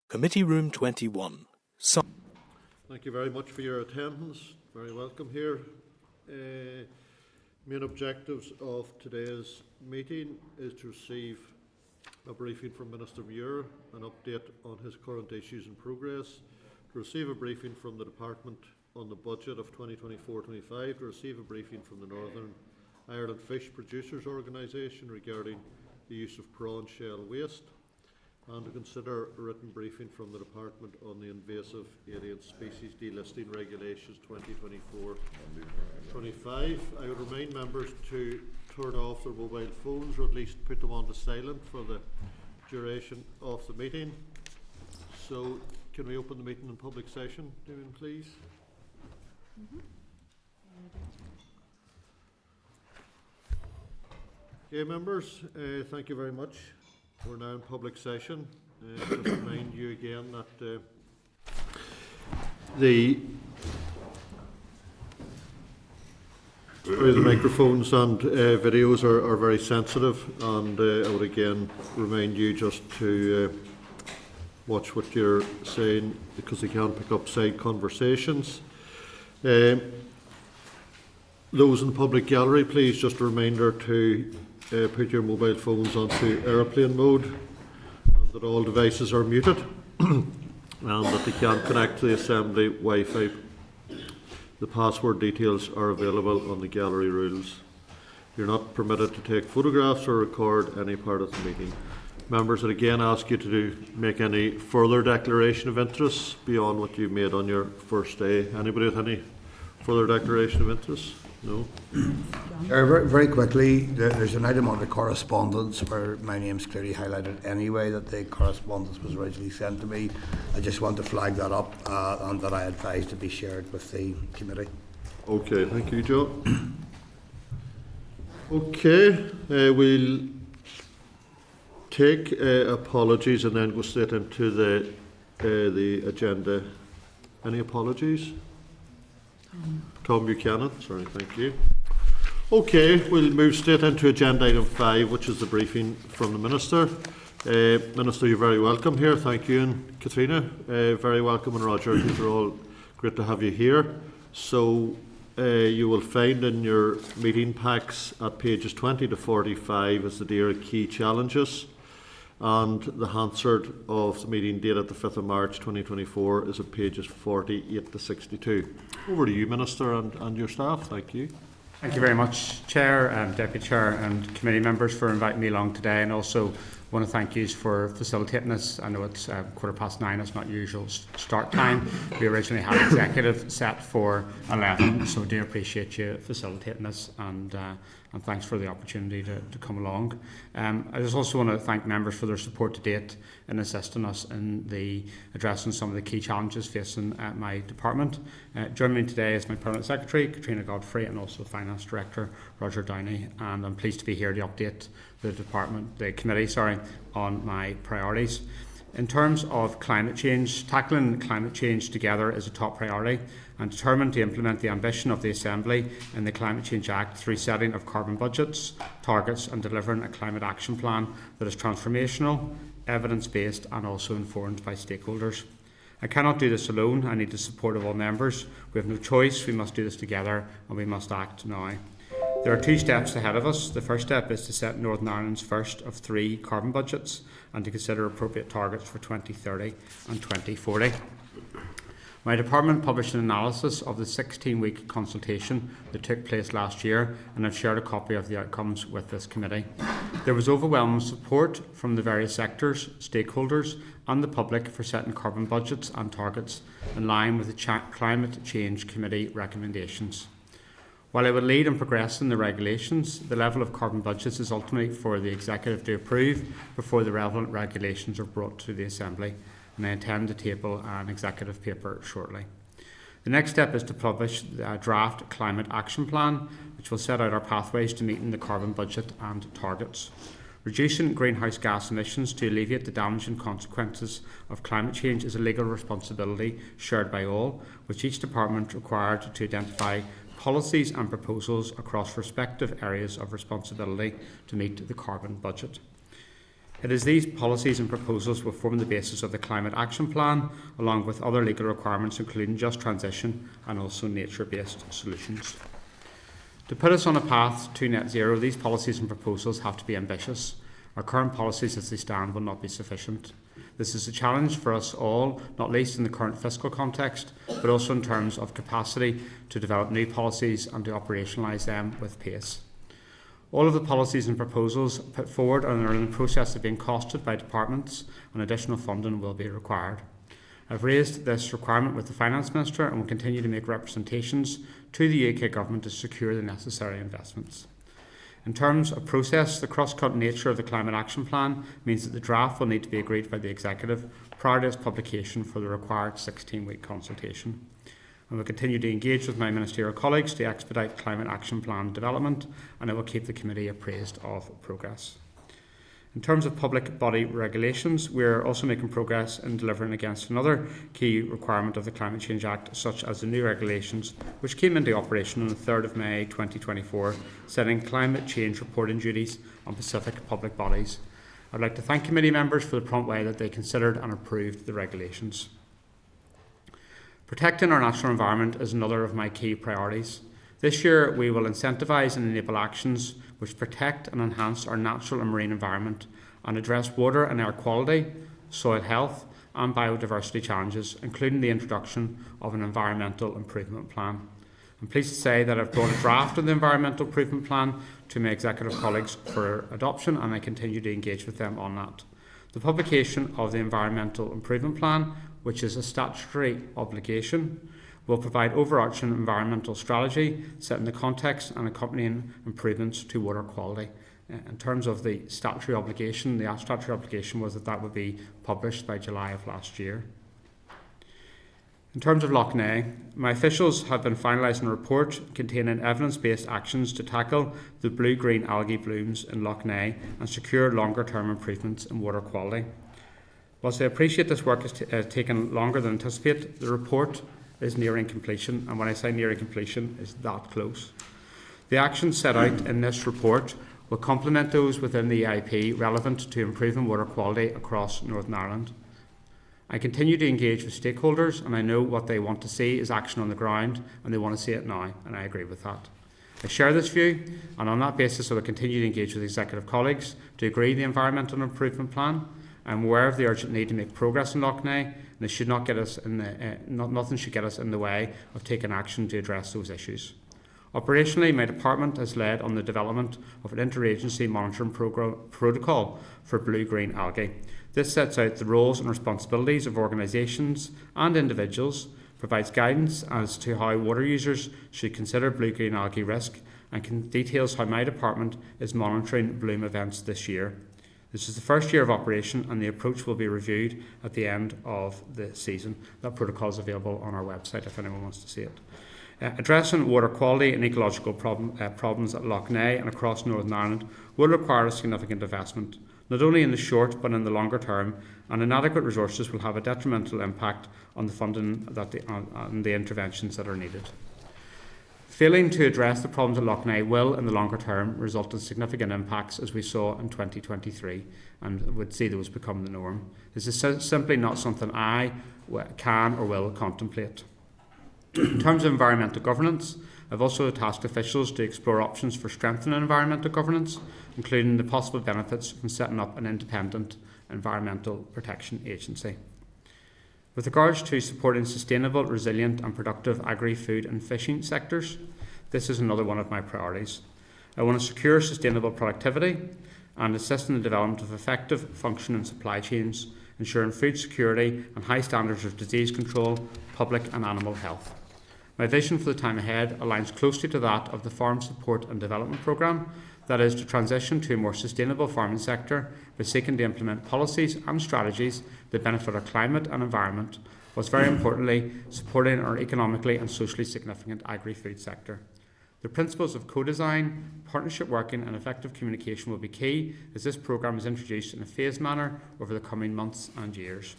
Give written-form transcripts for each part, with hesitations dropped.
Committee Room 21. Thank you very much for your attendance. Very welcome here. Main objectives of today's meeting is to receive a briefing from Minister Muir, an update on his current issues and progress, to receive a briefing from the Department on the budget of 2024-25, to receive a briefing from the Northern Ireland Fish Producers Organisation regarding the use of prawn shell waste, and to consider a written briefing from the Department on the Invasive Alien Species Delisting Regulations 2024-25. I would remind members to turn off their mobile phones, or at least put them onto silent for the duration of the meeting. So, can we open the meeting in public session, please? Okay, members, thank you very much. We're now in public session. Just remind you again that the microphones and videos are very sensitive, and I would again remind you just to watch what you're saying, because they can pick up side conversations. Those in the public gallery, please, just a reminder to put your mobile phones onto airplane mode, and that all devices are muted, and that they can't connect to the Assembly Wi-Fi. The password details are available on the gallery rules. You're not permitted to take photographs or record any part of the meeting. Members, I again ask you to make any further declaration of interest beyond what you made on your first day. Anybody with any further declaration of interest? No? Very quickly, there's an item on the correspondence where my name's clearly highlighted anyway, that the correspondence was originally sent to me. I just want to flag that up and that I advise to be shared with the committee. Okay, thank you, Joe. Okay, we'll take apologies and then go straight into the agenda. Any apologies? Tom Buchanan, sorry, thank you. Okay, we'll move straight into agenda item 5, which is the briefing from the Minister. Minister, you're very welcome here. Thank you, and Katrina, very welcome, and Roger. These are all great to have you here. So you will find in your meeting packs at pages 20 to 45 is the DAERA key challenges, and the Hansard of the meeting date at the 5th of March 2024 is at pages 48 to 62. Over to you, Minister, and your staff. Thank you. Thank you very much, Chair, Deputy Chair and committee members, for inviting me along today, and also want to thank you for facilitating this. I know it's 9:15, it's not usual start time. We originally had executive set for 11, so I do appreciate you facilitating this, and thanks for the opportunity to come along. I just also want to thank members for their support to date in assisting us in addressing some of the key challenges facing my department. Joining me today is my Permanent Secretary, Katrina Godfrey, and also Finance Director, Roger Downey, and I'm pleased to be here to update the committee, on my priorities. In terms of climate change, tackling climate change together is a top priority, and determined to implement the ambition of the Assembly in the Climate Change Act through setting of carbon budgets, targets, and delivering a climate action plan that is transformational, evidence-based, and also informed by stakeholders. I cannot do this alone. I need the support of all members. We have no choice. We must do this together, and we must act now. There are 2 steps ahead of us. The first step is to set Northern Ireland's first of 3 carbon budgets and to consider appropriate targets for 2030 and 2040. My department published an analysis of the 16-week consultation that took place last year, and I've shared a copy of the outcomes with this committee. There was overwhelming support from the various sectors, stakeholders and the public for setting carbon budgets and targets in line with the Climate Change Committee recommendations. While I will lead in progressing the regulations, the level of carbon budgets is ultimately for the Executive to approve before the relevant regulations are brought to the Assembly, and I intend to table an executive paper shortly. The next step is to publish a draft climate action plan, which will set out our pathways to meeting the carbon budget and targets. Reducing greenhouse gas emissions to alleviate the damaging consequences of climate change is a legal responsibility shared by all, with each department required to identify policies and proposals across respective areas of responsibility to meet the carbon budget. It is these policies and proposals will form the basis of the Climate Action Plan, along with other legal requirements including just transition and also nature-based solutions. To put us on a path to net zero, these policies and proposals have to be ambitious. Our current policies as they stand will not be sufficient. This is a challenge for us all, not least in the current fiscal context, but also in terms of capacity to develop new policies and to operationalise them with pace. All of the policies and proposals put forward are in the process of being costed by departments, and additional funding will be required. I've raised this requirement with the Finance Minister and will continue to make representations to the UK Government to secure the necessary investments. In terms of process, the cross-cut nature of the Climate Action Plan means that the draft will need to be agreed by the Executive prior to its publication for the required 16-week consultation. I will continue to engage with my ministerial colleagues to expedite Climate Action Plan development, and I will keep the committee appraised of progress. In terms of public body regulations, we are also making progress in delivering against another key requirement of the Climate Change Act, such as the new regulations which came into operation on the 3rd of May 2024, setting climate change reporting duties on Pacific public bodies. I would like to thank committee members for the prompt way that they considered and approved the regulations. Protecting our natural environment is another of my key priorities. This year we will incentivise and enable actions which protect and enhance our natural and marine environment and address water and air quality, soil health and biodiversity challenges, including the introduction of an environmental improvement plan. I'm pleased to say that I've brought a draft of the environmental improvement plan to my executive colleagues for adoption, and I continue to engage with them on that. The publication of the environmental improvement plan, which is a statutory obligation, will provide overarching environmental strategy, setting the context and accompanying improvements to water quality. In terms of the statutory obligation, the statutory obligation was that would be published by July of last year. In terms of Lough Neagh, my officials have been finalising a report containing evidence-based actions to tackle the blue-green algae blooms in Lough Neagh and secure longer-term improvements in water quality. Whilst I appreciate this work has taken longer than anticipated, the report is nearing completion, and when I say nearing completion, is that close. The actions set out in this report will complement those within the EIP relevant to improving water quality across Northern Ireland. I continue to engage with stakeholders, and I know what they want to see is action on the ground, and they want to see it now, and I agree with that. I share this view, and on that basis I will continue to engage with executive colleagues to agree the environmental improvement plan. I'm aware of the urgent need to make progress in Lough Neagh, and this should not get us nothing should get us in the way of taking action to address those issues. Operationally, my department has led on the development of an interagency monitoring protocol for blue-green algae. This sets out the roles and responsibilities of organisations and individuals, provides guidance as to how water users should consider blue-green algae risk, and details how my department is monitoring bloom events this year. This is the first year of operation, and the approach will be reviewed at the end of the season. That protocol is available on our website if anyone wants to see it. Addressing water quality and ecological problems at Lough Neagh and across Northern Ireland will require a significant investment, not only in the short but in the longer term, and inadequate resources will have a detrimental impact on the funding and the interventions that are needed. Failing to address the problems at Lough Neagh will, in the longer term, result in significant impacts as we saw in 2023, and would see those become the norm. This is simply not something I can or will contemplate. In terms of environmental governance, I've also tasked officials to explore options for strengthening environmental governance, including the possible benefits from setting up an independent environmental protection agency. With regards to supporting sustainable, resilient and productive agri-food and fishing sectors, this is another one of my priorities. I want to secure sustainable productivity and assist in the development of effective functioning supply chains, ensuring food security and high standards of disease control, public and animal health. My vision for the time ahead aligns closely to that of the Farm Support and Development Programme, that is to transition to a more sustainable farming sector by seeking to implement policies and strategies that benefit our climate and environment, whilst very importantly supporting our economically and socially significant agri-food sector. The principles of co-design, partnership working and effective communication will be key as this programme is introduced in a phased manner over the coming months and years.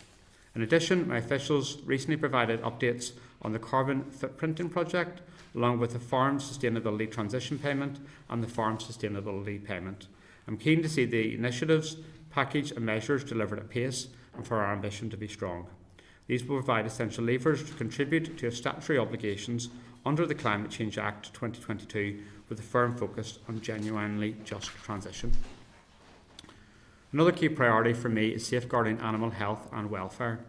In addition, my officials recently provided updates on the carbon footprinting project, along with the Farm Sustainability Transition Payment and the Farm Sustainability Payment. I'm keen to see the initiatives package of measures delivered at pace and for our ambition to be strong. These will provide essential levers to contribute to our statutory obligations under the Climate Change Act 2022 with a firm focus on genuinely just transition. Another key priority for me is safeguarding animal health and welfare.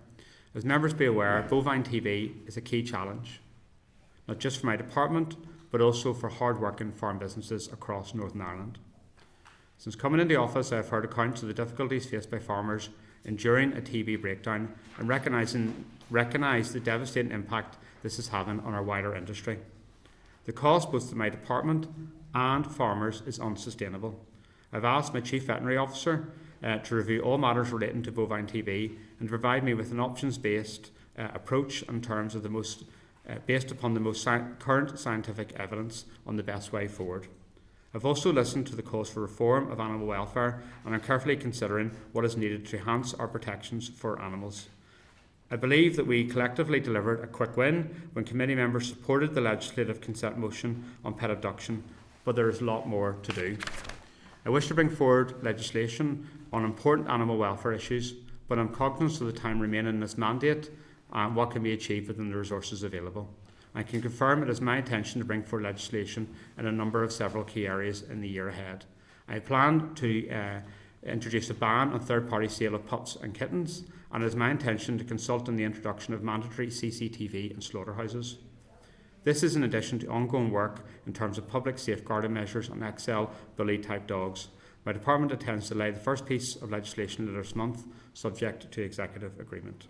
As members be aware, bovine TB is a key challenge, not just for my department, but also for hard-working farm businesses across Northern Ireland. Since coming into office, I have heard accounts of the difficulties faced by farmers enduring a TB breakdown and recognise the devastating impact this is having on our wider industry. The cost both to my department and farmers is unsustainable. I've asked my Chief Veterinary Officer to review all matters relating to bovine TB and to provide me with an options-based approach in terms of based upon the most current scientific evidence on the best way forward. I've also listened to the calls for reform of animal welfare and I'm carefully considering what is needed to enhance our protections for animals. I believe that we collectively delivered a quick win when committee members supported the legislative consent motion on pet abduction, but there is a lot more to do. I wish to bring forward legislation on important animal welfare issues, but I'm cognizant of the time remaining in this mandate and what can be achieved within the resources available. I can confirm it is my intention to bring forward legislation in a number of several key areas in the year ahead. I plan to introduce a ban on third-party sale of pups and kittens, and it is my intention to consult on the introduction of mandatory CCTV in slaughterhouses. This is in addition to ongoing work in terms of public safeguarding measures on XL bully-type dogs. My department intends to lay the first piece of legislation later this month, subject to executive agreement.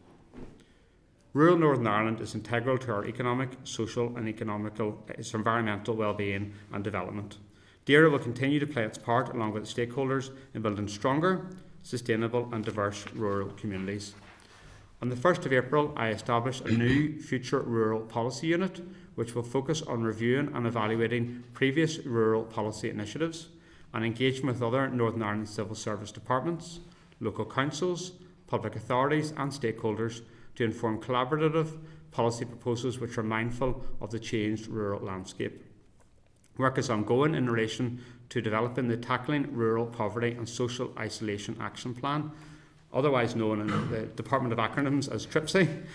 Rural Northern Ireland is integral to our economic, social and environmental well-being and development. DAERA will continue to play its part along with its stakeholders in building stronger, sustainable and diverse rural communities. On the 1st of April, I established a new Future Rural Policy Unit, which will focus on reviewing and evaluating previous rural policy initiatives and engaging with other Northern Ireland civil service departments, local councils, public authorities and stakeholders to inform collaborative policy proposals which are mindful of the changed rural landscape. Work is ongoing in relation to developing the Tackling Rural Poverty and Social Isolation Action Plan, otherwise known in the Department of Acronyms as TRIPSI,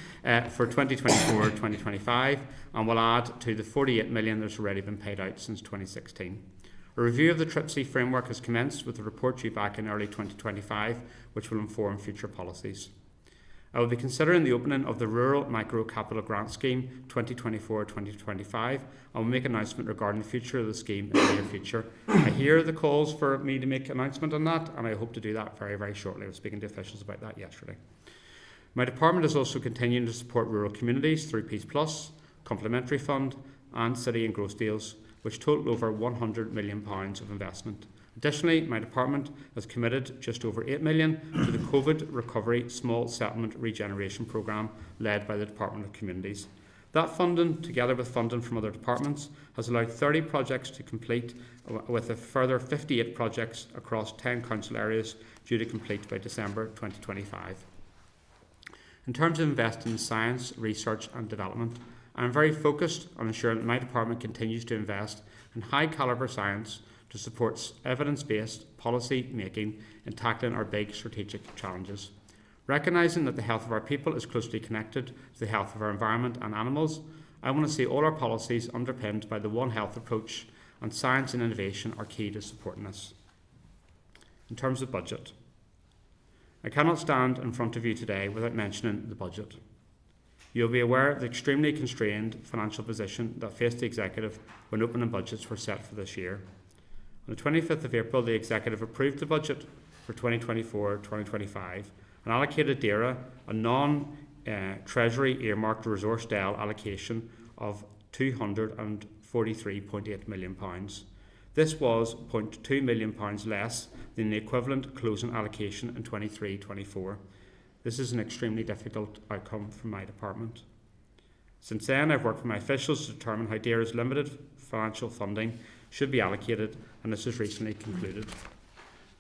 for 2024-2025 and will add to the 48 million that has already been paid out since 2016. A review of the TRIPSI framework has commenced with a report due back in early 2025 which will inform future policies. I will be considering the opening of the Rural Micro Capital Grant Scheme 2024-2025 and will make an announcement regarding the future of the scheme in the near future. I hear the calls for me to make an announcement on that and I hope to do that very, very shortly. I was speaking to officials about that yesterday. My department is also continuing to support rural communities through Peace Plus, Complementary Fund and City and Growth deals, which total over £100 million of investment. Additionally, my department has committed just over £8 million to the COVID Recovery Small Settlement Regeneration Programme led by the Department of Communities. That funding, together with funding from other departments, has allowed 30 projects to complete, with a further 58 projects across 10 council areas due to complete by December 2025. In terms of investing in science, research and development, I am very focused on ensuring that my department continues to invest in high-calibre science to support evidence-based policy making in tackling our big strategic challenges. Recognising that the health of our people is closely connected to the health of our environment and animals, I want to see all our policies underpinned by the One Health approach, and science and innovation are key to supporting this. In terms of budget, I cannot stand in front of you today without mentioning the budget. You'll be aware of the extremely constrained financial position that faced the Executive when opening budgets were set for this year. On the 25th of April, the Executive approved the budget for 2024-2025 and allocated DAERA a non-Treasury earmarked resource DEL allocation of £243.8 million. This was £0.2 million less than the equivalent closing allocation in 23-24. This is an extremely difficult outcome for my department. Since then, I've worked with my officials to determine how DAERA's limited financial funding should be allocated, and this has recently concluded.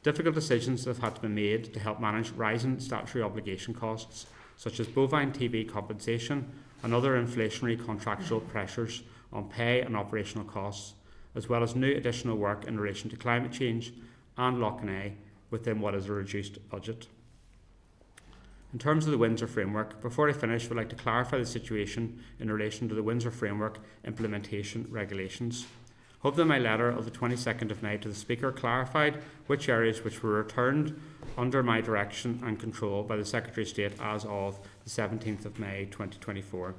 Difficult decisions have had to be made to help manage rising statutory obligation costs, such as bovine TB compensation and other inflationary contractual pressures on pay and operational costs, as well as new additional work in relation to climate change and Lough Neagh, within what is a reduced budget. In terms of the Windsor framework, before I finish, I would like to clarify the situation in relation to the Windsor framework implementation regulations. Hope that my letter of the 22nd of May to the Speaker clarified which areas which were returned under my direction and control by the Secretary of State as of the 17th of May 2024.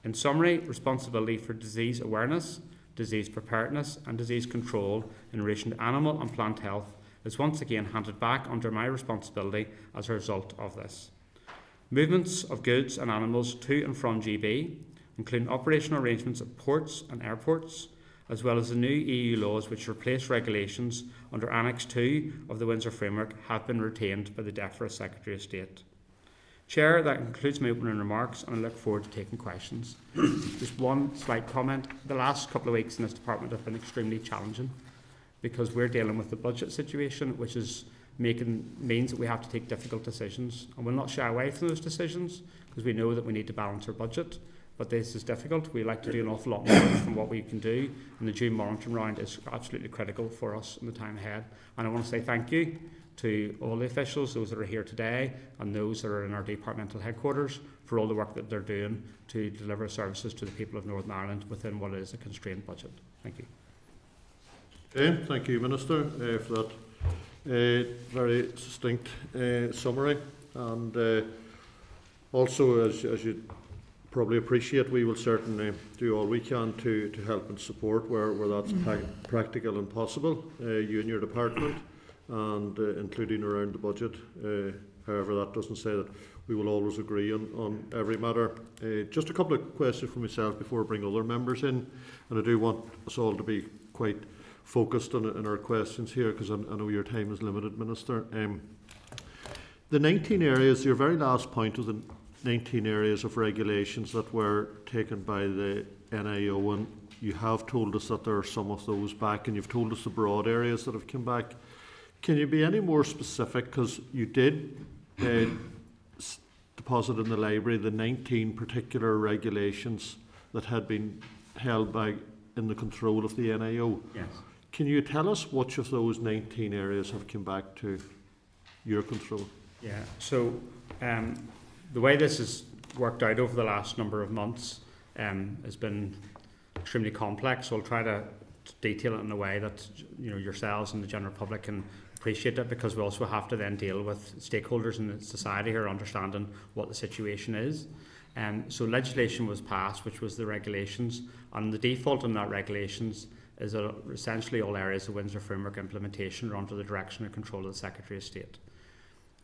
In summary, responsibility for disease awareness, disease preparedness and disease control in relation to animal and plant health is once again handed back under my responsibility as a result of this. Movements of goods and animals to and from GB, including operational arrangements at ports and airports, as well as the new EU laws which replace regulations under Annex 2 of the Windsor Framework, have been retained by the DEFRA Secretary of State. Chair, that concludes my opening remarks, and I look forward to taking questions. Just one slight comment. The last couple of weeks in this department have been extremely challenging because we're dealing with the budget situation, which is means that we have to take difficult decisions, and we'll not shy away from those decisions because we know that we need to balance our budget. But this is difficult. We like to do an awful lot more from what we can do, and the June monitoring round is absolutely critical for us in the time ahead. And I want to say thank you to all the officials, those that are here today and those that are in our departmental headquarters, for all the work that they're doing to deliver services to the people of Northern Ireland within what is a constrained budget. Thank you. Okay, thank you, Minister, for that very succinct summary. And also, as you probably appreciate, we will certainly do all we can to help and support where that's practical and possible, you and your department, and including around the budget. However, that doesn't say that we will always agree on every matter. Just a couple of questions for myself before I bring other members in, and I do want us all to be quite focused on our questions here because I know your time is limited, Minister. The 19 areas, your very last point was the 19 areas of regulations that were taken by the NIO, and you have told us that there are some of those back, and you've told us the broad areas that have come back. Can you be any more specific? Because you did deposit in the library the 19 particular regulations that had been held by in the control of the NIO. Yes. Can you tell us which of those 19 areas have come back to your control? Yeah, so the way this has worked out over the last number of months has been extremely complex, so I'll try to detail it in a way that yourselves and the general public can appreciate it, because we also have to then deal with stakeholders in the society who are understanding what the situation is. So legislation was passed, which was the regulations, and the default in that regulations is that essentially all areas of Windsor Framework implementation are under the direction and control of the Secretary of State.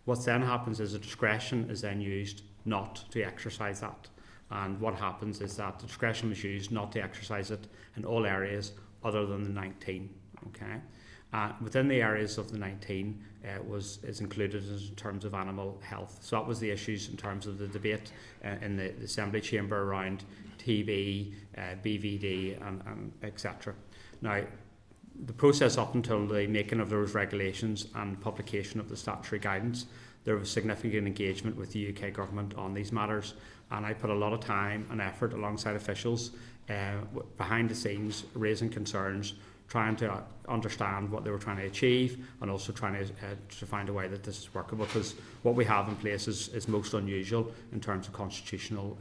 What then happens is a discretion is then used not to exercise that. And what happens is that the discretion was used not to exercise it in all areas other than the 19. Okay. Within the areas of the 19 is included in terms of animal health. So that was the issues in terms of the debate in the Assembly Chamber around TB, BVD and etc. Now, the process up until the making of those regulations and publication of the statutory guidance, there was significant engagement with the UK government on these matters, and I put a lot of time and effort alongside officials behind the scenes, raising concerns, trying to understand what they were trying to achieve, and also trying to find a way that this is workable, because what we have in place is most unusual in terms of constitutional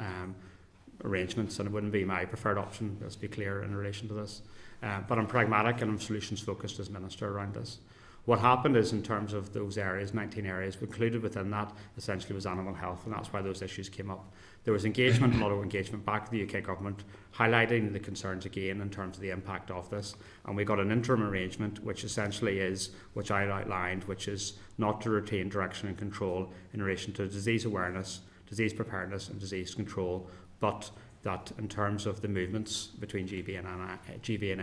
arrangements, and it wouldn't be my preferred option, let's be clear, in relation to this. But I'm pragmatic and I'm solutions focused as Minister around this. What happened is, in terms of those areas, 19 areas, included within that essentially was animal health, and that's why those issues came up. There was engagement, a lot of engagement back to the UK government, highlighting the concerns again in terms of the impact of this, and we got an interim arrangement which essentially is, which I outlined, which is not to retain direction and control in relation to disease awareness, disease preparedness and disease control, but that in terms of the movements between GB and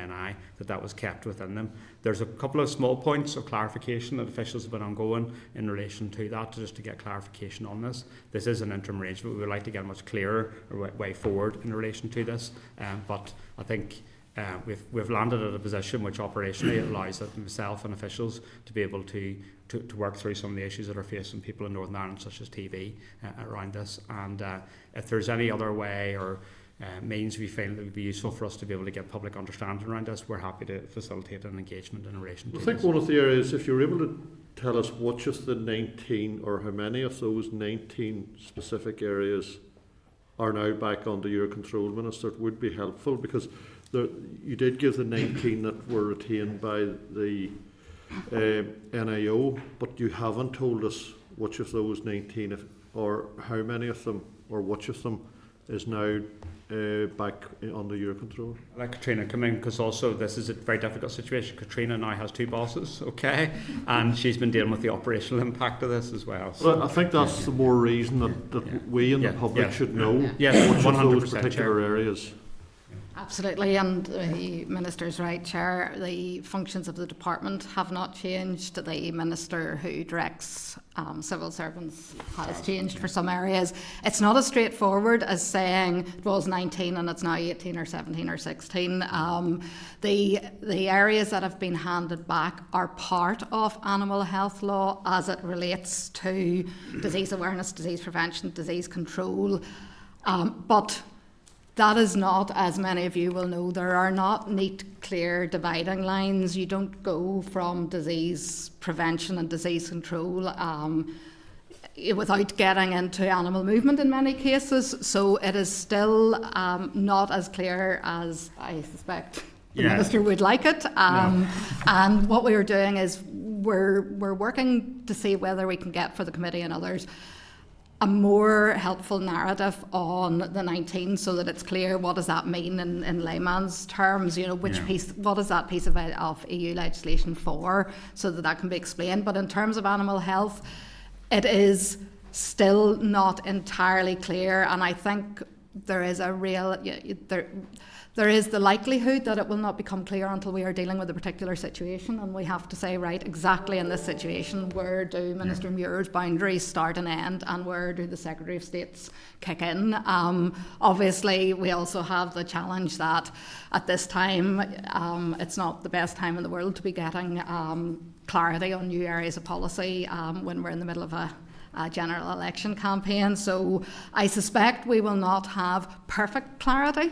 NI, that was kept within them. There's a couple of small points of clarification that officials have been ongoing in relation to that, just to get clarification on this. This is an interim arrangement. We would like to get a much clearer way forward in relation to this, but I think we've landed at a position which operationally allows myself and officials to be able to work through some of the issues that are facing people in Northern Ireland, such as TB, around this. And if there's any other way or means we feel it would be useful for us to be able to get public understanding around this, we're happy to facilitate an engagement in relation to I think this. one of the areas, if you're able to tell us what just the 19 or how many of those 19 specific areas are now back under your control, Minister, it would be helpful, because you did give the 19 that were retained by the NIO, but you haven't told us which of those 19 or how many of them or which of them is now back under your control. Let Katrina come in, because also this is a very difficult situation. Katrina now has 2 bosses, okay, and she's been dealing with the operational impact of this as well. But I think that's the more reason that we in the public should know Yes, which of those 100% particular areas. Absolutely, and the Minister's right, Chair. The functions of the department have not changed. The Minister who directs civil servants has changed for some areas. It's not as straightforward as saying it was 19 and it's now 18 or 17 or 16. The areas that have been handed back are part of animal health law as it relates to disease awareness, disease prevention, disease control, but that is not, as many of you will know, there are not neat, clear dividing lines. You don't go from disease prevention and disease control without getting into animal movement in many cases. So it is still not as clear as I suspect the Minister would like it. And what we are doing is we're working to see whether we can get for the committee and others a more helpful narrative on the 19, so that it's clear what does that mean in layman's terms, which piece, what is that piece of EU legislation for, so that can be explained. But in terms of animal health, it is still not entirely clear, and I think there is a real, there is the likelihood that it will not become clear until we are dealing with a particular situation, and we have to say, right, exactly in this situation, where do Minister Muir's boundaries start and end, and where do the Secretary of State's kick in? Obviously, we also have the challenge that at this time, it's not the best time in the world to be getting clarity on new areas of policy when we're in the middle of a general election campaign. So I suspect we will not have perfect clarity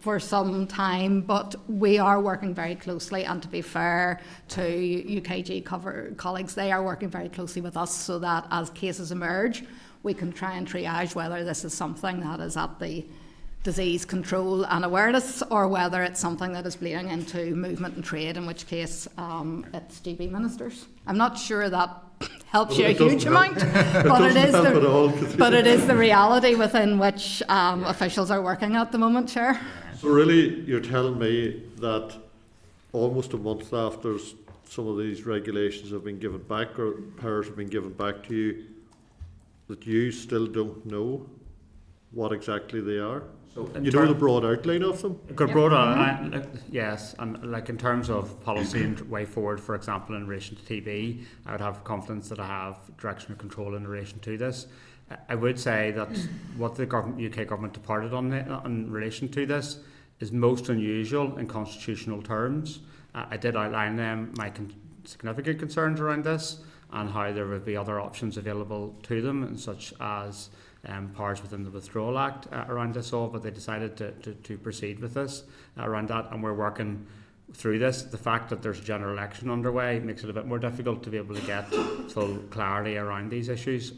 for some time, but we are working very closely, and to be fair to UKG colleagues, they are working very closely with us so that as cases emerge, we can try and triage whether this is something that is at the disease control and awareness, or whether it's something that is bleeding into movement and trade, in which case it's GB ministers. I'm not sure that helps you a huge amount, but it is the reality within which officials are working at the moment, Chair. So really, you're telling me that almost a month after some of these regulations have been given back, or powers have been given back to you, that you still don't know what exactly they are? So you know the broad outline of them? Yes, and like in terms of policy and way forward, for example, in relation to TB, I would have confidence that I have direction of control in relation to this. I would say that what the UK government departed on in relation to this is most unusual in constitutional terms. I did outline my significant concerns around this, and how there would be other options available to them, and such as powers within the Withdrawal Act around this all, but they decided to proceed with this around that, and we're working through this. The fact that there's a general election underway makes it a bit more difficult to be able to get full clarity around these issues.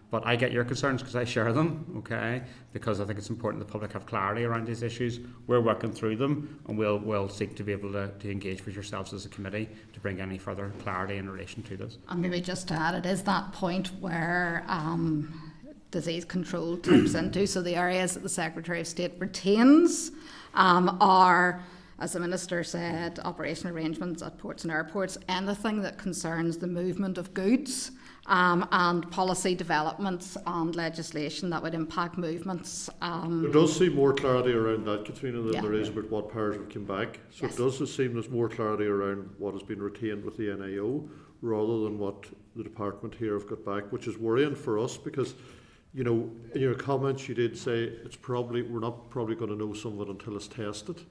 But I get your concerns because I share them, okay? Because I think it's important the public have clarity around these issues. We're working through them, and we'll seek to be able to engage with yourselves as a committee to bring any further clarity in relation to this. And maybe just to add, it is that point where disease control tips into. So the areas that the Secretary of State retains are, as the Minister said, operational arrangements at ports and airports, anything that concerns the movement of goods, and policy developments and legislation that would impact movements. There does seem more clarity around that, Katrina, than there is about what powers have come back. So it does seem there's more clarity around what has been retained with the NIO, rather than what the department here have got back, which is worrying for us, because in your comments you did say we're not probably going to know some of it until it's tested.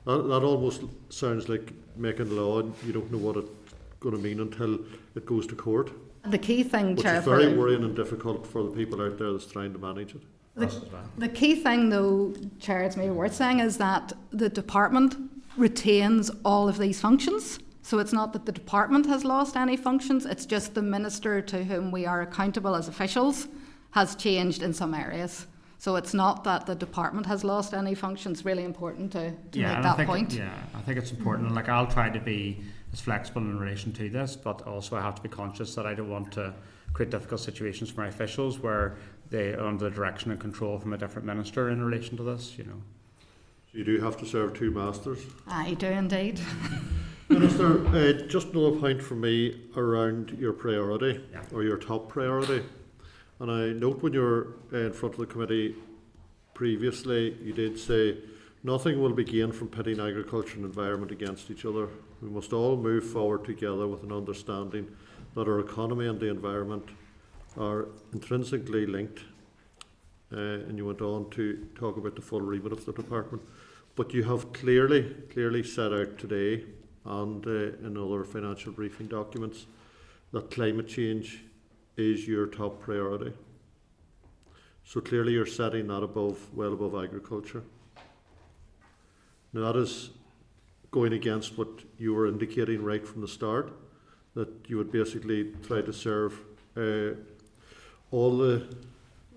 That almost sounds like making law, and you don't know what it's going to mean until it goes to court. The key thing, which Chair, is very worrying and difficult for the people out there that's trying to manage it. The key thing, though, Chair, it's maybe worth saying, is that the department retains all of these functions. So it's not that the department has lost any functions, it's just the minister to whom we are accountable as officials has changed in some areas. So it's not that the department has lost any functions. Really important to make that point. Yeah, I think it's important. Like, I'll try to be as flexible in relation to this, but also I have to be conscious that I don't want to create difficult situations for my officials where they are under the direction and control from a different minister in relation to this, you know. So you do have to serve two masters? I do indeed. Minister, just another point from me around your priority, or your top priority. And I note when you were in front of the committee previously, you did say, nothing will be gained from pitting agriculture and environment against each other. We must all move forward together with an understanding that our economy and the environment are intrinsically linked. And you went on to talk about the full remit of the department. But you have clearly set out today and in other financial briefing documents that climate change is your top priority. So clearly you're setting that well above agriculture. Now that is going against what you were indicating right from the start, that you would basically try to serve all the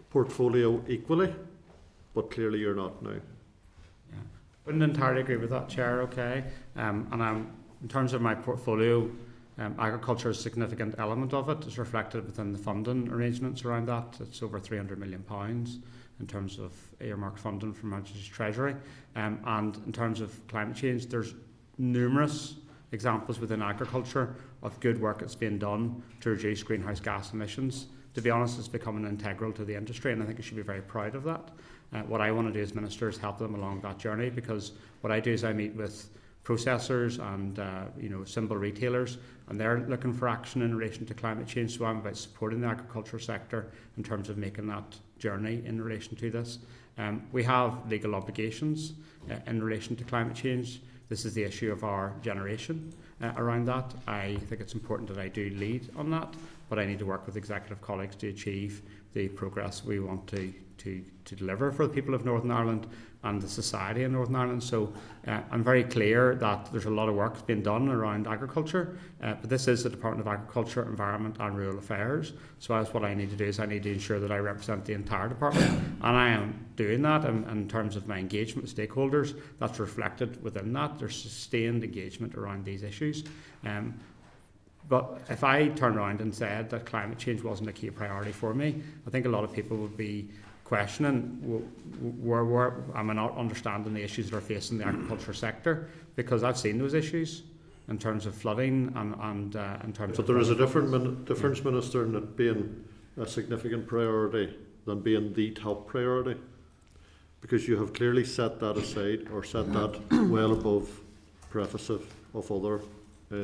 portfolio equally, but clearly you're not now. Yeah, wouldn't entirely agree with that, Chair. Okay, in terms of my portfolio, agriculture is a significant element of it. It's reflected within the funding arrangements around that. It's over £300 million in terms of earmarked funding from Majesty's Treasury. And in terms of climate change, there's numerous examples within agriculture of good work that's being done to reduce greenhouse gas emissions. To be honest, it's becoming integral to the industry, and I think we should be very proud of that. What I want to do as minister is help them along that journey, because what I do is I meet with processors and symbol retailers, and they're looking for action in relation to climate change. So I'm about supporting the agriculture sector in terms of making that journey in relation to this. We have legal obligations in relation to climate change. This is the issue of our generation around that. I think it's important that I do lead on that, but I need to work with executive colleagues to achieve the progress we want to deliver for the people of Northern Ireland and the society in Northern Ireland. So I'm very clear that there's a lot of work being done around agriculture, but this is the Department of Agriculture, Environment and Rural Affairs. So that's what I need to do, is I need to ensure that I represent the entire department, and I am doing that. And in terms of my engagement with stakeholders, that's reflected within that. There's sustained engagement around these issues. But if I turn around and said that climate change wasn't a key priority for me, I think a lot of people would be questioning where am I not understanding the issues that are facing the agriculture sector, because I've seen those issues in terms of flooding and in terms but of... there is a difference, Minister, in it being a significant priority than being the top priority, because you have clearly set that aside, or set that well above preface of other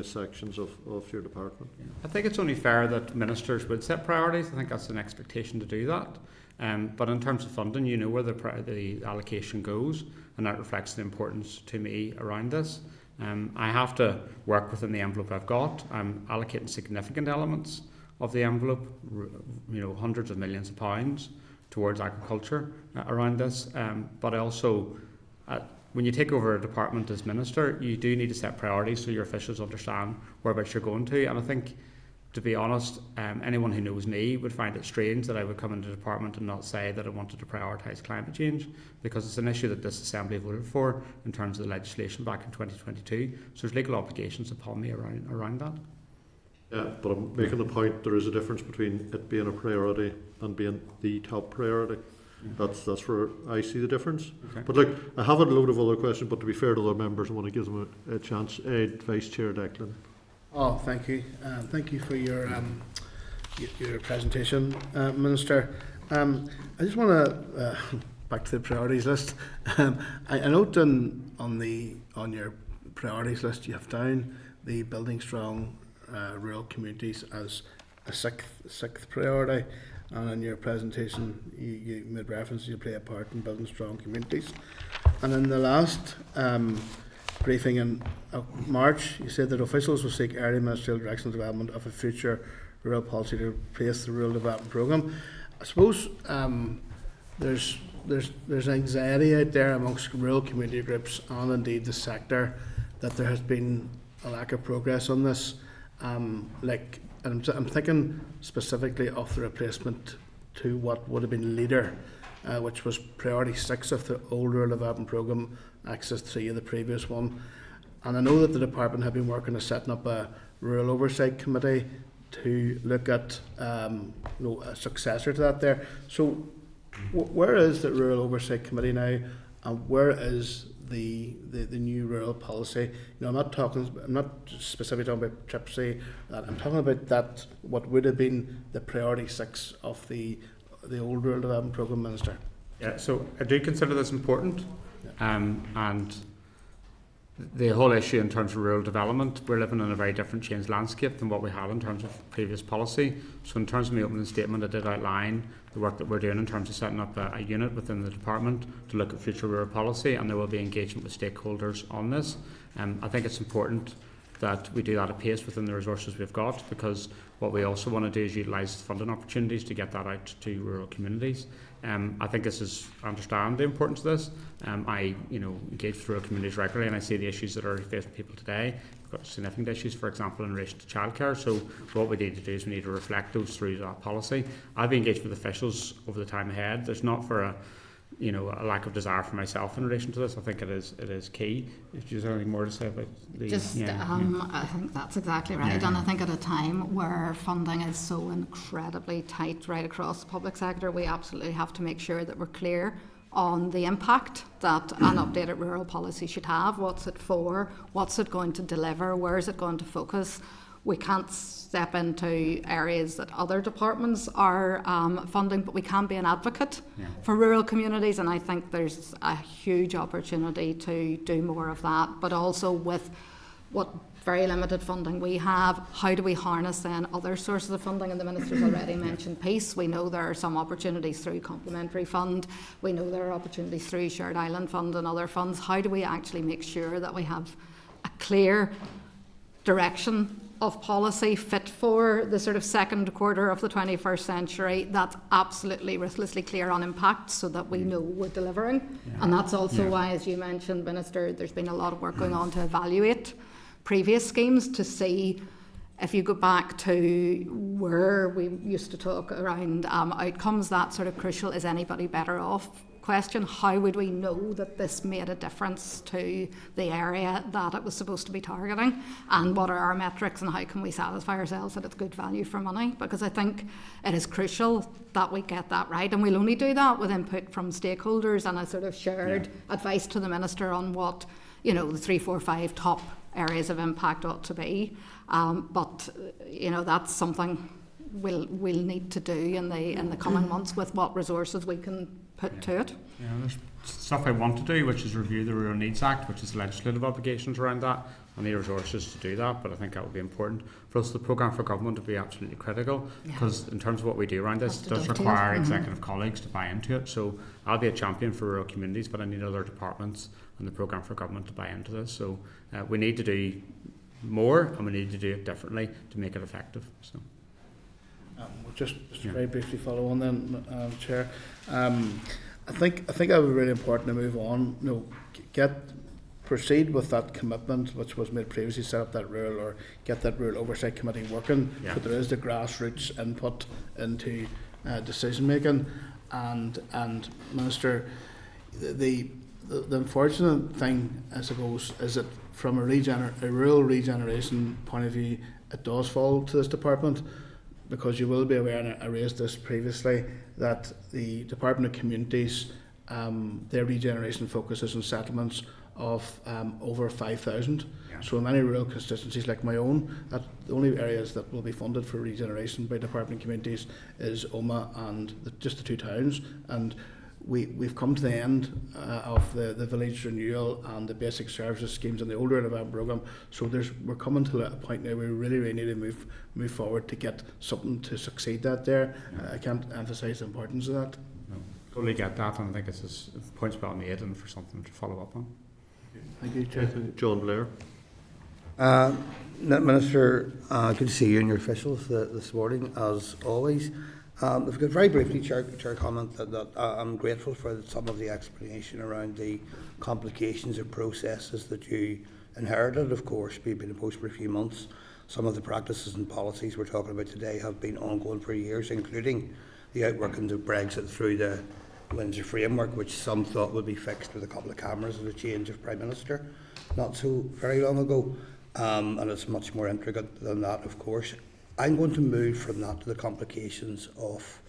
sections of your department. I think it's only fair that ministers would set priorities. I think that's an expectation to do that. But in terms of funding, you know where the allocation goes, and that reflects the importance to me around this. I have to work within the envelope I've got. I'm allocating significant elements of the envelope, hundreds of millions of pounds towards agriculture around this. But also, when you take over a department as minister, you do need to set priorities so your officials understand whereabouts you're going to. And I think, to be honest, anyone who knows me would find it strange that I would come into the department and not say that I wanted to prioritise climate change, because it's an issue that this Assembly voted for in terms of the legislation back in 2022. So there's legal obligations upon me around that. Yeah, but I'm making the point there is a difference between it being a priority and being the top priority. That's where I see the difference. Okay. But look, I have a load of other questions, but to be fair to other members, I want to give them a chance. Vice Chair Declan. Oh, thank you. Thank you for your presentation, Minister. I just want to back to the priorities list. I note on your priorities list you have down the building strong rural communities as a sixth priority. And in your presentation, you made reference to play a part in building strong communities. And in the last briefing in March, you said that officials will seek early ministerial direction and development of a future rural policy to replace the rural development programme. I suppose there's anxiety out there amongst rural community groups and indeed the sector that there has been a lack of progress on this. I'm thinking specifically of the replacement to what would have been Leader, which was priority 6 of the old rural development programme, Access 3 of the previous one. And I know that the department have been working on setting up a rural oversight committee to look at a successor to that there. So where is the rural oversight committee now, and where is the new rural policy? I'm not specifically talking about TRIPC. I'm talking about that what would have been the priority 6 of the old rural development programme, Minister. Yeah, so I do consider this important, and the whole issue in terms of rural development, we're living in a very different changed landscape than what we had in terms of previous policy. So in terms of my opening statement, I did outline the work that we're doing in terms of setting up a unit within the department to look at future rural policy, and there will be engagement with stakeholders on this. I think it's important that we do that at pace within the resources we've got, because what we also want to do is utilise funding opportunities to get that out to rural communities. I think I understand the importance of this. I engage with rural communities regularly, and I see the issues that are facing people today. We've got significant issues, for example, in relation to childcare. So what we need to do is we need to reflect those through that policy. I've been engaged with officials over the time ahead. There's not for a lack of desire for myself in relation to this. I think it is key. If there's anything more to say about the... I think that's exactly right. And I think at a time where funding is so incredibly tight right across the public sector, we absolutely have to make sure that we're clear on the impact that an updated rural policy should have. What's it for? What's it going to deliver? Where is it going to focus? We can't step into areas that other departments are funding, but we can be an advocate for rural communities, and I think there's a huge opportunity to do more of that. But also with what very limited funding we have, how do we harness then other sources of funding? And the Minister's already mentioned peace. We know there are some opportunities through Complementary Fund. We know there are opportunities through Shared Island Fund and other funds. How do we actually make sure that we have a clear direction of policy fit for the sort of second quarter of the 21st century that's absolutely ruthlessly clear on impact, so that we know we're delivering? And that's also why, as you mentioned, Minister, there's been a lot of work going on to evaluate previous schemes to see, if you go back to where we used to talk around outcomes, that sort of crucial is anybody better off question. How would we know that this made a difference to the area that it was supposed to be targeting, and what are our metrics, and how can we satisfy ourselves that it's good value for money? Because I think it is crucial that we get that right, and we'll only do that with input from stakeholders and a sort of shared advice to the Minister on what the 3, 4, 5 top areas of impact ought to be. But that's something we'll need to do in the coming months with what resources we can put to it. There's stuff I want to do, which is review the Rural Needs Act, which is legislative obligations around that. I need resources to do that, but I think that would be important. For us, the programme for government would be absolutely critical, because in terms of what we do around this, it does require executive colleagues to buy into it. So I'll be a champion for rural communities, but I need other departments and the programme for government to buy into this. So we need to do more, and we need to do it differently to make it effective. So. Just very briefly follow on then, Chair. I think it would be really important to move on. Proceed with that commitment which was made previously, set up that rural, or get that rural oversight committee working. But there is the grassroots input into decision making, and Minister, the unfortunate thing, I suppose, is that from a rural regeneration point of view, it does fall to this department. Because you will be aware, and I raised this previously, that the Department of Communities, their regeneration focuses on settlements of over 5,000. So in many rural constituencies like my own, the only areas that will be funded for regeneration by Department of Communities is Omagh and just the 2 towns. And we've come to the end of the village renewal and the basic services schemes in the older development programme. So we're coming to a point now where we really need to move forward to get something to succeed that there. I can't emphasise the importance of that. No, totally get that, and I think it's points well made, and for something to follow up on. Thank you, Chair. John Blair. Minister, good to see you and your officials this morning, as always. If I could very briefly, Chair comment that I'm grateful for some of the explanation around the complications of processes that you inherited. Of course, we've been in post for a few months. Some of the practices and policies we're talking about today have been ongoing for years, including the outworkings of Brexit through the Windsor framework, which some thought would be fixed with a couple of cameras and a change of Prime Minister not so very long ago. And it's much more intricate than that, of course. I'm going to move from that to the complications of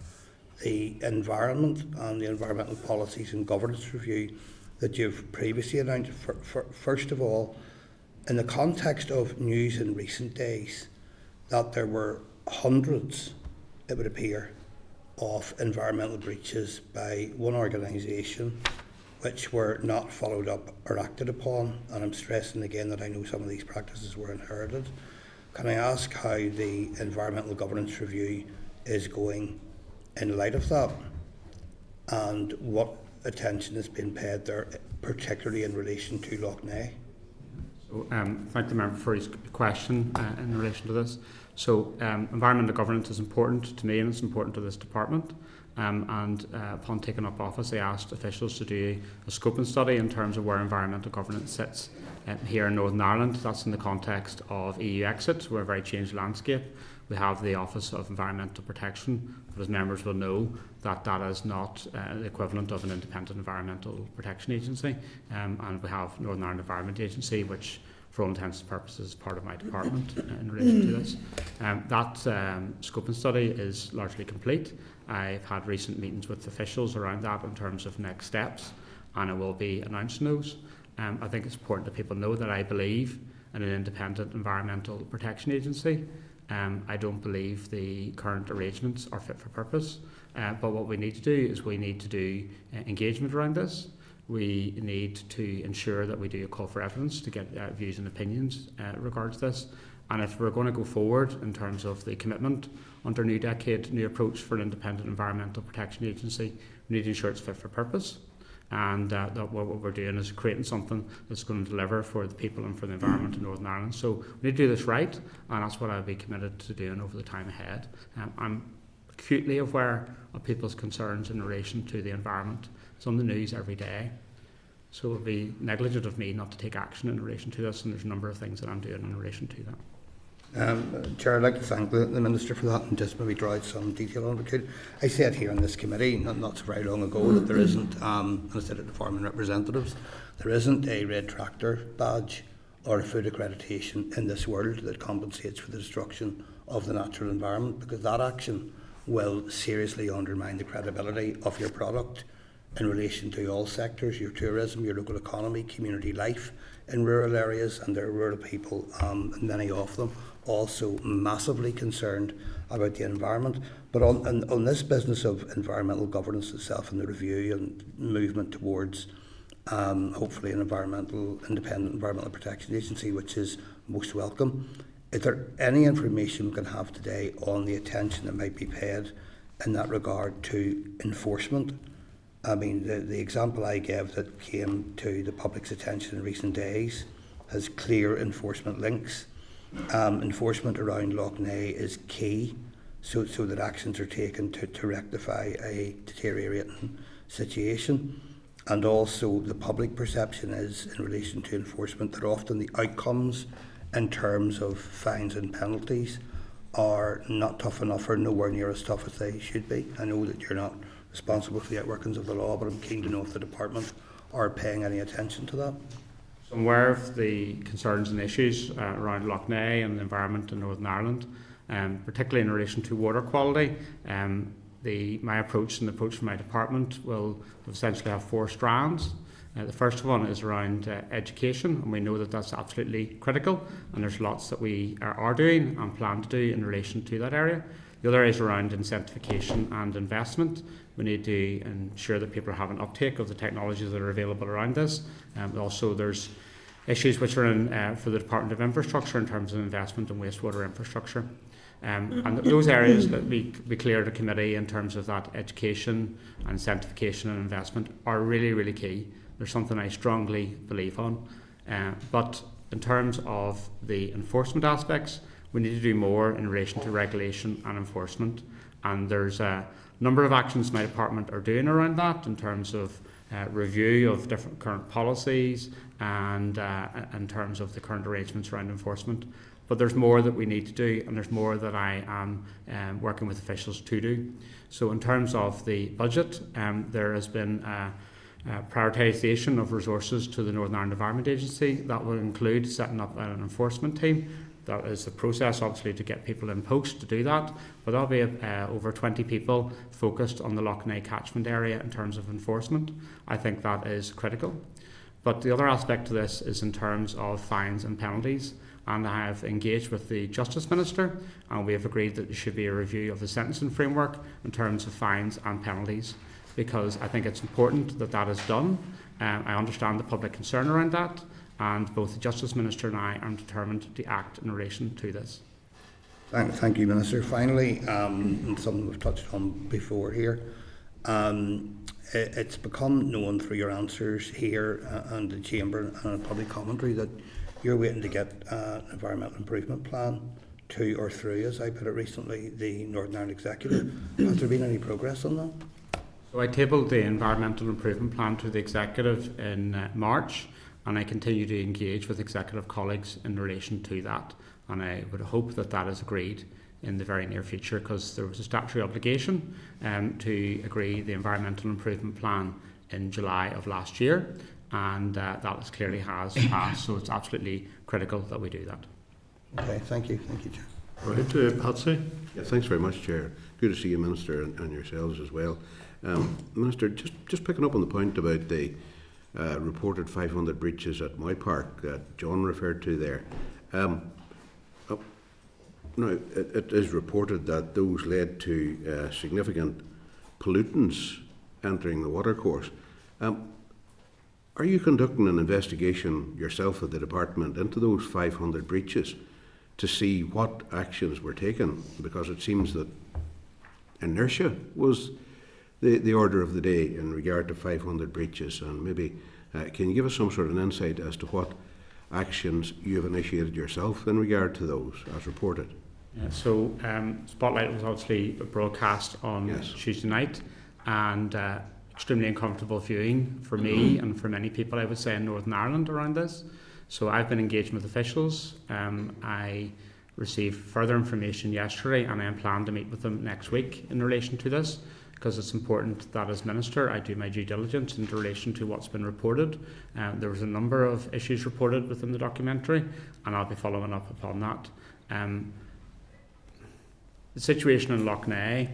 the environment and the environmental policies and governance review that you've previously announced. First of all, in the context of news in recent days, that there were hundreds, it would appear, of environmental breaches by one organisation which were not followed up or acted upon, and I'm stressing again that I know some of these practices were inherited. Can I ask how the environmental governance review is going in light of that, and what attention has been paid there, particularly in relation to Lough Neagh? So, thank the member for his question in relation to this. So, environmental governance is important to me and it's important to this department. Upon taking up office, I asked officials to do a scoping study in terms of where environmental governance sits here in Northern Ireland. That's in the context of EU exit. We're a very changed landscape. We have the Office of Environmental Protection, but as members will know, that is not the equivalent of an independent environmental protection agency. And we have Northern Ireland Environment Agency, which for all intents and purposes is part of my department in relation to this. That scoping study is largely complete. I've had recent meetings with officials around that in terms of next steps, and I will be announcing those. I think it's important that people know that I believe in an independent environmental protection agency. I don't believe the current arrangements are fit for purpose, but what we need to do is we need to do engagement around this. We need to ensure that we do a call for evidence to get views and opinions regards this. And if we're going to go forward in terms of the commitment under New Decade, new approach for an independent environmental protection agency, we need to ensure it's fit for purpose. And that what we're doing is creating something that's going to deliver for the people and for the environment in Northern Ireland. So we need to do this right, and that's what I'll be committed to doing over the time ahead. I'm acutely aware of people's concerns in relation to the environment. It's on the news every day. So it would be negligent of me not to take action in relation to this, and there's a number of things that I'm doing in relation to that. Chair, I'd like to thank the Minister for that and just maybe draw out some detail on it. I said here in this committee not so very long ago that there isn't, and I said it to farming representatives, there isn't a red tractor badge or a food accreditation in this world that compensates for the destruction of the natural environment, because that action will seriously undermine the credibility of your product in relation to all sectors, your tourism, your local economy, community life in rural areas, and there are rural people, and many of them, also massively concerned about the environment. But on this business of environmental governance itself and the review and movement towards hopefully an independent environmental protection agency, which is most welcome, is there any information we can have today on the attention that might be paid in that regard to enforcement? I mean, the example I gave that came to the public's attention in recent days has clear enforcement links. Enforcement around Lough Neagh is key, so that actions are taken to rectify a deteriorating situation. And also the public perception is, in relation to enforcement, that often the outcomes in terms of fines and penalties are not tough enough or nowhere near as tough as they should be. I know that you're not responsible for the outworkings of the law, but I'm keen to know if the department are paying any attention to that. So I'm aware of the concerns and issues around Lough Neagh and the environment in Northern Ireland, particularly in relation to water quality. My approach and the approach from my department will essentially have four strands. The first one is around education, and we know that that's absolutely critical, and there's lots that we are doing and plan to do in relation to that area. The other is around incentivication and investment. We need to ensure that people have an uptake of the technologies that are available around this. Also, there's issues which are in for the Department of Infrastructure in terms of investment in wastewater infrastructure. And those areas that we clear the committee in terms of that education and incentivication and investment are really, really key. There's something I strongly believe on. But in terms of the enforcement aspects, we need to do more in relation to regulation and enforcement. And there's a number of actions my department are doing around that in terms of review of different current policies and in terms of the current arrangements around enforcement. But there's more that we need to do, and there's more that I am working with officials to do. So in terms of the budget, there has been prioritisation of resources to the Northern Ireland Environment Agency. That will include setting up an enforcement team. That is the process, obviously, to get people in post to do that. But that'll be over 20 people focused on the Lough Neagh catchment area in terms of enforcement. I think that is critical. But the other aspect to this is in terms of fines and penalties. And I have engaged with the Justice Minister, and we have agreed that there should be a review of the sentencing framework in terms of fines and penalties, because I think it's important that that is done. I understand the public concern around that, and both the Justice Minister and I are determined to act in relation to this. Thank you, Minister. Finally, something we've touched on before here. It's become known through your answers here and the Chamber and public commentary that you're waiting to get an environmental improvement plan to or through, as I put it recently, the Northern Ireland Executive. Has there been any progress on that? So I tabled the environmental improvement plan to the Executive in March, and I continue to engage with Executive colleagues in relation to that. And I would hope that that is agreed in the very near future, because there was a statutory obligation to agree the environmental improvement plan in July of last year. And that clearly has passed, so it's absolutely critical that we do that. Okay, thank you. Thank you, Chair. Right, Patsy? Yeah, thanks very much, Chair. Good to see you, Minister, and yourselves as well. Minister, just picking up on the point about the reported 500 breaches at my park that John referred to there. Now, it is reported that those led to significant pollutants entering the watercourse. Are you conducting an investigation yourself at the department into those 500 breaches to see what actions were taken? Because it seems that inertia was the order of the day in regard to 500 breaches, and maybe can you give us some sort of an insight as to what actions you have initiated yourself in regard to those as reported? Yeah, so Spotlight was obviously broadcast on Tuesday night, and extremely uncomfortable viewing for me and for many people, I would say, in Northern Ireland around this. So I've been engaging with officials. I received further information yesterday, and I am planning to meet with them next week in relation to this, because it's important that as Minister I do my due diligence in relation to what's been reported. There was a number of issues reported within the documentary, and I'll be following up upon that. The situation in Lough Neagh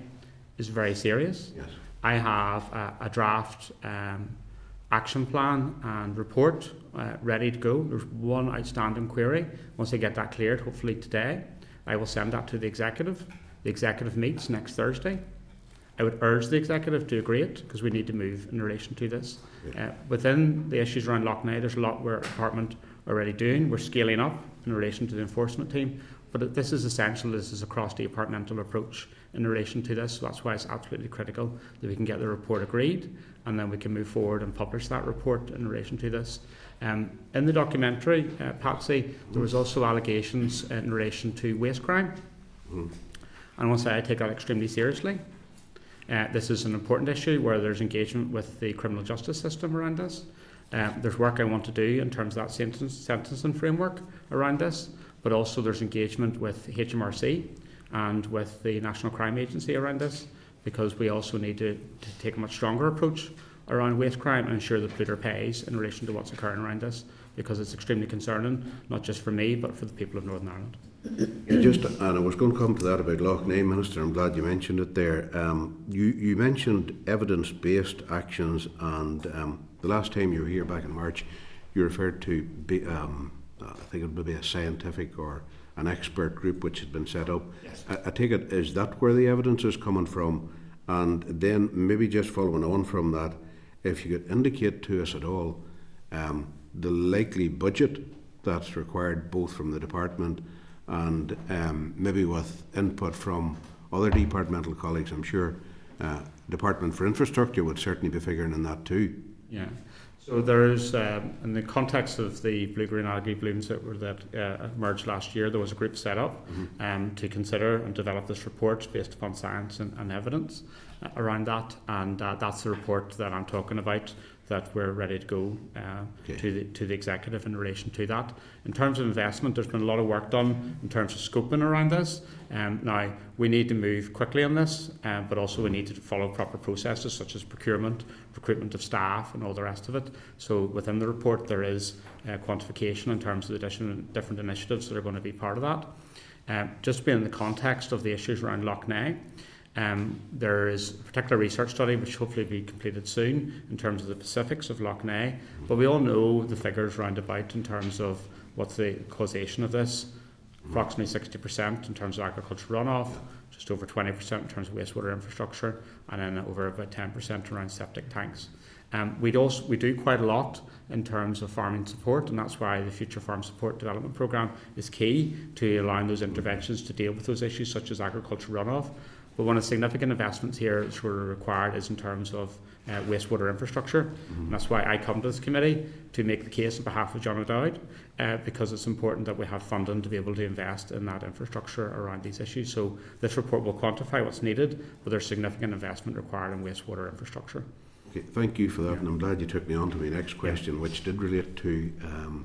is very serious. Yes. I have a draft action plan and report ready to go. There's one outstanding query. Once I get that cleared, hopefully today, I will send that to the Executive. The Executive meets next Thursday. I would urge the Executive to agree it, because we need to move in relation to this. Within the issues around Lough Neagh, there's a lot we're department already doing. We're scaling up in relation to the enforcement team, but this is essential. This is a cross-departmental approach in relation to this, so that's why it's absolutely critical that we can get the report agreed, and then we can move forward and publish that report in relation to this. In the documentary, Patsy, there was also allegations in relation to waste crime, and I want to say I take that extremely seriously. This is an important issue where there's engagement with the criminal justice system around this. There's work I want to do in terms of that sentencing framework around this, but also there's engagement with HMRC and with the National Crime Agency around this, because we also need to take a much stronger approach around waste crime and ensure that polluter pays in relation to what's occurring around this, because it's extremely concerning, not just for me, but for the people of Northern Ireland. And I was going to come to that about Lough Neagh, Minister. I'm glad you mentioned it there. You mentioned evidence-based actions, and the last time you were here back in March, you referred to, I think it would be a scientific or an expert group which had been set up. Yes. I take it, is that where the evidence is coming from? And then maybe just following on from that, if you could indicate to us at all the likely budget that's required both from the department and maybe with input from other departmental colleagues. I'm sure Department for Infrastructure would certainly be figuring in that too. Yeah. So there's, in the context of the blue-green algae blooms that emerged last year, there was a group set up to consider and develop this report based upon science and evidence around that, and that's the report that I'm talking about, that we're ready to go to the executive in relation to that. In terms of investment, there's been a lot of work done in terms of scoping around this. Now, we need to move quickly on this, but also we need to follow proper processes such as procurement, recruitment of staff and all the rest of it. So within the report there is quantification in terms of the different initiatives that are going to be part of that. Just being in the context of the issues around Lough Neagh, there is a particular research study which hopefully will be completed soon in terms of the specifics of Lough Neagh, but we all know the figures round about in terms of what's the causation of this. Approximately 60% in terms of agricultural runoff, just over 20% in terms of wastewater infrastructure, and then over about 10% around septic tanks. We do quite a lot in terms of farming support, and that's why the Future Farm Support Development Programme is key to allowing those interventions to deal with those issues such as agricultural runoff. But one of the significant investments here sort of required is in terms of wastewater infrastructure. And that's why I come to this committee to make the case on behalf of John O'Dowd, because it's important that we have funding to be able to invest in that infrastructure around these issues. So this report will quantify what's needed, but there's significant investment required in wastewater infrastructure. Okay, thank you for that, and I'm glad you took me on to my next question, which did relate to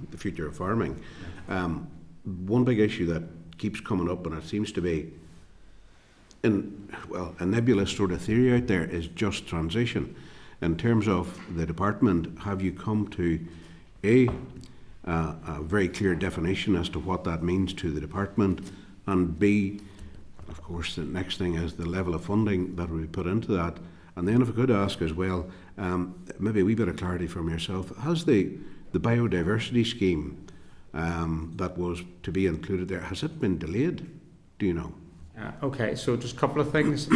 the future of farming. One big issue that keeps coming up, and it seems to be a nebulous sort of theory out there, is just transition. In terms of the department, have you come to a very clear definition as to what that means to the department, and B, of course, the next thing is the level of funding that will be put into that? And then if I could ask as well, maybe a wee bit of clarity from yourself, has the biodiversity scheme that was to be included there, has it been delayed? Do you know? Okay, so just a couple of things.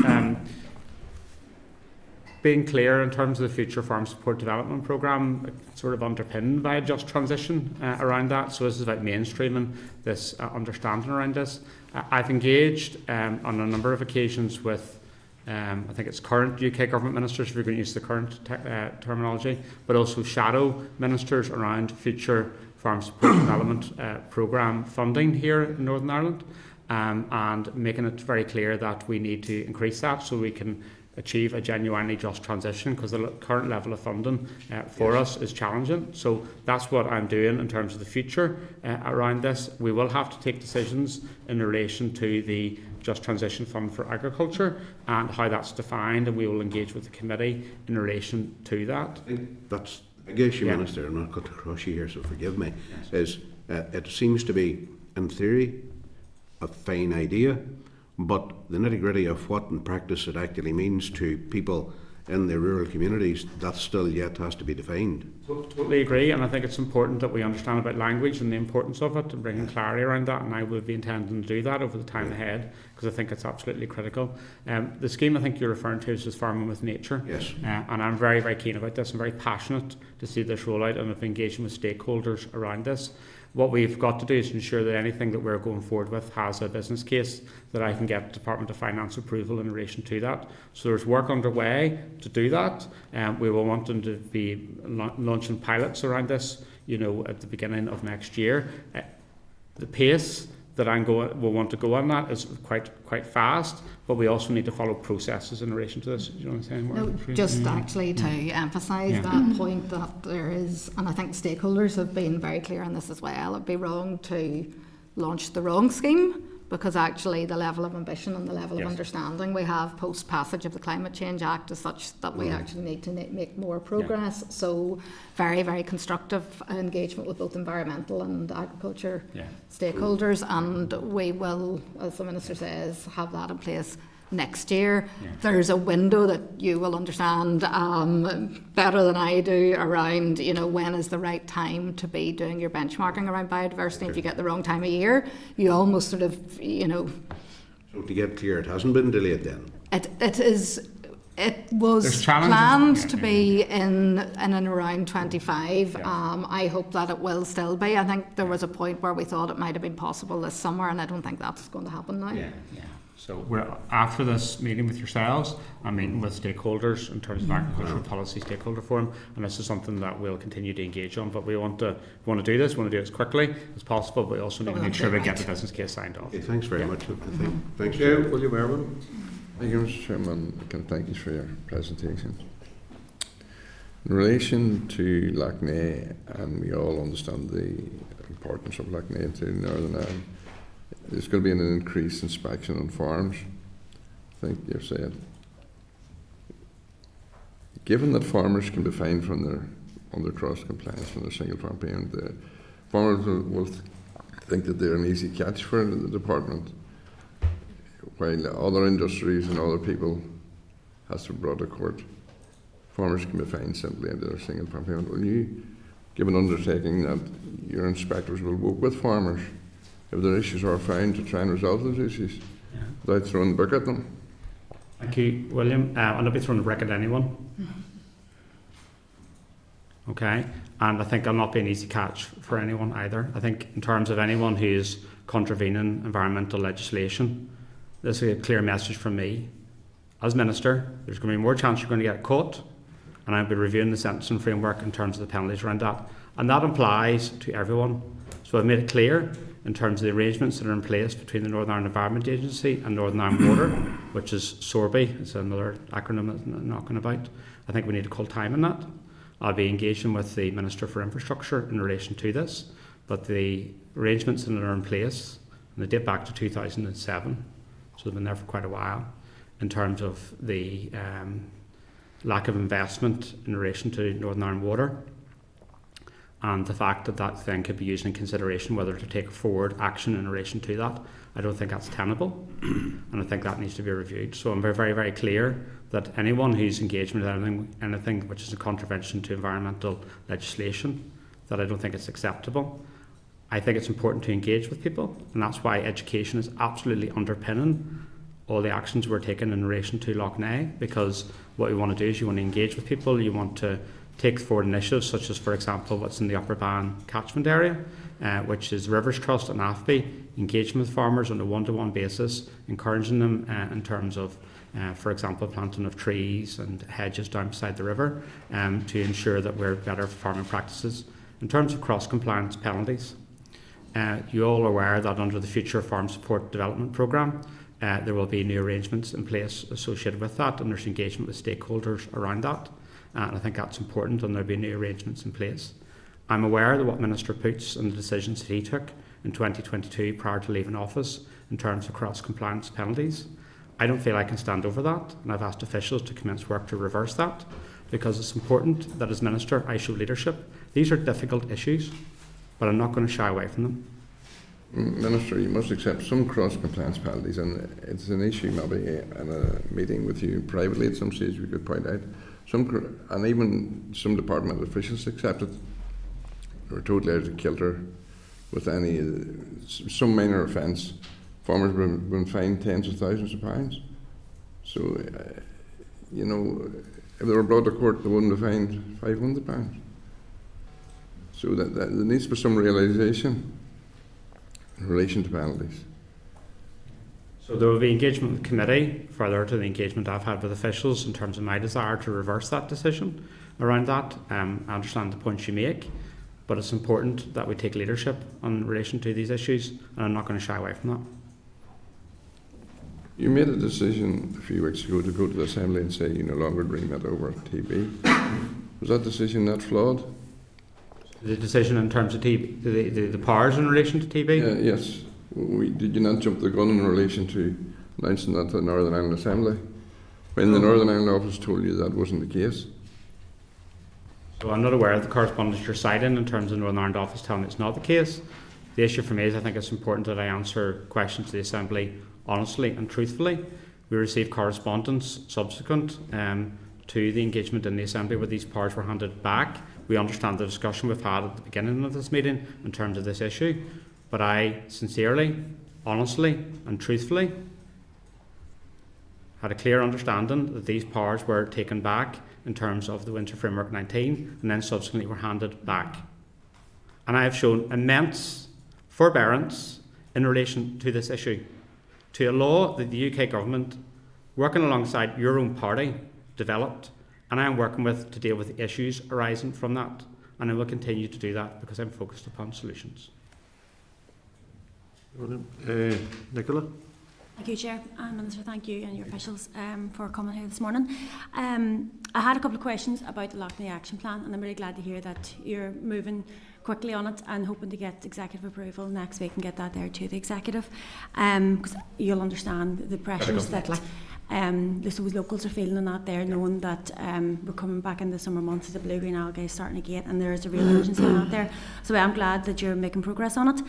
Being clear in terms of the Future Farm Support Development Programme, sort of underpinned by a just transition around that. So this is about mainstreaming this understanding around this. I've engaged on a number of occasions with I think it's current UK government ministers, if you're going to use the current terminology, but also shadow ministers around future farm support development programme funding here in Northern Ireland, and making it very clear that we need to increase that so we can achieve a genuinely just transition, because the current level of funding for us is challenging. So that's what I'm doing in terms of the future around this. We will have to take decisions in relation to the Just Transition Fund for Agriculture and how that's defined, and we will engage with the committee in relation to that. I think that's a big issue, Minister. I'm not going to crush you here, so forgive me. Yes. It seems to be, in theory, a fine idea, but the nitty-gritty of what in practice it actually means to people in the rural communities, that still yet has to be defined. Totally agree, and I think it's important that we understand about language and the importance of it and bringing clarity around that, and I will be intending to do that over the time ahead, because I think it's absolutely critical. The scheme I think you're referring to is Farming with Nature. Yes. And I'm very, very keen about this. I'm very passionate to see this roll out, and I've been engaging with stakeholders around this. What we've got to do is ensure that anything that we're going forward with has a business case that I can get Department of Finance approval in relation to that. So there's work underway to do that. We will want them to be launching pilots around this, at the beginning of next year. The pace that will want to go on that is quite fast, but we also need to follow processes in relation to this. Do you know what I'm saying? No, just actually to emphasise that point, that there is, and I think stakeholders have been very clear on this as well, it'd be wrong to launch the wrong scheme, because actually the level of ambition and the level of understanding we have post passage of the Climate Change Act is such that we actually need to make more progress. So very, very constructive engagement with both environmental and agriculture stakeholders, and we will, as the Minister says, have that in place next year. There's a window that you will understand better than I do around, when is the right time to be doing your benchmarking around biodiversity. If you get the wrong time of year, you almost sort of, So to get clear, it hasn't been delayed then? It was planned to be in and around 25. I hope that it will still be. I think there was a point where we thought it might have been possible this summer, and I don't think that's going to happen now. So we're after this meeting with yourselves, I'm meeting with stakeholders in terms of agricultural policy stakeholder forum, and this is something that we'll continue to engage on. But we want to do this. We want to do it as quickly as possible, but we also need to make sure we get the business case signed off. Okay, thanks very much. Thanks, Chair, William Irwin. Thank you, Mr. Chairman. I can thank you for your presentation. In relation to Lough Neagh, and we all understand the importance of Lough Neagh to Northern Ireland, there's going to be an increased inspection on farms. I think you've said. Given that farmers can be fined from their under cross compliance from their single farm payment, the farmers will think that they're an easy catch for the department, while other industries and other people has to be brought to court. Farmers can be fined simply under their single farm payment. Will you give an undertaking that your inspectors will work with farmers if their issues are found to try and resolve those issues without throwing the book at them? Thank you, William. I'll not be throwing the brick at anyone. Okay, and I think I'll not be an easy catch for anyone either. I think in terms of anyone who's contravening environmental legislation, this is a clear message from me. As Minister, there's going to be more chance you're going to get caught, and I'll be reviewing the sentencing framework in terms of the penalties around that. And that applies to everyone. So I've made it clear in terms of the arrangements that are in place between the Northern Ireland Environment Agency and Northern Ireland Water, which is SORBI, it's another acronym I'm knocking about. I think we need to call time on that. I'll be engaging with the Minister for Infrastructure in relation to this, but the arrangements that are in place, and they date back to 2007, so they've been there for quite a while, in terms of the lack of investment in relation to Northern Ireland Water, and the fact that that then could be used in consideration whether to take forward action in relation to that. I don't think that's tenable, and I think that needs to be reviewed. So I'm very, very clear that anyone who's engaged with anything which is a contravention to environmental legislation, that I don't think it's acceptable. I think it's important to engage with people, and that's why education is absolutely underpinning all the actions we're taking in relation to Lough Neagh, because what we want to do is you want to engage with people, you want to take forward initiatives such as, for example, what's in the Upper Ban catchment area, which is Rivers Trust and NIFPO, engagement with farmers on a one-to-one basis, encouraging them in terms of, for example, planting of trees and hedges down beside the river to ensure that we're better farming practices. In terms of cross-compliance penalties, you're all aware that under the Future Farm Support Development Programme, there will be new arrangements in place associated with that, and there's engagement with stakeholders around that. And I think that's important, and there'll be new arrangements in place. I'm aware that what Minister Poots and the decisions that he took in 2022 prior to leaving office in terms of cross-compliance penalties, I don't feel I can stand over that, and I've asked officials to commence work to reverse that, because it's important that as Minister I show leadership. These are difficult issues, but I'm not going to shy away from them. Minister, you must accept some cross-compliance penalties, and it's an issue maybe in a meeting with you privately at some stage we could point out. And even some department officials accepted. They were totally out of kilter with some minor offence. Farmers have been fined tens of thousands of pounds. So, if they were brought to court, they wouldn't have fined £500. So that there needs to be some realisation in relation to penalties. So there will be engagement with the committee, further to the engagement I've had with officials in terms of my desire to reverse that decision around that. I understand the points you make, but it's important that we take leadership in relation to these issues, and I'm not going to shy away from that. You made a decision a few weeks ago to go to the Assembly and say you no longer dream it over TB. Was that decision not flawed? The decision in terms of TB, the powers in relation to TB? Yes. Did you not jump the gun in relation to announcing that to the Northern Ireland Assembly when the Northern Ireland office told you that wasn't the case? So I'm not aware of the correspondence you're citing in terms of the Northern Ireland office telling me it's not the case. The issue for me is I think it's important that I answer questions to the Assembly honestly and truthfully. We received correspondence subsequent to the engagement in the Assembly where these powers were handed back. We understand the discussion we've had at the beginning of this meeting in terms of this issue. But I sincerely, honestly and truthfully had a clear understanding that these powers were taken back in terms of the Windsor Framework 19 and then subsequently were handed back. And I have shown immense forbearance in relation to this issue. to a law that the UK government, working alongside your own party, developed, and I am working with to deal with the issues arising from that. And I will continue to do that because I'm focused upon solutions. Nicola? Thank you, Chair and Minister. Thank you and your officials for coming here this morning. I had a couple of questions about the Lough Neagh Action Plan, and I'm really glad to hear that you're moving quickly on it and hoping to get executive approval next week and get that there to the executive, because you'll understand the pressures that those locals are feeling on that there, knowing that we're coming back in the summer months as the blue-green algae is starting again, and there is a real urgency on that there. So I'm glad that you're making progress on it.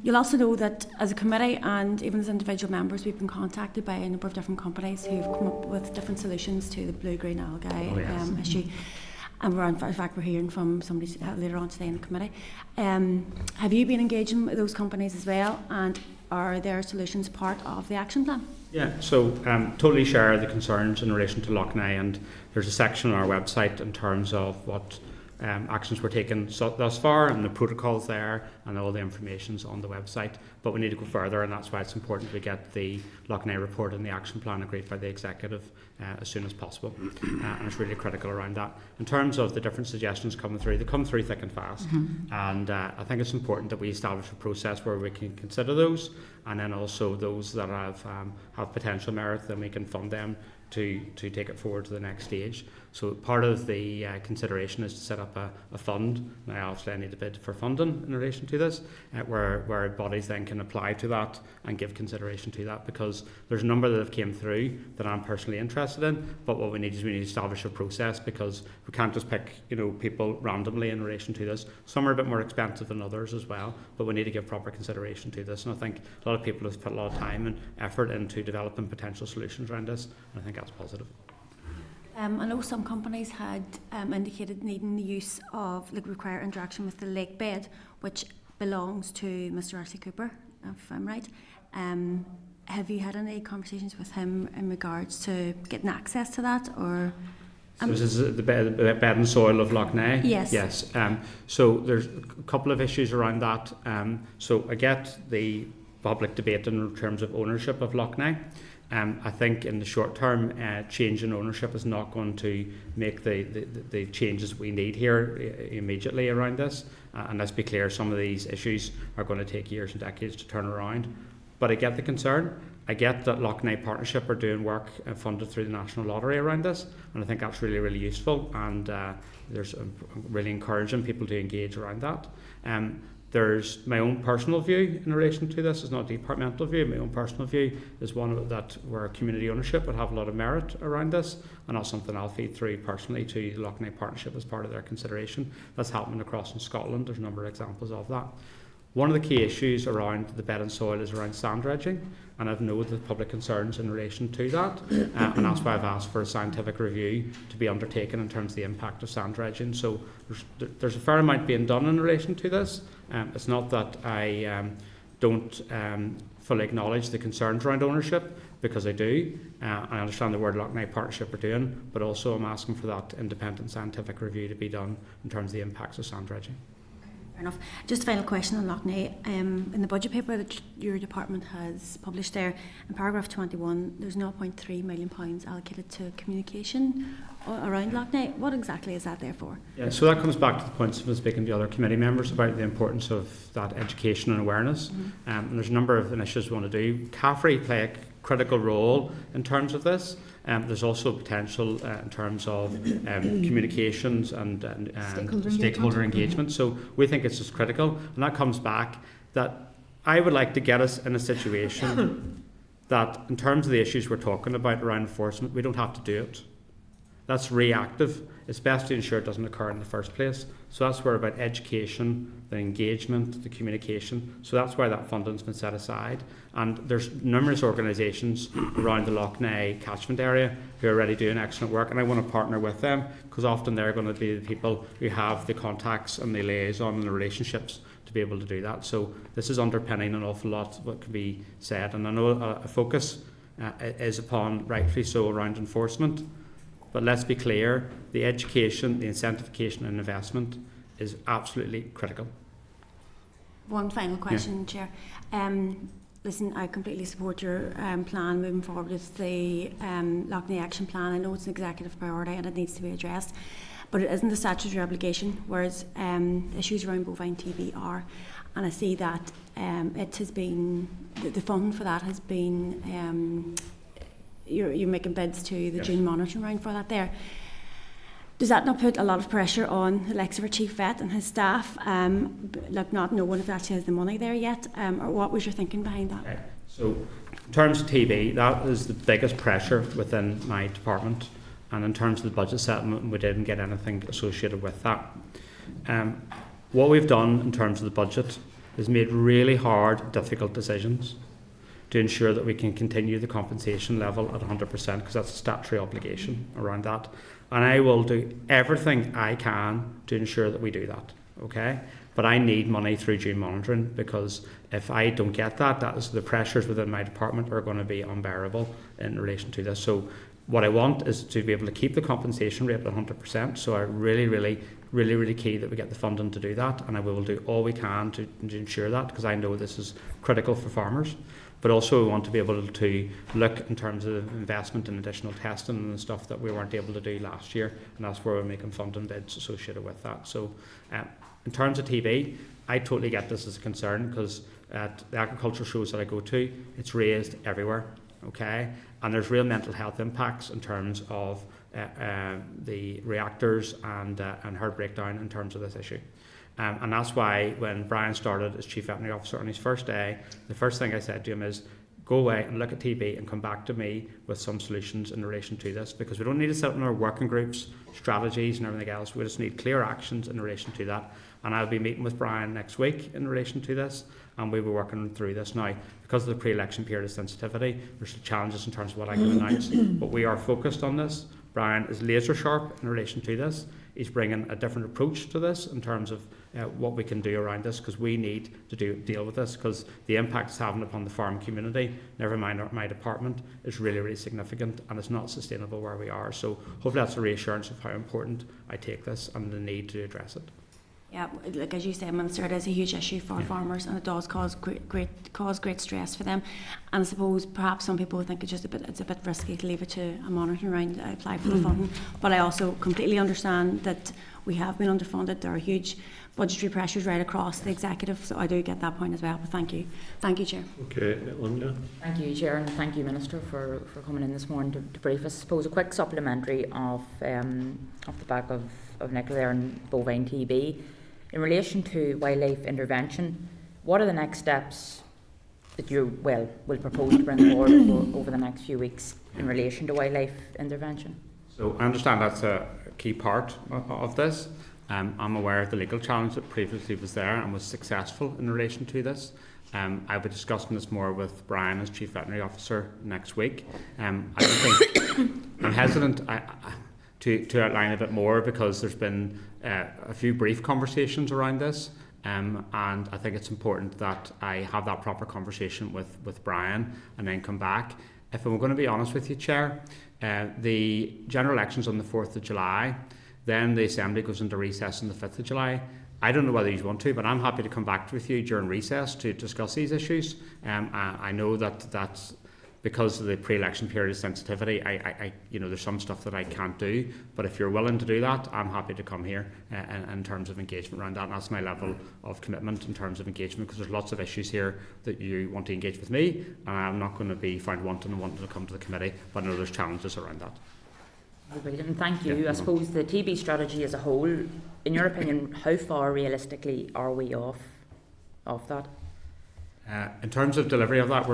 You'll also know that as a committee and even as individual members, we've been contacted by a number of different companies who've come up with different solutions to the blue-green algae issue. And in fact, we're hearing from somebody later on today in the committee. Have you been engaging with those companies as well? And are their solutions part of the action plan? Yeah, so totally share the concerns in relation to Lough Neagh, and there's a section on our website in terms of what actions were taken thus far, and the protocols there, and all the information's on the website. But we need to go further, and that's why it's important we get the Lough Neagh report and the action plan agreed by the executive as soon as possible. And it's really critical around that. In terms of the different suggestions coming through, they come through thick and fast. And I think it's important that we establish a process where we can consider those, and then also those that have potential merit, then we can fund them to take it forward to the next stage. So part of the consideration is to set up a fund. Now obviously I need a bid for funding in relation to this, where bodies then can apply to that and give consideration to that, because there's a number that have came through that I'm personally interested in, but what we need to establish a process, because we can't just pick people randomly in relation to this. Some are a bit more expensive than others as well, but we need to give proper consideration to this, and I think a lot of people have put a lot of time and effort into developing potential solutions around this, and I think that's positive. I know some companies had indicated needing the use of require interaction with the lake bed, which belongs to Mr. Arcee Cooper, if I'm right. Have you had any conversations with him in regards to getting access to that, or? So this is the bed and soil of Lough Neagh? Yes. Yes. So there's a couple of issues around that. So I get the public debate in terms of ownership of Lough Neagh. I think in the short term, change in ownership is not going to make the changes we need here immediately around this. And let's be clear, some of these issues are going to take years and decades to turn around. But I get the concern. I get that Lough Neagh Partnership are doing work funded through the National Lottery around this, and I think that's really, really useful, and there's really encouraging people to engage around that. There's my own personal view in relation to this. It's not a departmental view. My own personal view is one that where community ownership would have a lot of merit around this, and that's something I'll feed through personally to the Lough Neagh Partnership as part of their consideration. That's happening across in Scotland. There's a number of examples of that. One of the key issues around the bed and soil is around sand dredging, and I've noted the public concerns in relation to that, and that's why I've asked for a scientific review to be undertaken in terms of the impact of sand dredging. So there's a fair amount being done in relation to this. It's not that I don't fully acknowledge the concerns around ownership, because I do. I understand the word Lough Neagh Partnership are doing, but also I'm asking for that independent scientific review to be done in terms of the impacts of sand dredging. Fair enough. Just a final question on Lough Neagh. In the budget paper that your department has published there, in paragraph 21, there's £0.3 million allocated to communication around Lough Neagh. What exactly is that there for? Yeah, so that comes back to the points I was speaking to other committee members about the importance of that education and awareness. And there's a number of initiatives we want to do. CAFRE play a critical role in terms of this. There's also potential in terms of communications and stakeholder engagement. So we think it's just critical, and that comes back that I would like to get us in a situation that in terms of the issues we're talking about around enforcement, we don't have to do it. That's reactive. It's best to ensure it doesn't occur in the first place. So that's where about education, the engagement, the communication. So that's why that funding's been set aside. And there's numerous organisations around the Lough Neagh catchment area who are already doing excellent work, and I want to partner with them, because often they're going to be the people who have the contacts and the liaison and the relationships to be able to do that. So this is underpinning an awful lot of what can be said. And I know a focus is upon, rightfully so, around enforcement. But let's be clear, the education, the incentivication and investment is absolutely critical. One final question, Chair. Listen, I completely support your plan moving forward with the Lough Neagh Action Plan. I know it's an executive priority and it needs to be addressed, but it isn't a statutory obligation, whereas issues around bovine TB are. And I see that it has been, the fund for that has been, you're making bids to the June monitoring round for that there. Does that not put a lot of pressure on the likes of our chief vet and his staff, like not knowing if he actually has the money there yet, or what was your thinking behind that? Okay. So in terms of TB, that is the biggest pressure within my department, and in terms of the budget settlement, we didn't get anything associated with that. What we've done in terms of the budget is made really hard, difficult decisions to ensure that we can continue the compensation level at 100%, because that's a statutory obligation around that. And I will do everything I can to ensure that we do that, okay? But I need money through June monitoring, because if I don't get that, the pressures within my department are going to be unbearable in relation to this. So what I want is to be able to keep the compensation rate at 100%. So I really key that we get the funding to do that, and I will do all we can to ensure that, because I know this is critical for farmers. But also we want to be able to look in terms of investment in additional testing and stuff that we weren't able to do last year, and that's where we're making funding bids associated with that. So in terms of TB, I totally get this as a concern, because at the agriculture shows that I go to, it's raised everywhere, okay? And there's real mental health impacts in terms of the reactors and herd breakdown in terms of this issue. And that's why when Brian started as Chief Veterinary Officer on his first day, the first thing I said to him is, go away and look at TB and come back to me with some solutions in relation to this, because we don't need to sit in our working groups, strategies and everything else. We just need clear actions in relation to that. And I'll be meeting with Brian next week in relation to this, and we'll be working through this now. Because of the pre-election period of sensitivity, there's challenges in terms of what I can announce, but we are focused on this. Brian is laser sharp in relation to this. He's bringing a different approach to this in terms of what we can do around this, because we need to deal with this, because the impact it's having upon the farm community, never mind my department, is really significant, and it's not sustainable where we are. So hopefully that's a reassurance of how important I take this and the need to address it. Yeah, like as you said, Minister, it is a huge issue for farmers, and it does cause great stress for them. And I suppose perhaps some people think it's a bit risky to leave it to a monitoring round to apply for the funding. But I also completely understand that we have been underfunded. There are huge budgetary pressures right across the executive, so I do get that point as well. But thank you, Chair. Okay, Linda. Thank you, Chair, and thank you, Minister, for coming in this morning to brief us. I suppose a quick supplementary off the back of Nicola there and bovine TB. In relation to wildlife intervention, what are the next steps that you will propose to bring forward over the next few weeks in relation to wildlife intervention? So I understand that's a key part of this. I'm aware of the legal challenge that previously was there and was successful in relation to this. I'll be discussing this more with Brian as Chief Veterinary Officer next week. I don't think I'm hesitant to outline a bit more, because there's been a few brief conversations around this, and I think it's important that I have that proper conversation with Brian and then come back. If I'm going to be honest with you, Chair, the general election's on the 4th of July, then the Assembly goes into recess on the 5th of July. I don't know whether you want to, but I'm happy to come back with you during recess to discuss these issues. I know that's because of the pre-election period of sensitivity. I there's some stuff that I can't do, but if you're willing to do that, I'm happy to come here in terms of engagement around that. And that's my level of commitment in terms of engagement, because there's lots of issues here that you want to engage with me, and I'm not going to be found wanting to come to the committee, but I know there's challenges around that. Brilliant, thank you. I suppose the TB strategy as a whole, in your opinion, how far realistically are we off that? In terms of delivery of that,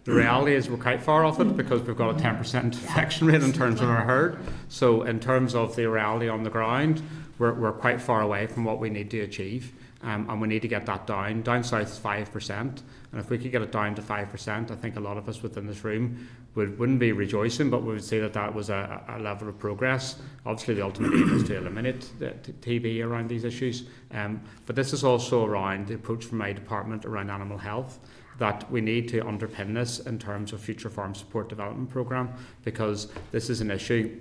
the reality is we're quite far off it, because we've got a 10% infection rate in terms of our herd. So in terms of the reality on the ground, we're quite far away from what we need to achieve, and we need to get that down. Down south is 5%, and if we could get it down to 5%, I think a lot of us within this room wouldn't be rejoicing, but we would say that was a level of progress. Obviously the ultimate aim is to eliminate the TB around these issues, but this is also around the approach from my department around animal health, that we need to underpin this in terms of future farm support development programme, because this is an issue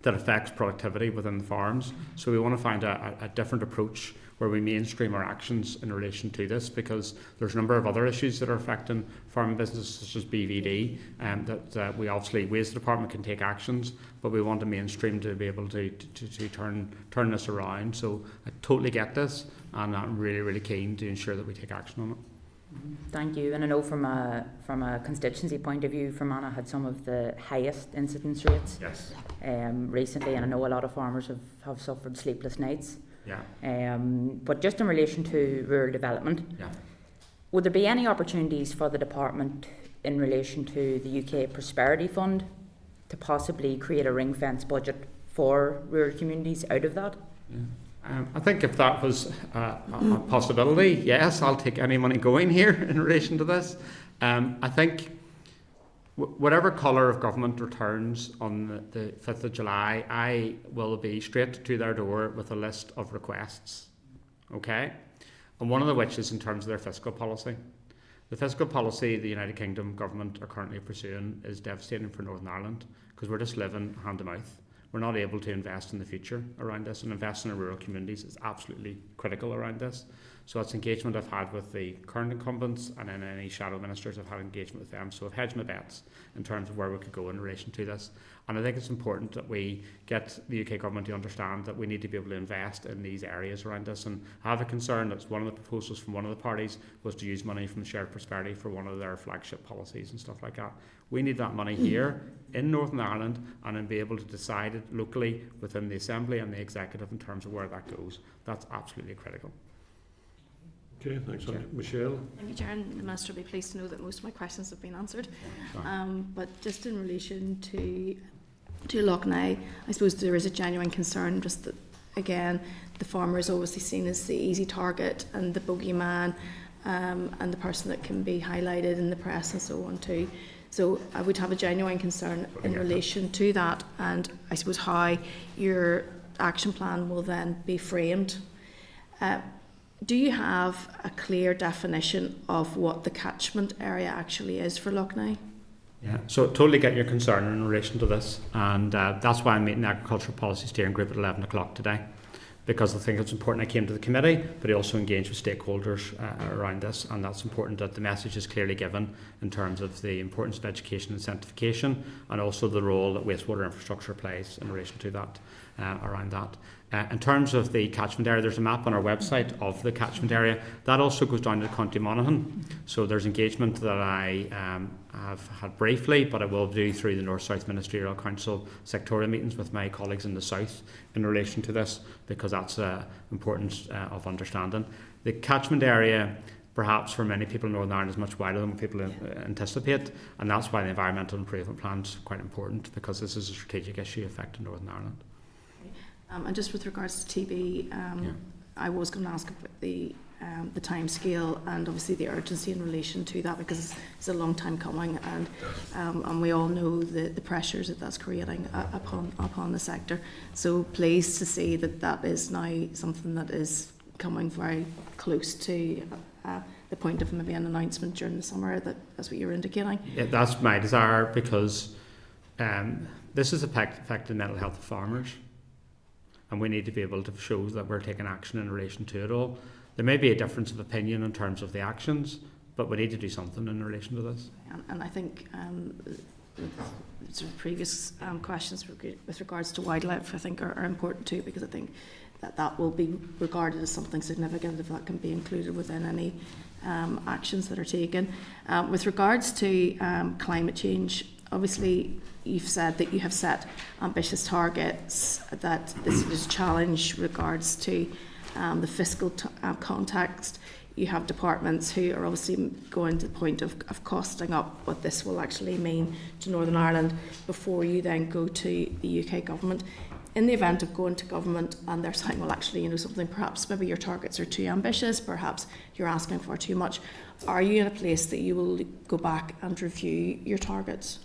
that affects productivity within the farms. So we want to find a different approach where we mainstream our actions in relation to this, because there's a number of other issues that are affecting farming businesses, such as BVD, that we obviously, as the department, can take actions, but we want to mainstream to be able to turn this around. So I totally get this, and I'm really keen to ensure that we take action on it. Thank you. And I know from a constituency point of view, Fermanagh had some of the highest incidence rates recently, and I know a lot of farmers have suffered sleepless nights. But just in relation to rural development, would there be any opportunities for the department in relation to the UK Prosperity Fund to possibly create a ring-fence budget for rural communities out of that? I think if that was a possibility, yes, I'll take any money going here in relation to this. I think whatever colour of government returns on the 5th of July, I will be straight to their door with a list of requests, okay? And one of the which is in terms of their fiscal policy. The fiscal policy the United Kingdom government are currently pursuing is devastating for Northern Ireland, because we're just living hand to mouth. We're not able to invest in the future around this, and investing in rural communities is absolutely critical around this. So that's engagement I've had with the current incumbents, and then any shadow ministers, I've had engagement with them. So I've hedged my bets in terms of where we could go in relation to this. And I think it's important that we get the UK government to understand that we need to be able to invest in these areas around this. And I have a concern that one of the proposals from one of the parties was to use money from shared prosperity for one of their flagship policies and stuff like that. We need that money here in Northern Ireland, and then be able to decide it locally within the Assembly and the Executive in terms of where that goes. That's absolutely critical. Okay, thanks, Michelle. Thank you, Chair, and the Minister will be pleased to know that most of my questions have been answered. But just in relation to Lough Neagh, I suppose there is a genuine concern just that, again, the farmer is obviously seen as the easy target and the bogeyman, and the person that can be highlighted in the press and so on too. So I would have a genuine concern in relation to that, and I suppose how your action plan will then be framed. Do you have a clear definition of what the catchment area actually is for Lough Neagh? Yeah, so totally get your concern in relation to this, and that's why I'm meeting the Agricultural Policy Steering Group at 11 o'clock today, because I think it's important I came to the committee, but I also engaged with stakeholders around this, and that's important that the message is clearly given in terms of the importance of education and sanctification, and also the role that wastewater infrastructure plays in relation to that, around that. In terms of the catchment area, there's a map on our website of the catchment area. That also goes down to County Monaghan. So there's engagement that I have had briefly, but I will do through the North-South Ministerial Council sectorial meetings with my colleagues in the South in relation to this, because that's important of understanding. The catchment area, perhaps for many people in Northern Ireland, is much wider than what people anticipate, and that's why the environmental improvement plan is quite important, because this is a strategic issue affecting Northern Ireland. And just with regards to TB, I was going to ask about the time scale and obviously the urgency in relation to that, because it's a long time coming, and we all know the pressures that that's creating upon the sector. So pleased to see that that is now something that is coming very close to the point of maybe an announcement during the summer. That's what you're indicating. Yeah, that's my desire, because this is affecting the mental health of farmers. And we need to be able to show that we're taking action in relation to it all. There may be a difference of opinion in terms of the actions, but we need to do something in relation to this. And I think sort of previous questions with regards to wildlife, I think are important too, because I think that will be regarded as something significant if that can be included within any actions that are taken. With regards to climate change, obviously you've said that you have set ambitious targets, that this is a challenge regards to the fiscal context. You have departments who are obviously going to the point of costing up what this will actually mean to Northern Ireland before you then go to the UK government. In the event of going to government and they're saying, well, actually, something, perhaps maybe your targets are too ambitious, perhaps you're asking for too much, are you in a place that you will go back and review your targets?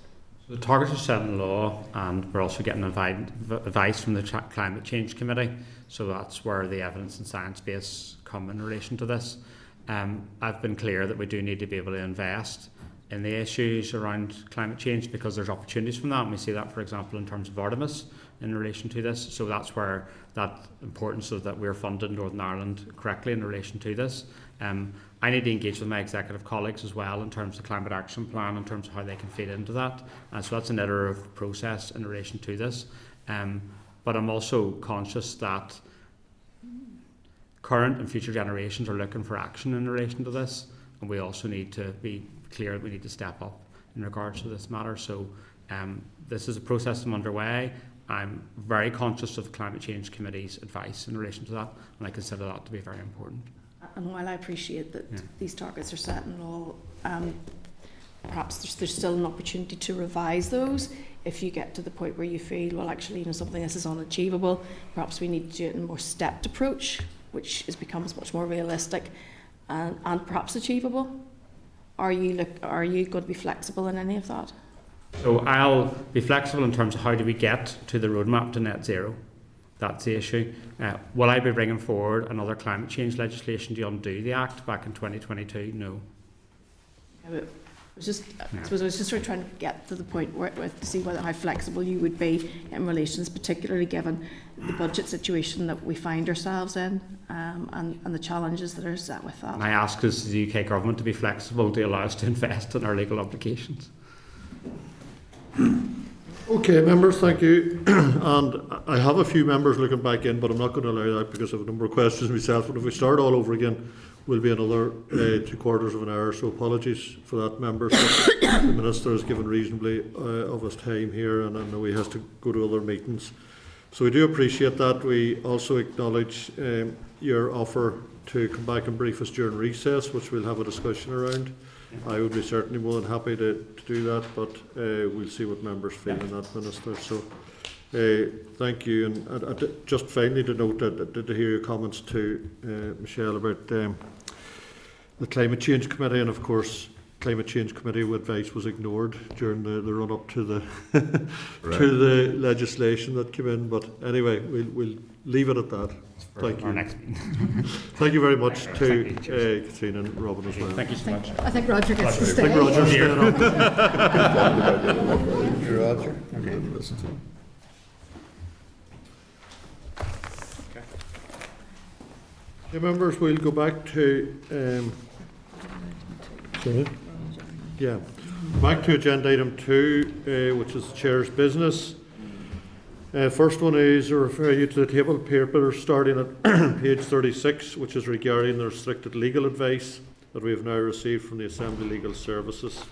The targets are set in law, and we're also getting advice from the Climate Change Committee, so that's where the evidence and science base come in relation to this. I've been clear that we do need to be able to invest in the issues around climate change, because there's opportunities from that, and we see that, for example, in terms of Artemis in relation to this. So that's where that importance of that we're funded Northern Ireland correctly in relation to this. I need to engage with my executive colleagues as well in terms of the climate action plan, in terms of how they can feed into that. So that's an iterative process in relation to this. But I'm also conscious that current and future generations are looking for action in relation to this, and we also need to be clear that we need to step up in regards to this matter. So this is a process that's underway. I'm very conscious of the Climate Change Committee's advice in relation to that, and I consider that to be very important. And while I appreciate that these targets are set and all, perhaps there's still an opportunity to revise those if you get to the point where you feel, well, actually, something this is unachievable. Perhaps we need to do it in a more stepped approach, which becomes much more realistic and perhaps achievable. Are you going to be flexible in any of that? So I'll be flexible in terms of how do we get to the roadmap to net zero. That's the issue. Will I be bringing forward another climate change legislation to undo the Act back in 2022? No. I suppose I was just trying to get to the point where to see how flexible you would be in relations, particularly given the budget situation that we find ourselves in, and the challenges that are set with that. And I ask us, the UK government, to be flexible to allow us to invest in our legal obligations. Okay, members, thank you. And I have a few members looking back in, but I'm not going to allow that because I have a number of questions myself. But if we start all over again, will be another 3/4 of an hour. So apologies for that, members. The Minister has given reasonably of his time here, and I know he has to go to other meetings. So we do appreciate that. We also acknowledge your offer to come back and brief us during recess, which we'll have a discussion around. I would be certainly more than happy to do that, but we'll see what members feel in that, Minister. So thank you. And just finally to note that did hear your comments to Michelle about the Climate Change Committee, and of course Climate Change Committee advice was ignored during the run up to the to the legislation that came in. But anyway, we'll leave it at that. Thank you. Next meeting. Thank you very much to Katrina and Robin as well. Thank you so much. I think Roger gets to I stay. think Roger's staying on. Roger. Okay, members, we'll go back to back to agenda item 2, which is the Chair's business. First one is to refer you to the table of papers starting at page 36, which is regarding the restricted legal advice that we have now received from the Assembly Legal Services.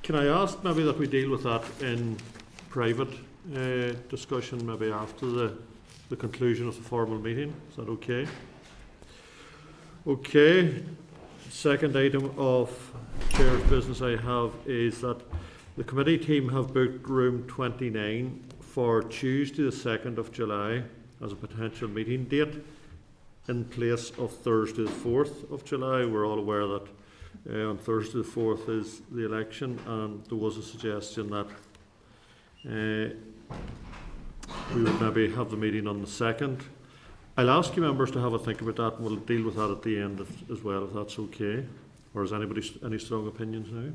Can I ask maybe that we deal with that in private discussion, maybe after the conclusion of the formal meeting? Is that okay? Okay. Second item of Chair's business I have is that the committee team have booked room 29 for Tuesday the 2nd of July as a potential meeting date in place of Thursday the 4th of July. We're all aware that on Thursday the 4th is the election, and there was a suggestion that we would maybe have the meeting on the 2nd. I'll ask you members to have a think about that, and we'll deal with that at the end as well, if that's okay. Or has anybody any strong opinions now?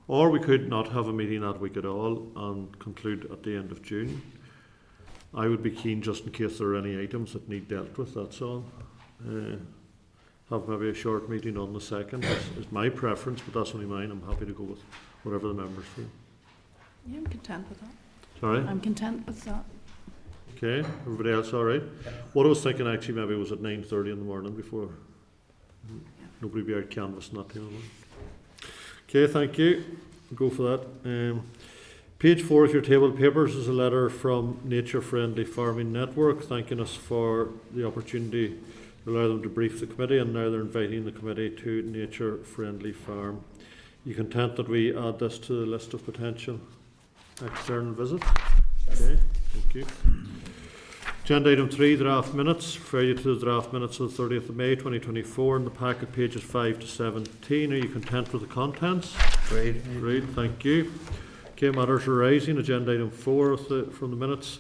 Or we could not have a meeting that week at all and conclude at the end of June. I would be keen, just in case there are any items that need dealt with, that's all. Have maybe a short meeting on the 2nd is my preference, but that's only mine. I'm happy to go with whatever the members feel. Yeah, I'm content with that. Sorry? I'm content with that. Okay, everybody else all right? What I was thinking actually maybe was at 9:30 in the morning before nobody be out canvassing that time. Okay, thank you. We'll go for that. Page 4 of your table of papers is a letter from Nature Friendly Farming Network thanking us for the opportunity to allow them to brief the committee, and now they're inviting the committee to Nature Friendly Farm. You content that we add this to the list of potential external visits? Okay, thank you. Agenda item 3, draft minutes. Refer you to the draft minutes of the 30th of May 2024 in the packet, pages 5 to 17. Are you content with the contents? Great. Great, thank you. Okay, matters arising. Agenda item 4 from the minutes.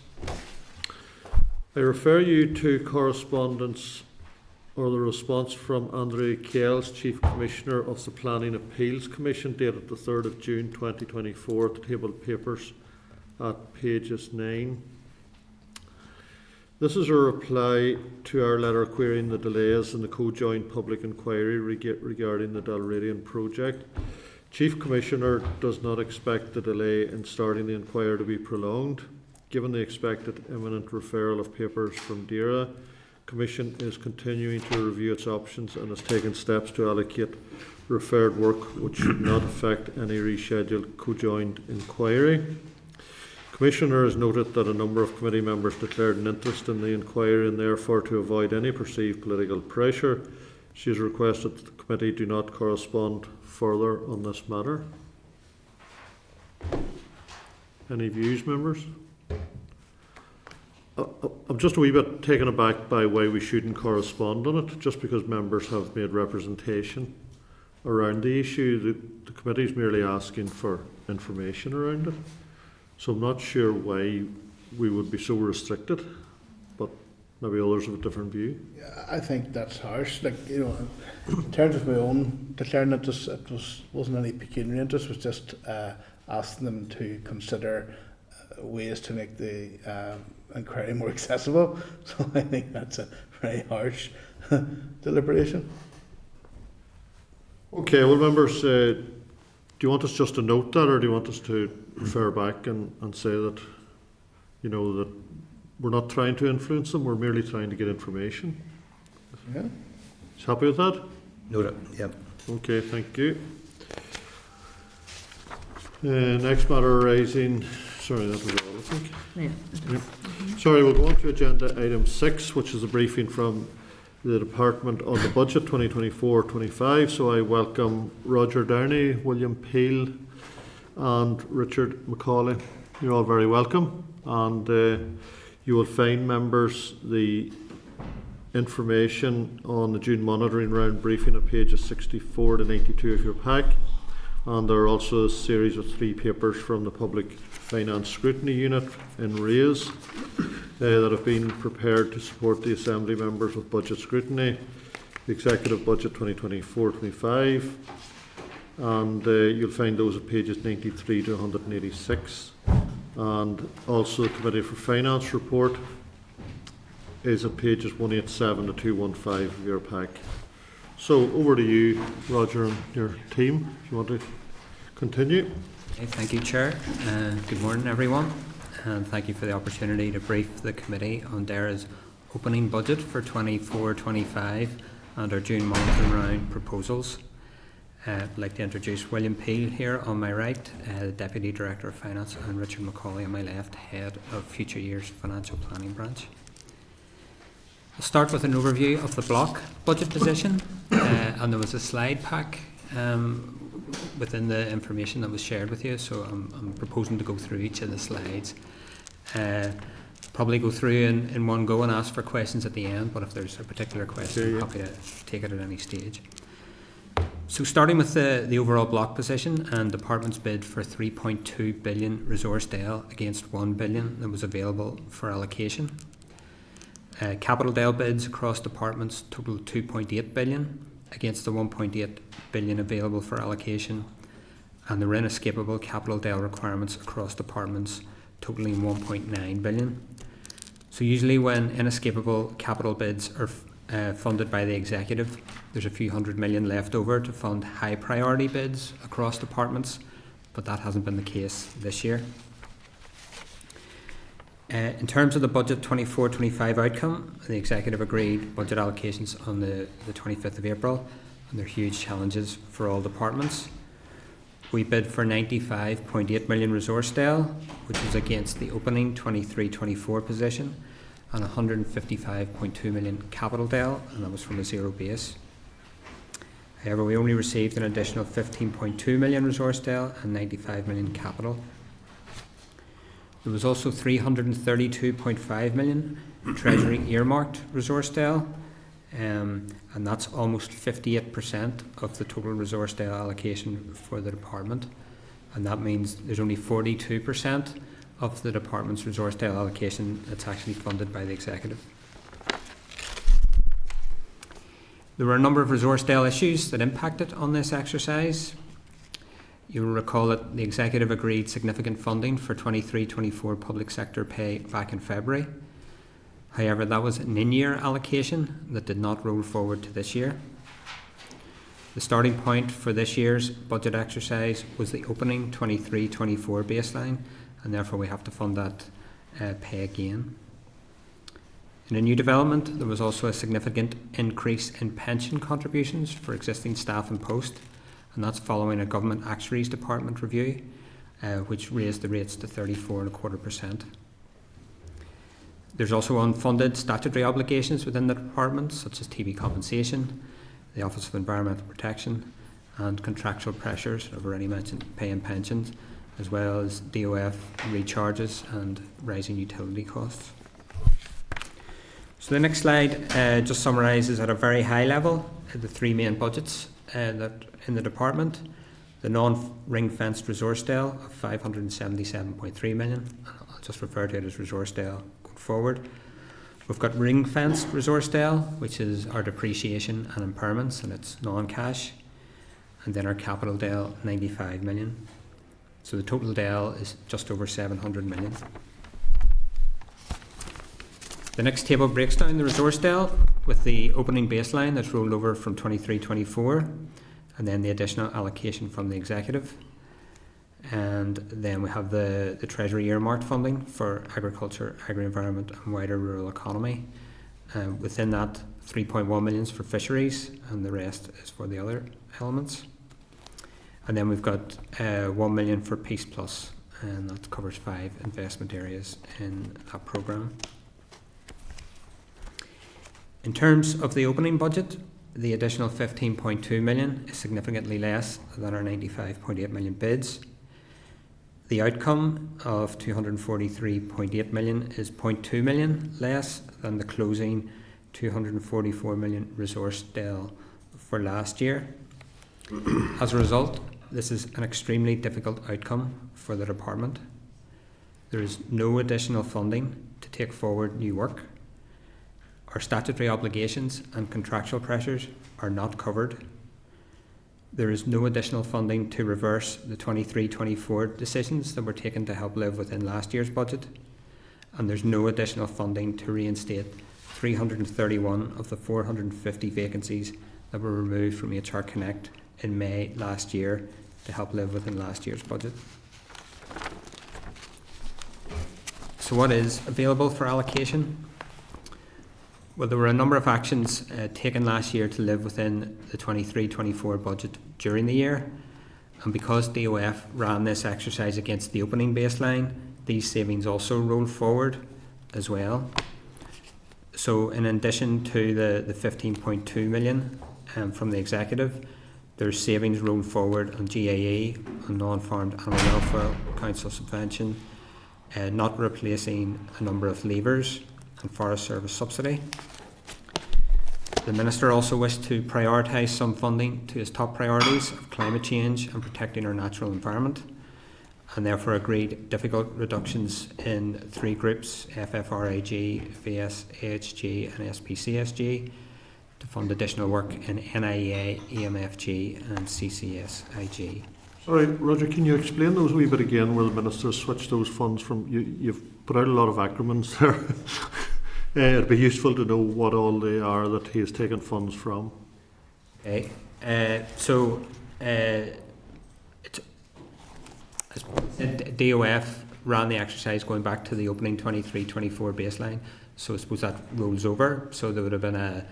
I refer you to correspondence or the response from Andrew Kells, Chief Commissioner of the Planning Appeals Commission, dated the 3rd of June 2024, the tabled papers at pages 9. This is a reply to our letter querying the delays in the co-joint public inquiry regarding the Dalradian project. Chief Commissioner does not expect the delay in starting the inquiry to be prolonged. Given the expected imminent referral of papers from DERA, Commission is continuing to review its options and has taken steps to allocate referred work which should not affect any rescheduled co-joint inquiry. Commissioner has noted that a number of committee members declared an interest in the inquiry, and therefore, to avoid any perceived political pressure, she has requested that the committee do not correspond further on this matter. Any views, members? I'm just a wee bit taken aback by why we shouldn't correspond on it, just because members have made representation around the issue. The committee is merely asking for information around it. So I'm not sure why we would be so restricted, but maybe others have a different view. Yeah, I think that's harsh. Like, you know, in terms of my own declaring interest, it wasn't any pecuniary interest. It was just asking them to consider ways to make the inquiry more accessible. So I think that's a very harsh deliberation. Okay, well, members, do you want us just to note that, or do you want us to refer back and say that, you know, that we're not trying to influence them, we're merely trying to get information? Yeah. Is happy with that? Note it, yep. Okay, thank you. Next matter arising, sorry, that was all, I think. Yeah. Yep. Sorry, we'll go on to agenda item 6, which is a briefing from the Department on the Budget 2024-25. So I welcome Roger Downey, William Peel and Richard McCauley. You're all very welcome, and you will find, members, the information on the June monitoring round briefing at pages 64 to 92 of your pack, and there are also a series of 3 papers from the Public Finance Scrutiny Unit in RAISE that have been prepared to support the Assembly members with budget scrutiny, the Executive Budget 2024-25, and you'll find those at pages 93 to 186, and also the Committee for Finance report is at pages 187 to 215 of your pack. So over to you, Roger, and your team, if you want to continue. Okay, thank you, Chair. Good morning, everyone, and thank you for the opportunity to brief the committee on DERA's opening budget for 24-25 and our June monitoring round proposals. I'd like to introduce William Peel here on my right, the Deputy Director of Finance, and Richard McCauley on my left, Head of Future Years Financial Planning Branch. I'll start with an overview of the block budget position, and there was a slide pack within the information that was shared with you, so I'm proposing to go through each of the slides. Probably go through in one go and ask for questions at the end, but if there's a particular question, I'm happy to take it at any stage. So starting with the overall block position, and department's bid for 3.2 billion resource DEL against 1 billion that was available for allocation. Capital DEL bids across departments total 2.8 billion against the 1.8 billion available for allocation, and there were inescapable capital DEL requirements across departments totaling 1.9 billion. So usually when inescapable capital bids are funded by the executive, there's a few hundred million left over to fund high priority bids across departments, but that hasn't been the case this year. In terms of the budget 24-25 outcome, the executive agreed budget allocations on the 25th of April, and they're huge challenges for all departments. We bid for 95.8 million resource DEL, which was against the opening 23-24 position, and 155.2 million capital DEL, and that was from a zero base. However, we only received an additional 15.2 million resource DEL and 95 million capital. There was also 332.5 million Treasury earmarked resource DEL, and that's almost 58% of the total resource DEL allocation for the department, and that means there's only 42% of the department's Resourcedale allocation that's actually funded by the executive. There were a number of Resourcedale issues that impacted on this exercise. You will recall that the executive agreed significant funding for 23-24 public sector pay back in February. However, that was an in-year allocation that did not roll forward to this year. The starting point for this year's budget exercise was the opening 23-24 baseline, and therefore we have to fund that pay again. In a new development, there was also a significant increase in pension contributions for existing staff in post, and that's following a Government Actuaries Department review, which raised the rates to 34.25%. There's also unfunded statutory obligations within the department, such as TB compensation, the Office of Environmental Protection, and contractual pressures, I've already mentioned pay and pensions, as well as DOF recharges and rising utility costs. So the next slide just summarises at a very high level the three main budgets that in the department. The non-ring-fenced Resourcedale of 577.3 million. I'll just refer to it as Resourcedale going forward. We've got ring-fenced Resourcedale, which is our depreciation and impairments, and it's non-cash. And then our capital Dale, 95 million. So the total Dale is just over 700 million. The next table breaks down the Resourcedale with the opening baseline that's rolled over from 23-24, and then the additional allocation from the executive. And then we have the Treasury earmarked funding for agriculture, agri-environment and wider rural economy. Within that, 3.1 million is for fisheries, and the rest is for the other elements. And then we've got 1 million for Peace Plus, and that covers 5 investment areas in that programme. In terms of the opening budget, the additional 15.2 million is significantly less than our 95.8 million bids. The outcome of 243.8 million is 0.2 million less than the closing 244 million Resourcedale for last year. As a result, this is an extremely difficult outcome for the department. There is no additional funding to take forward new work. Our statutory obligations and contractual pressures are not covered. There is no additional funding to reverse the 23-24 decisions that were taken to help live within last year's budget. And there's no additional funding to reinstate 331 of the 450 vacancies that were removed from HR Connect in May last year to help live within last year's budget. So what is available for allocation? Well, there were a number of actions taken last year to live within the 23-24 budget during the year, and because DOF ran this exercise against the opening baseline, these savings also rolled forward as well. So in addition to the 15.2 million from the executive, there's savings rolled forward on GAE, on non-farmed animal welfare council subvention, not replacing a number of levers, and Forest Service subsidy. The Minister also wished to prioritise some funding to his top priorities of climate change and protecting our natural environment, and therefore agreed difficult reductions in 3 groups, FFRAG, VS, AHG and SPCSG, to fund additional work in NIEA, EMFG and CCSIG. Sorry, Roger, can you explain those a wee bit again, where the Minister switched those funds from? You've put out a lot of acronyms there. It'd be useful to know what all they are that he has taken funds from. Okay, DOF ran the exercise going back to the opening 23-24 baseline, so I suppose that rolls over. So there would have been a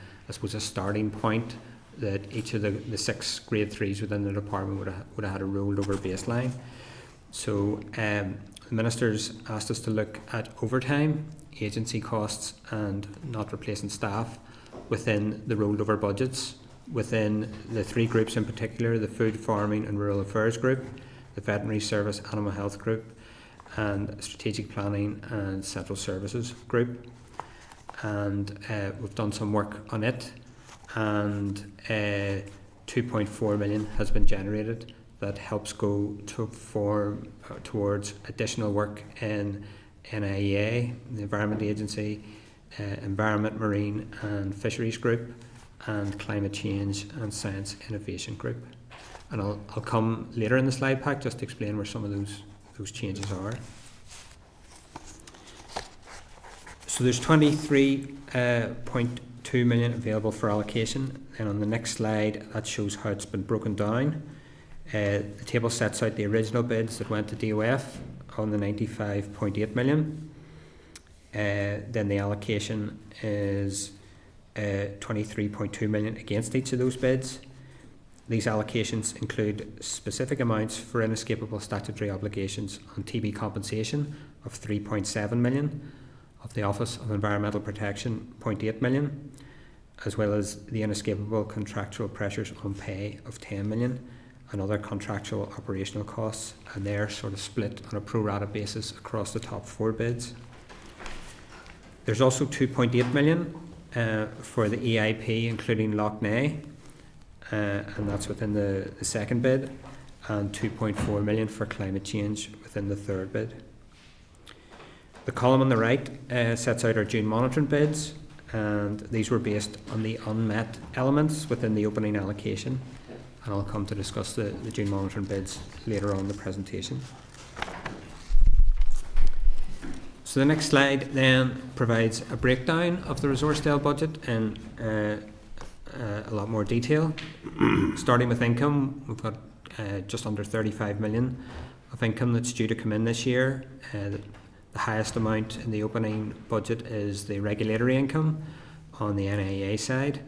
starting point that each of the 6 grade 3s within the department would have had a rolled over baseline. So the Minister's asked us to look at overtime, agency costs and not replacing staff within the rolled over budgets, within the 3 groups in particular, the Food, Farming and Rural Affairs group, the Veterinary Service, Animal Health group and Strategic Planning and Central Services group. And we've done some work on it, and 2.4 million has been generated that helps go towards additional work in NIEA, the Environment Agency, Environment, Marine and Fisheries Group, and Climate Change and Science Innovation Group. And I'll come later in the slide pack just to explain where some of those changes are. So there's 23.2 million available for allocation, and on the next slide that shows how it's been broken down. The table sets out the original bids that went to DOF on the 95.8 million. Then the allocation is 23.2 million against each of those bids. These allocations include specific amounts for inescapable statutory obligations on TB compensation of 3.7 million, of the Office of Environmental Protection 0.8 million, as well as the inescapable contractual pressures on pay of 10 million, and other contractual operational costs, and they're sort of split on a pro rata basis across the top 4 bids. There's also 2.8 million for the EIP, including Lough Neagh, and that's within the second bid, and 2.4 million for climate change within the third bid. The column on the right sets out our June monitoring bids, and these were based on the unmet elements within the opening allocation, and I'll come to discuss the June monitoring bids later on in the presentation. So the next slide then provides a breakdown of the Resourcedale budget in a lot more detail. Starting with income, we've got just under 35 million of income that's due to come in this year. The highest amount in the opening budget is the regulatory income on the NIA side,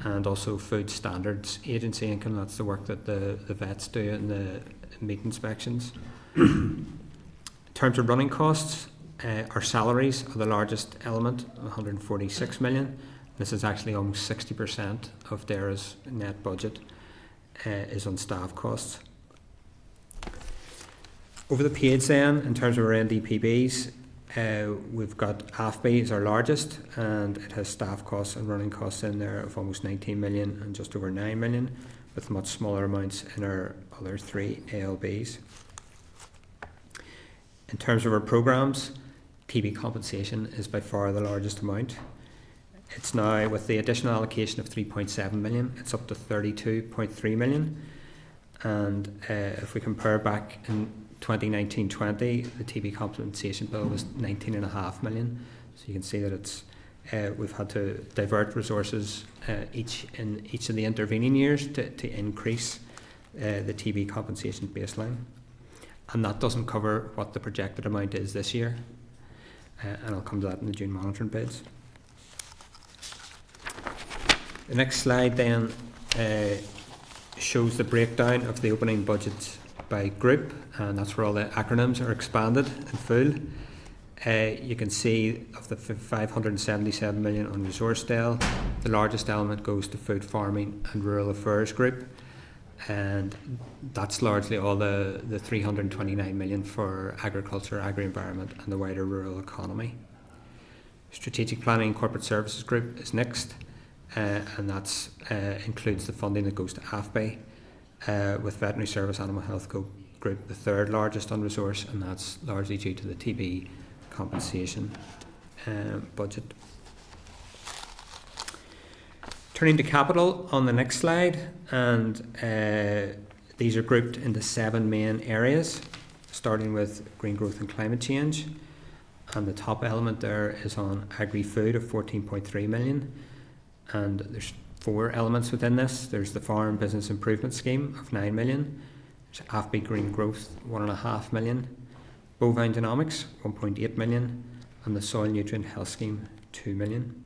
and also Food Standards Agency income. That's the work that the vets do in the meat inspections. In terms of running costs, our salaries are the largest element, 146 million. This is actually almost 60% of DAERA's net budget is on staff costs. Over the page then, in terms of our NDPBs, we've got AFBI is our largest, and it has staff costs and running costs in there of almost 19 million and just over 9 million, with much smaller amounts in our other 3 ALBs. In terms of our programmes, TB compensation is by far the largest amount. It's now, with the additional allocation of 3.7 million, it's up to 32.3 million. And if we compare back in 2019-20, the TB compensation bill was 19.5 million. So you can see that it's we've had to divert resources in each of the intervening years to increase the TB compensation baseline. And that doesn't cover what the projected amount is this year. And I'll come to that in the June monitoring bids. The next slide then shows the breakdown of the opening budgets by group, and that's where all the acronyms are expanded in full. You can see of the 577 million on Resourcedale, the largest element goes to Food, Farming and Rural Affairs Group, and that's largely all the 329 million for Agriculture, Agri-Environment and the wider rural economy. Strategic Planning and Corporate Services Group is next, and that includes the funding that goes to AFBI, with Veterinary Service Animal Health Group the third largest on resource, and that's largely due to the TB compensation budget. Turning to capital on the next slide, and these are grouped into 7 main areas, starting with green growth and climate change. And the top element there is on agri-food of 14.3 million, and there's 4 elements within this. There's the Farm Business Improvement Scheme of 9 million, there's AFBI Green Growth 1.5 million, Bovine Genomics 1.8 million, and the Soil Nutrient Health Scheme 2 million.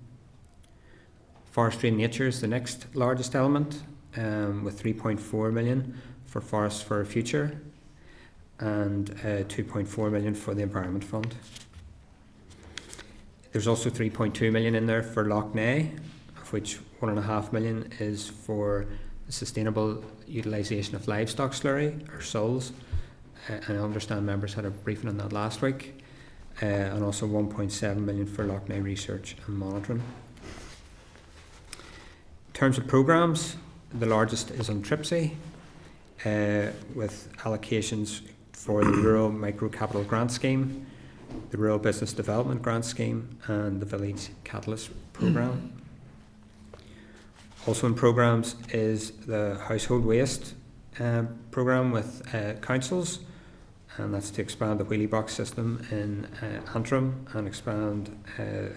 Forestry and Nature is the next largest element, with 3.4 million for Forests for a Future and 2.4 million for the Environment Fund. There's also 3.2 million in there for Lough Neagh, of which 1.5 million is for the sustainable utilisation of livestock slurry, or SULS. I understand members had a briefing on that last week, and also 1.7 million for Lough Neagh research and monitoring. In terms of programmes, the largest is on TRIPSY. with allocations for the Rural Micro Capital Grant Scheme, the Rural Business Development Grant Scheme, and the Village Catalyst Programme. Also in programmes is the Household Waste programme with councils, and that's to expand the wheelie box system in Antrim and expand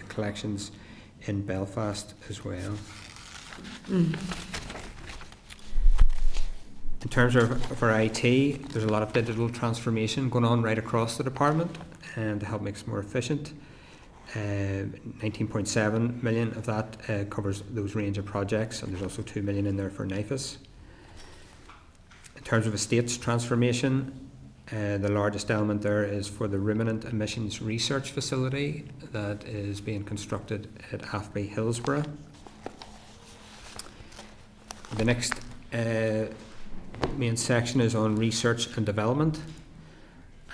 collections in Belfast as well. In terms of our IT, there's a lot of digital transformation going on right across the department and to help make us more efficient. 19.7 million of that covers those range of projects, and there's also 2 million in there for NIFPO. In terms of estates transformation, the largest element there is for the ruminant emissions research facility that is being constructed at AFBI Hillsborough. The next main section is on research and development.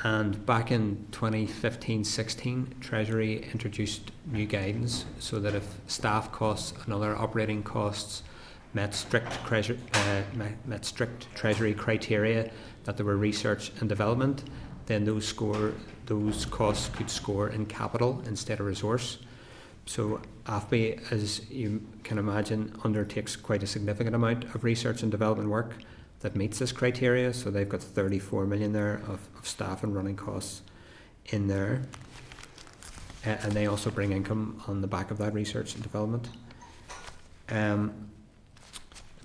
And back in 2015-16, Treasury introduced new guidance so that if staff costs and other operating costs met strict Treasury criteria that there were research and development, then those costs could score in capital instead of resource. So AFBI, as you can imagine, undertakes quite a significant amount of research and development work that meets this criteria, so they've got 34 million there of staff and running costs in there, and they also bring income on the back of that research and development. In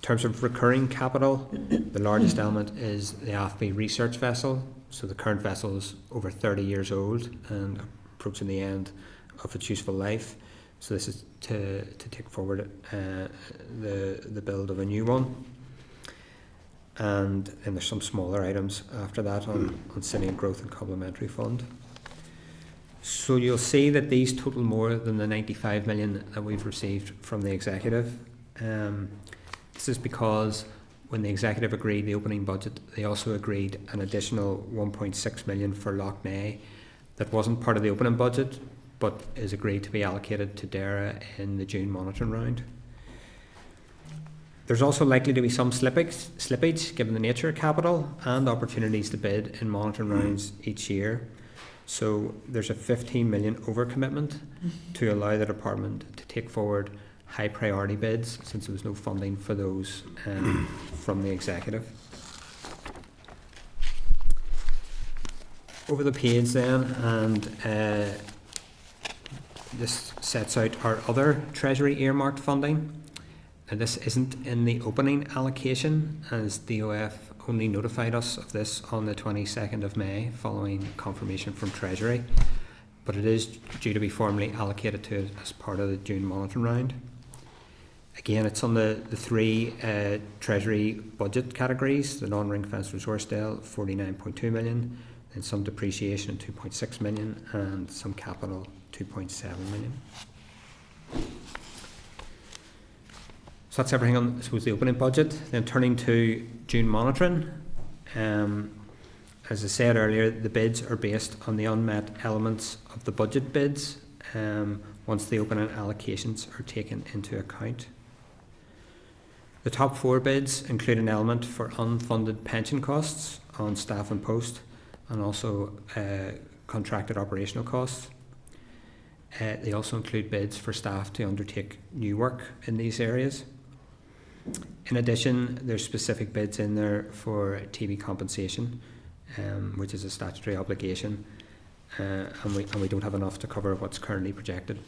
terms of recurring capital, the largest element is the AFBI research vessel. So the current vessel is over 30 years old and approaching the end of its useful life. So this is to take forward the build of a new one. And then there's some smaller items after that on City and Growth and Complementary Fund. So you'll see that these total more than the 95 million that we've received from the Executive. This is because when the Executive agreed the opening budget, they also agreed an additional 1.6 million for Lough Neagh that wasn't part of the opening budget, but is agreed to be allocated to DERA in the June monitoring round. There's also likely to be some slippage given the nature of capital and opportunities to bid in monitoring rounds each year. So there's a 15 million overcommitment to allow the department to take forward high priority bids, since there was no funding for those from the Executive. Over the page then, and this sets out our other Treasury earmarked funding. And this isn't in the opening allocation, as DOF only notified us of this on the 22nd of May following confirmation from Treasury, but it is due to be formally allocated to it as part of the June monitoring round. Again, it's on the three Treasury budget categories: the non-ring fence resource deal, 49.2 million, and some depreciation, 2.6 million, and some capital, 2.7 million. So that's everything on, I suppose, the opening budget. Then turning to June monitoring. As I said earlier, the bids are based on the unmet elements of the budget bids once the opening allocations are taken into account. The top four bids include an element for unfunded pension costs on staff and post, and also contracted operational costs. They also include bids for staff to undertake new work in these areas. In addition, there's specific bids in there for TB compensation, which is a statutory obligation, and we don't have enough to cover what's currently projected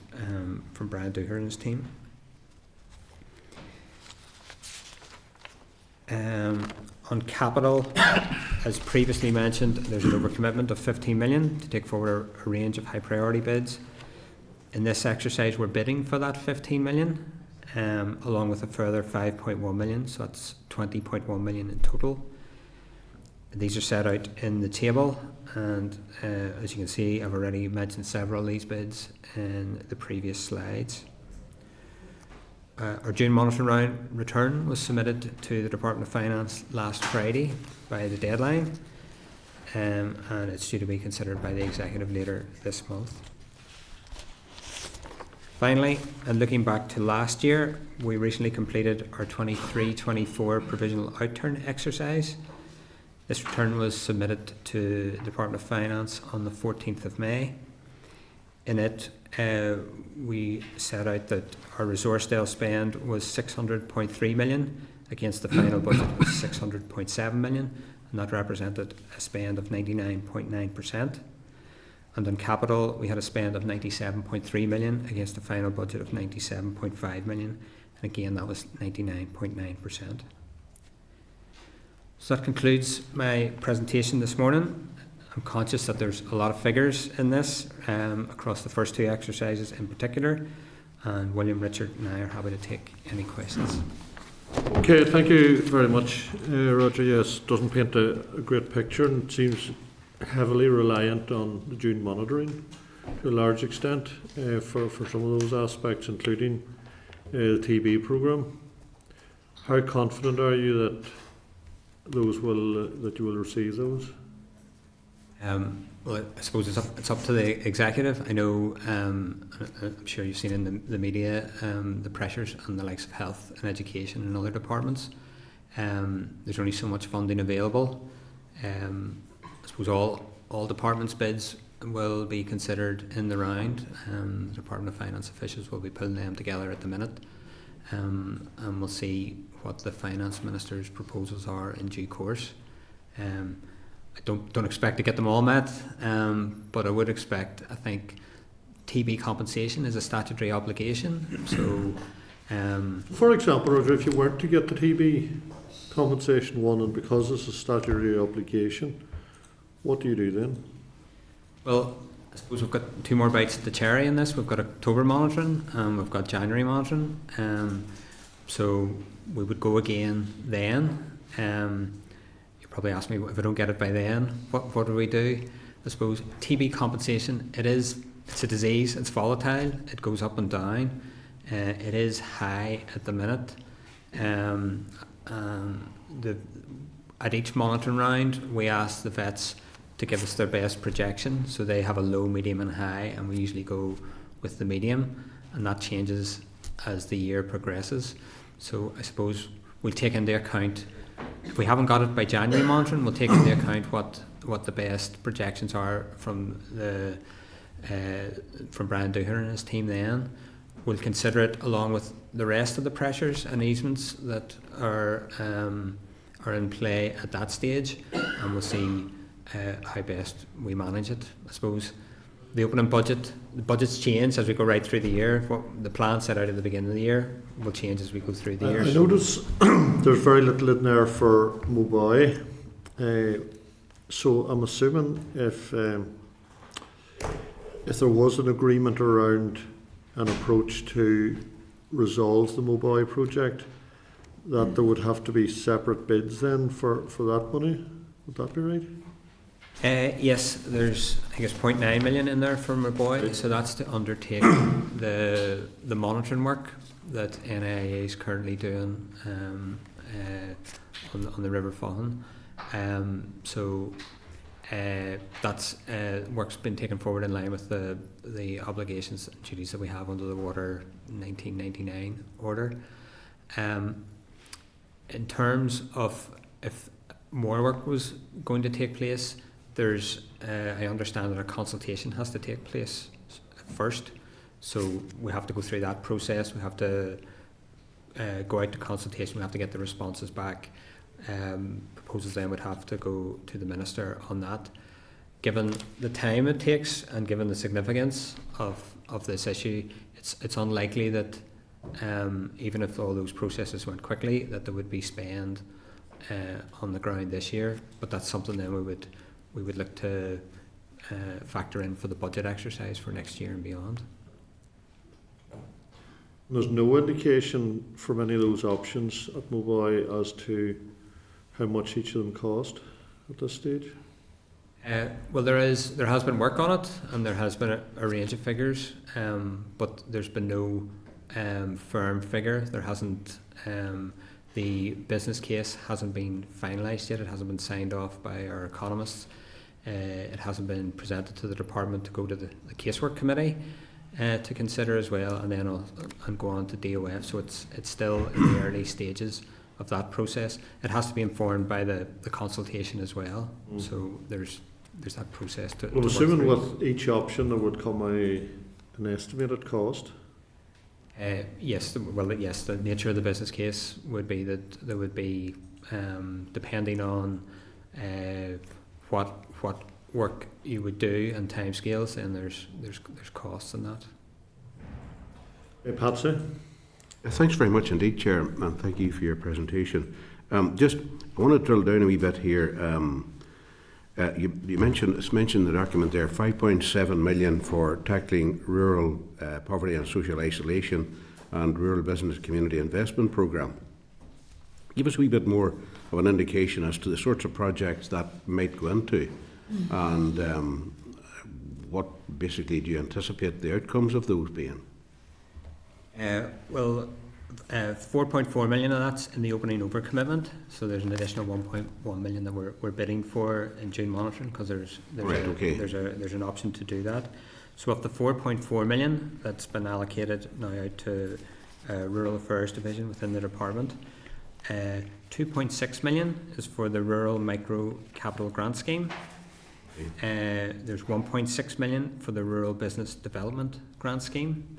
from Brian Dooher and his team. On capital, as previously mentioned, there's an overcommitment of 15 million to take forward a range of high priority bids. In this exercise, we're bidding for that 15 million, along with a further 5.1 million, so that's 20.1 million in total. These are set out in the table, and as you can see, I've already mentioned several of these bids in the previous slides. Our June monitoring round return was submitted to the Department of Finance last Friday by the deadline, and it's due to be considered by the Executive later this month. Finally, and looking back to last year, we recently completed our 23-24 provisional outturn exercise. This return was submitted to the Department of Finance on the 14th of May. In it, we set out that our Resourcedale spend was 600.3 million against the final budget of 600.7 million, and that represented a spend of 99.9%. And on capital, we had a spend of 97.3 million against the final budget of 97.5 million, and again that was 99.9%. So that concludes my presentation this morning. I'm conscious that there's a lot of figures in this across the first two exercises in particular, and William, Richard and I are happy to take any questions. Okay, thank you very much, Roger. Yes, doesn't paint a great picture and seems heavily reliant on the June monitoring to a large extent for some of those aspects, including the TB programme. How confident are you that that you will receive those? Well, I suppose it's up to the executive. I know, I'm sure you've seen in the media the pressures on the likes of health and education and other departments. There's only so much funding available. I suppose all departments' bids will be considered in the round. The Department of Finance officials will be pulling them together at the minute, and we'll see what the Finance Minister's proposals are in due course. I don't expect to get them all met, but I would expect, I think, TB compensation is a statutory obligation. So, for example, Roger, if you weren't to get the TB compensation one, and because it's a statutory obligation, what do you do then? Well, I suppose we've got two more bites at the cherry in this. We've got October monitoring and we've got January monitoring. So we would go again then. You probably ask me, if I don't get it by then, what do we do? I suppose TB compensation, it's a disease, it's volatile, it goes up and down. It is high at the minute. At each monitoring round, we ask the vets to give us their best projection. So they have a low, medium and high, and we usually go with the medium, and that changes as the year progresses. So I suppose we'll take into account, if we haven't got it by January monitoring, we'll take into account what the best projections are from Brian Dooher and his team then. We'll consider it along with the rest of the pressures and easements that are in play at that stage, and we'll see how best we manage it. I suppose the opening budget, the budgets change as we go right through the year. What the plan set out at the beginning of the year will change as we go through the year. I notice there's very little in there for Mobile. So I'm assuming if there was an agreement around an approach to resolve the Mobile project, that there would have to be separate bids then for that money. Would that be right? Yes, there's, I think it's 0.9 million in there for Mobile, so that's to undertake the monitoring work that NIA is currently doing on the River Faughan. So that's work's been taken forward in line with the obligations and duties that we have under the Water 1999 order. In terms of if more work was going to take place, there's I understand that a consultation has to take place first, so we have to go through that process. We have to go out to consultation. We have to get the responses back. Proposals then would have to go to the Minister on that. Given the time it takes and given the significance of this issue, it's unlikely that even if all those processes went quickly, that there would be spend on the ground this year. But that's something then we would look to factor in for the budget exercise for next year and beyond. There's no indication from any of those options at Mobile as to how much each of them cost at this stage? Well, there has been work on it, and there has been a range of figures, but there's been no firm figure. There hasn't. The business case hasn't been finalised yet. It hasn't been signed off by our economists. It hasn't been presented to the department to go to the casework committee to consider as well, and then and go on to DOF. So it's still in the early stages that process. It has to be informed by the consultation as well. So there's that process to. Well, to assuming work through. with each option there would come an estimated cost. Yes, the nature of the business case would be that there would be, depending on what work you would do and timescales, and there's costs in that. Patsy? Thanks very much indeed, Chair, and thank you for your presentation. Just, I want to drill down a wee bit here. You mentioned, it's mentioned in the document there, 5.7 million for tackling rural poverty and social isolation and rural business community investment programme. Give us a wee bit more of an indication as to the sorts of projects that might go into, and what basically do you anticipate the outcomes of those being? 4.4 million of that's in the opening over commitment, so there's an additional 1.1 million that we're bidding for in June monitoring, because there's an option to do that. So of the 4.4 million that's been allocated now out to Rural Affairs Division within the department, 2.6 million is for the Rural Micro Capital Grant Scheme. There's 1.6 million for the Rural Business Development Grant Scheme,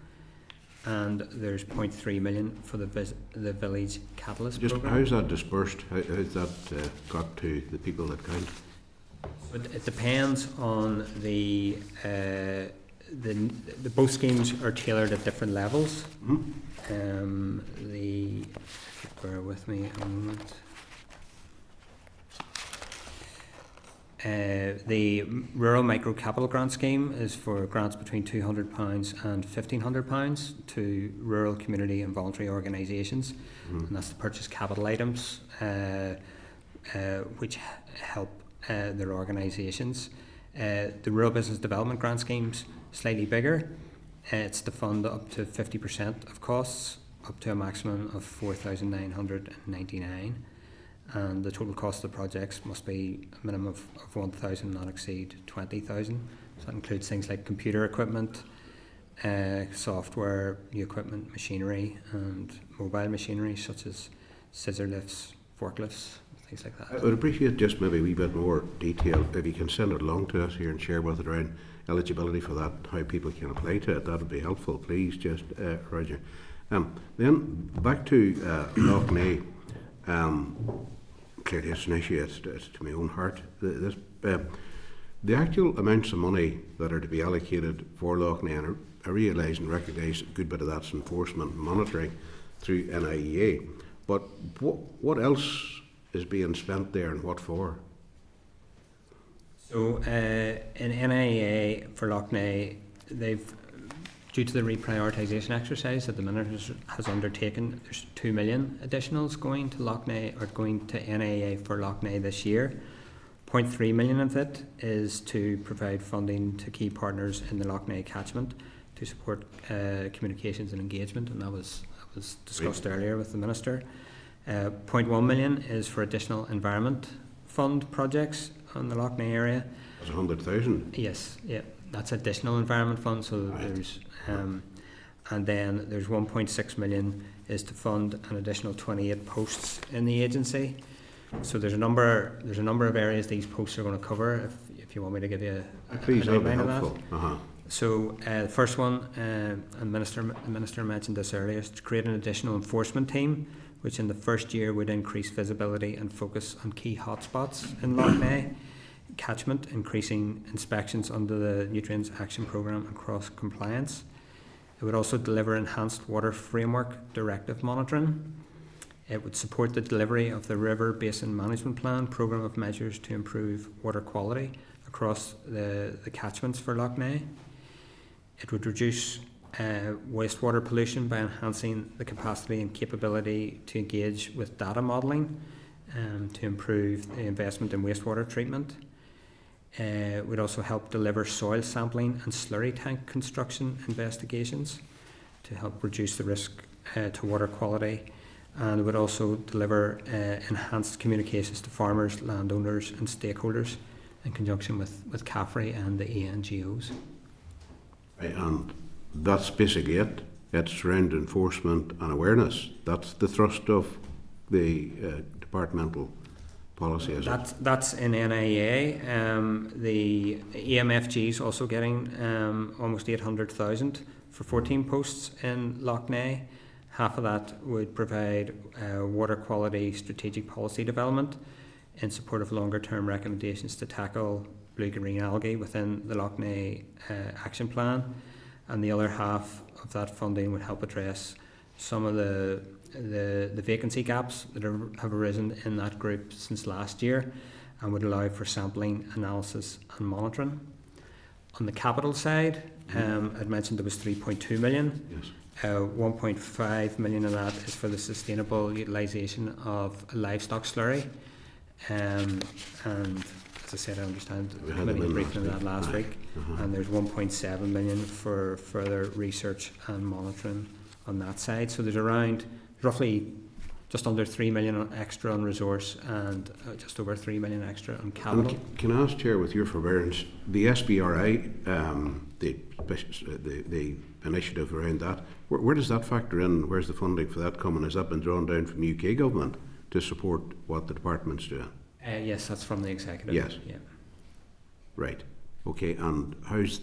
and there's 0.3 million for the Village Catalyst Programme. How's that dispersed? How's that got to the people that count? It depends on the both schemes are tailored at different levels. Bear with me a moment. The Rural Micro Capital Grant Scheme is for grants between £200 and £1,500 to rural community and voluntary organisations, and that's to purchase capital items which help their organisations. The Rural Business Development Grant Scheme's slightly bigger. It's to fund up to 50% of costs, up to a maximum of 4,999. And the total cost of the projects must be a minimum of 1,000, not exceed 20,000. So that includes things like computer equipment, software, new equipment, machinery, and mobile machinery such as scissor lifts, forklifts, things like that. I would appreciate just maybe a wee bit more detail, if you can send it along to us here and share with it around eligibility for that, how people can apply to it. That would be helpful, please, just Roger. Then back to Lough Neagh. Clearly it's an issue, it's to my own heart. The actual amounts of money that are to be allocated for Lough Neagh, and I realise and recognise a good bit of that's enforcement and monitoring through NIEA, but what else is being spent there and what for? So in NIEA for Lough Neagh, they've, due to the reprioritisation exercise that the Minister has undertaken, there's 2 million additionals going to Lough Neagh, or going to NIA for Lough Neagh this year. 0.3 million of it is to provide funding to key partners in the Lough Neagh catchment to support communications and engagement, and that was discussed earlier with the Minister. 0.1 million is for additional environment fund projects on the Lough Neagh area. That's 100,000? Yes, yeah. That's additional environment fund, so there's and then there's 1.6 million is to fund an additional 28 posts in the agency. So there's a number of areas these posts are going to cover. If you want me to give you a outline of that. So the first one, and the Minister mentioned this earlier, is to create an additional enforcement team, which in the first year would increase visibility and focus on key hotspots in Lough Neagh catchment, increasing inspections under the Nutrients Action Programme and cross-compliance. It would also deliver enhanced water framework directive monitoring. It would support the delivery of the River Basin Management Plan programme of measures to improve water quality across the catchments for Lough Neagh. It would reduce wastewater pollution by enhancing the capacity and capability to engage with data modelling to improve the investment in wastewater treatment. Would also help deliver soil sampling and slurry tank construction investigations to help reduce the risk to water quality, and would also deliver enhanced communications to farmers, landowners and stakeholders in conjunction with CAFRE and the ANGOs. Right, and that's basically it. It's around enforcement and awareness. That's the thrust of the departmental policy, is it? That's in NIA. The EMFG is also getting almost 800,000 for 14 posts in Lough Neagh. Half of that would provide water quality strategic policy development in support of longer term recommendations to tackle blue-green algae within the Lough Neagh action plan, and the other half of that funding would help address some of the vacancy gaps that have arisen in that group since last year, and would allow for sampling, analysis and monitoring. On the capital side, I'd mentioned there was 3.2 million. Yes. 1.5 million of that is for the sustainable utilisation of livestock slurry, and as I said, I understand We had a briefing on that last week, Uh-huh. and there's 1.7 million for further research and monitoring on that side. So there's around roughly just under 3 million on extra on resource, and just over 3 million extra on capital. And can I ask, Chair, with your forbearance, the SBRI, the initiative around that, where does that factor in? Where's the funding for that coming? Has that been drawn down from UK government to support what the department's doing? Yes, that's from the executive. Yes. Yeah. Right. Okay. And how's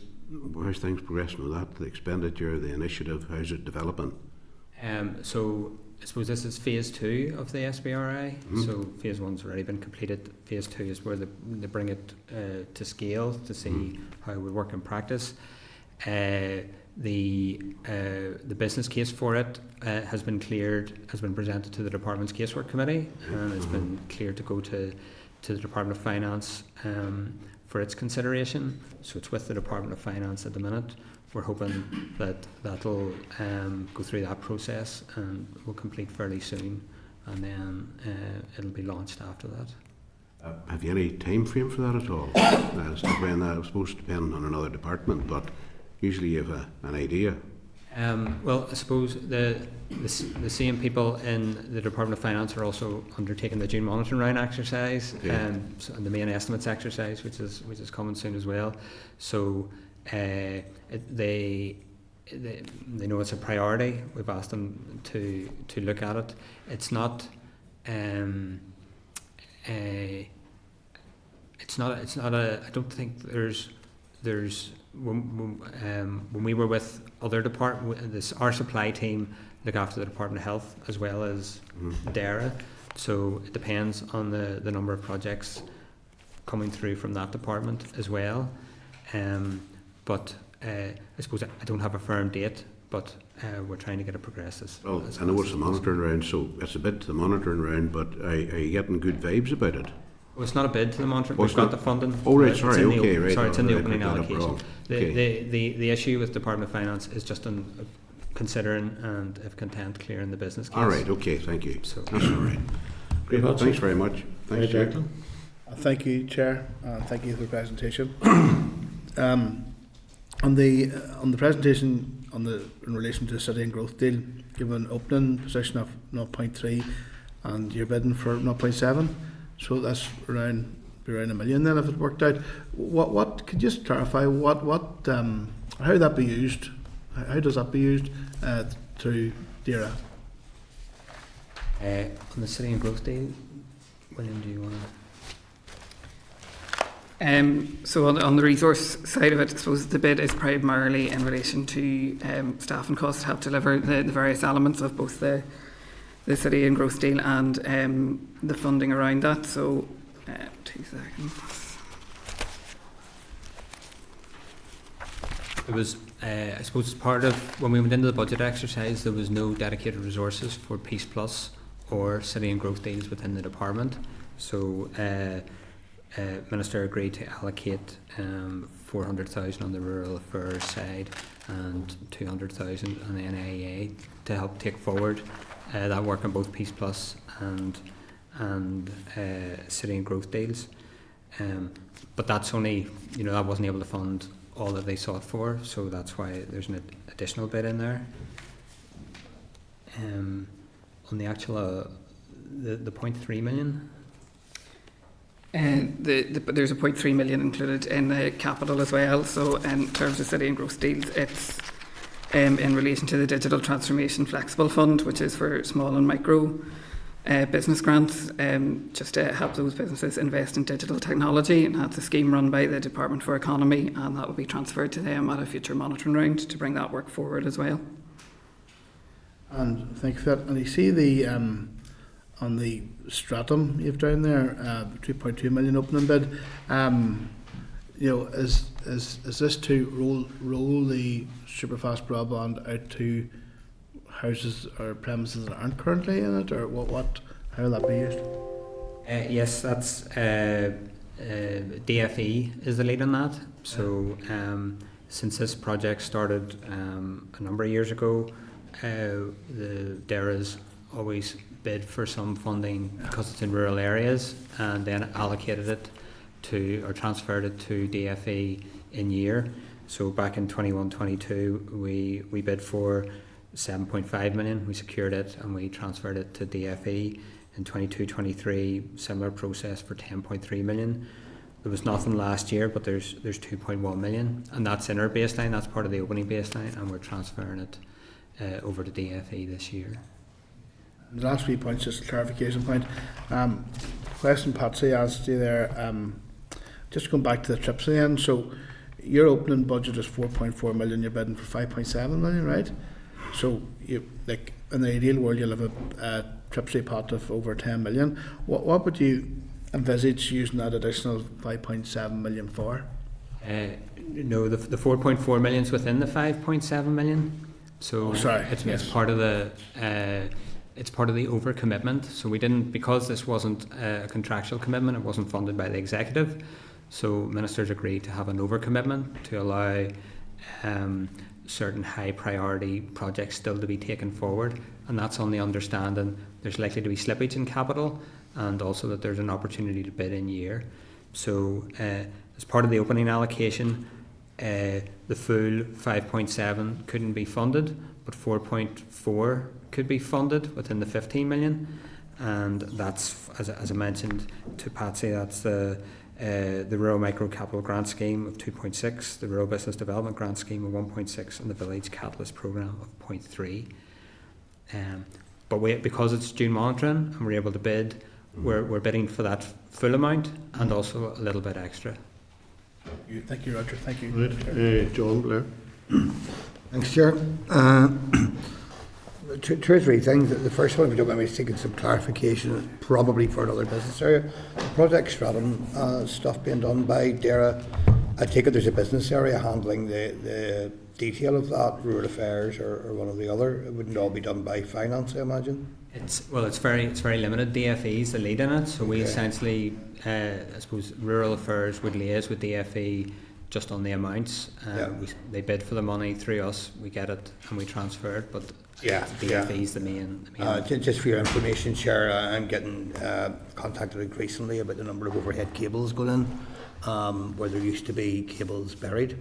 things progressing with that? The expenditure, the initiative, how's it developing? So I suppose this is phase 2 of the SBRI. Mm-hmm. So phase 1's already been completed. Phase 2 is where they bring it to scale to see how it would work in practice. The business case for it has been presented to the department's casework committee, and it's been cleared to go to the Department of Finance for its consideration. So it's with the Department of Finance at the minute. We're hoping that that'll go through that process and will complete fairly soon, and then it'll be launched after that. Have you any time frame for that at all? As to when that was supposed to depend on another department, but usually you have an idea. Well, I suppose the same people in the Department of Finance are also undertaking the June monitoring round exercise, Okay. and the main estimates exercise, which is coming soon as well. So they know it's a priority. We've asked them to look at it. It's not I don't think there's when we were with other departments, our supply team look after the Department of Health as well as DERA, so it depends on the number of projects coming through from that department as well. But I suppose I don't have a firm date, but we're trying to get it progressed as Well, as I know fast it's as a monitoring round, so it's a bit to the monitoring round, but are you getting good vibes about it? Well, it's not a bid to the monitoring. Oh, We've it's got not- the funding. Oh, right, It's sorry, in the okay, op- right. Sorry, it's in the Right, opening picked that up allocation. wrong. The, Okay. the issue with Department of Finance is just on considering and, if content, clearing the business case. All right, okay, thank you. So- That's all right. Great, well, thanks very much. Thanks, Jack. Thank you, Chair, and thank you for the presentation. On the presentation in relation to the city and growth deal, given opening position of 0.3 and you're bidding for 0.7, so that's around $1 million then if it worked out. What could you just clarify how that be used? How does that be used through DERA? On the city and growth deal, William, do you want to? So on the resource side of it, I suppose the bid is primarily in relation to staff and cost to help deliver the various elements of both the city and growth deal and the funding around that. So 2 seconds. It was, I suppose, as part of when we went into the budget exercise, there was no dedicated resources for Peace Plus or city and growth deals within the department. So Minister agreed to allocate 400,000 on the rural affairs side and 200,000 on the NIA to help take forward that work on both Peace Plus and city and growth deals. But that's only, that wasn't able to fund all that they sought for, so that's why there's an additional bit in there. On the actual the 0.3 million. There's a 0.3 million included in the capital as well. So in terms of city and growth deals, it's in relation to the digital transformation flexible fund, which is for small and micro business grants just to help those businesses invest in digital technology, and that's a scheme run by the Department for Economy, and that will be transferred to them at a future monitoring round to bring that work forward as well. And thank you for that. And you see the on the stratum you've down there, 2.2 million opening bid. Is this to roll the superfast broadband out to houses or premises that aren't currently in it, or what? How will that be used? Yes, that's DFE is the lead on that. So since this project started a number of years ago, the DERA's always bid for some funding because it's in rural areas, and then allocated it to, or transferred it to DFE in year. So back in 21-22 we bid for 7.5 million, we secured it and we transferred it to DFE. In 22-23, similar process for 10.3 million. There was nothing last year, but there's 2.1 million, and that's in our baseline, that's part of the opening baseline, and we're transferring it over to DFE this year. The last few points, just a clarification point. Question Patsy asked you there, just going back to the trips again. So your opening budget is 4.4 million, you're bidding for 5.7 million, right? So you, like, in the ideal world, you'll have a Tripsy pot of over 10 million. What would you envisage using that additional 5.7 million for? No, the 4.4 million is within the 5.7 million. So it's part of the overcommitment. So we didn't, because this wasn't a contractual commitment, it wasn't funded by the executive. So ministers agreed to have an overcommitment to allow certain high priority projects still to be taken forward, and that's on the understanding there's likely to be slippage in capital, and also that there's an opportunity to bid in year. So as part of the opening allocation, the full 5.7 couldn't be funded, but 4.4 could be funded within the 15 million, and that's, as I mentioned to Patsy, that's the Rural Micro Capital Grant Scheme of 2.6, the Rural Business Development Grant Scheme of 1.6, and the Village Catalyst Programme of 0.3. But because it's due monitoring and we're able to bid, we're bidding for that full amount and also a little bit extra. Thank you, Roger. Thank you. Right. John Blair. Thanks, Chair. Two or three things. The first one, if you don't mind me taking some clarification, probably for another business area. The Project Stratum stuff being done by DERA, I take it there's a business area handling the detail of that, rural affairs or one or the other. It wouldn't all be done by finance, I imagine. It's very limited. DFE's the lead in it, so we essentially, I suppose, rural affairs would liaise with DFE just on the amounts. They bid for the money through us, we get it and we transfer it, but DFE's the main. Just for your information, Chair, I'm getting contacted increasingly about the number of overhead cables going in, where there used to be cables buried.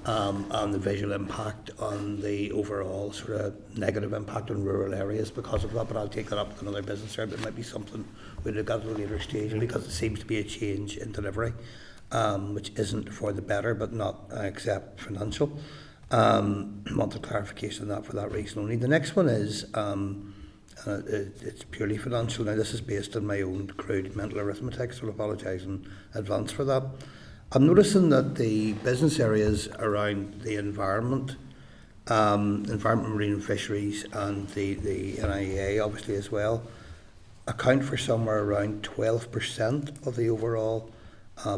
And the visual impact on the overall sort of negative impact on rural areas because of that. But I'll take that up with another business area. But it might be something we'll look at a later stage, because it seems to be a change in delivery, which isn't for the better, but not except financial. Want a clarification on that for that reason only. The next one is it's purely financial. Now, this is based on my own crude mental arithmetic, so I'll apologise in advance for that. I'm noticing that the business areas around the environment, marine and fisheries, and the NIEA obviously as well, account for somewhere around 12% of the overall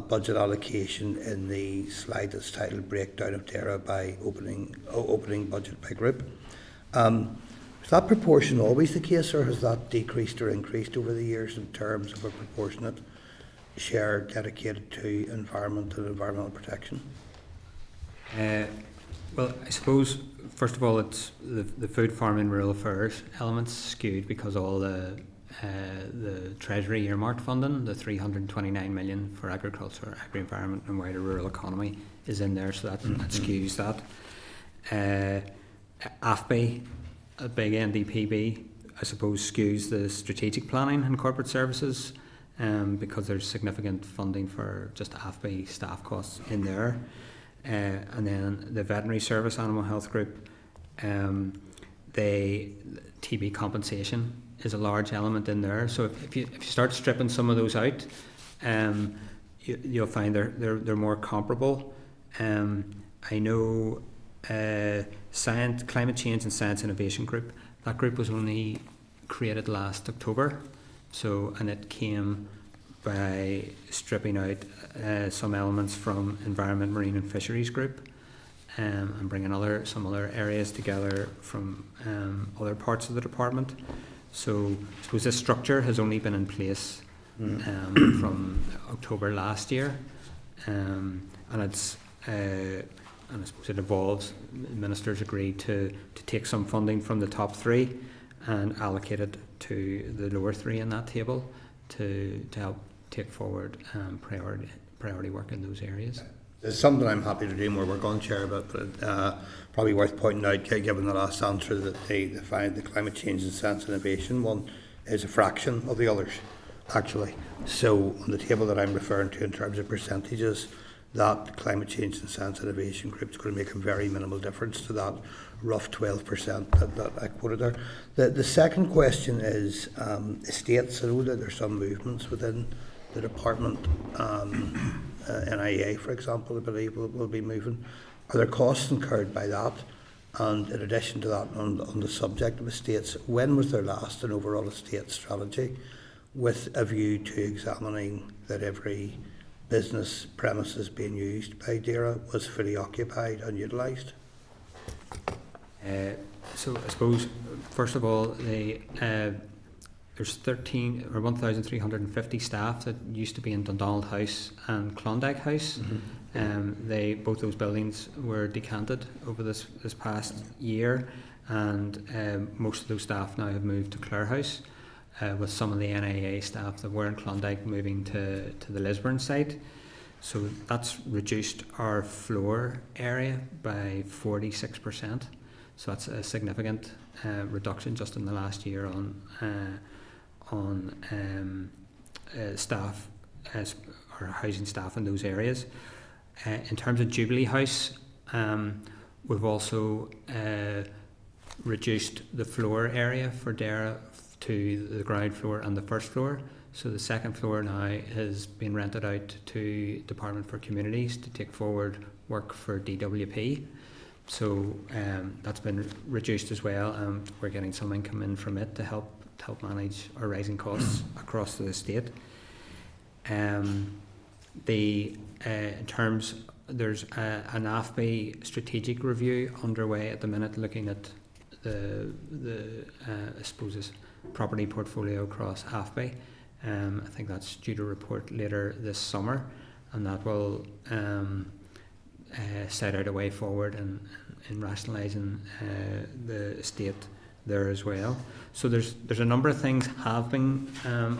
budget allocation in the slide that's titled Breakdown of DERA by opening budget by group. Is that proportion always the case, or has that decreased or increased over the years in terms of a proportionate share dedicated to environment and environmental protection? Well, I suppose, first of all, it's the food, farm and rural affairs elements skewed because all the Treasury earmarked funding, the 329 million for agriculture, agri-environment and wider rural economy is in there, so that skews that. AFBI, a big NDPB, I suppose skews the strategic planning and corporate services, because there's significant funding for just AFBI staff costs in there. And then the veterinary service animal health group, they TB compensation is a large element in there. So if you start stripping some of those out, you'll find they're more comparable. I know Climate Change and Science Innovation Group. That group was only created last October, and it came by stripping out some elements from Environment, Marine and Fisheries Group, and bringing some other areas together from other parts of the department. So I suppose this structure has only been in place from October last year, and it's and I suppose it evolves. Ministers agreed to take some funding from the top three and allocate it to the lower three in that table to help take forward priority work in those areas. It's something I'm happy to do more work on, Chair, but probably worth pointing out, given the last answer, that they find the Climate Change and Science Innovation one is a fraction of the others, actually. So on the table that I'm referring to in terms of percentages, that Climate Change and Science Innovation Group is going to make a very minimal difference to that rough 12% that I quoted there. The second question is estates. I know that there's some movements within the department. NIA, for example, I believe will be moving. Are there costs incurred by that? And in addition to that, on the subject of estates, when was there last an overall estate strategy with a view to examining that every business premises being used by DAERA was fully occupied and utilised? So I suppose, first of all, there's 1,350 staff that used to be in Dundonald House and Klondike House. Mm-hmm. Both those buildings were decanted over this past year, and most of those staff now have moved to Clare House, with some of the NIA staff that were in Klondike moving to the Lisburn site. So that's reduced our floor area by 46%. So that's a significant reduction just in the last year on staff or housing staff in those areas. In terms of Jubilee House, we've also reduced the floor area for DAERA to the ground floor and the first floor. So the second floor now has been rented out to Department for Communities to take forward work for DWP. So that's been reduced as well, and we're getting some income in from it to help manage our rising costs across the estate. In terms, there's an NIFPO strategic review underway at the minute, looking at the I suppose property portfolio across NIFPO. I think that's due to report later this summer, and that will set out a way forward in rationalising the estate there as well. So there's a number of things have been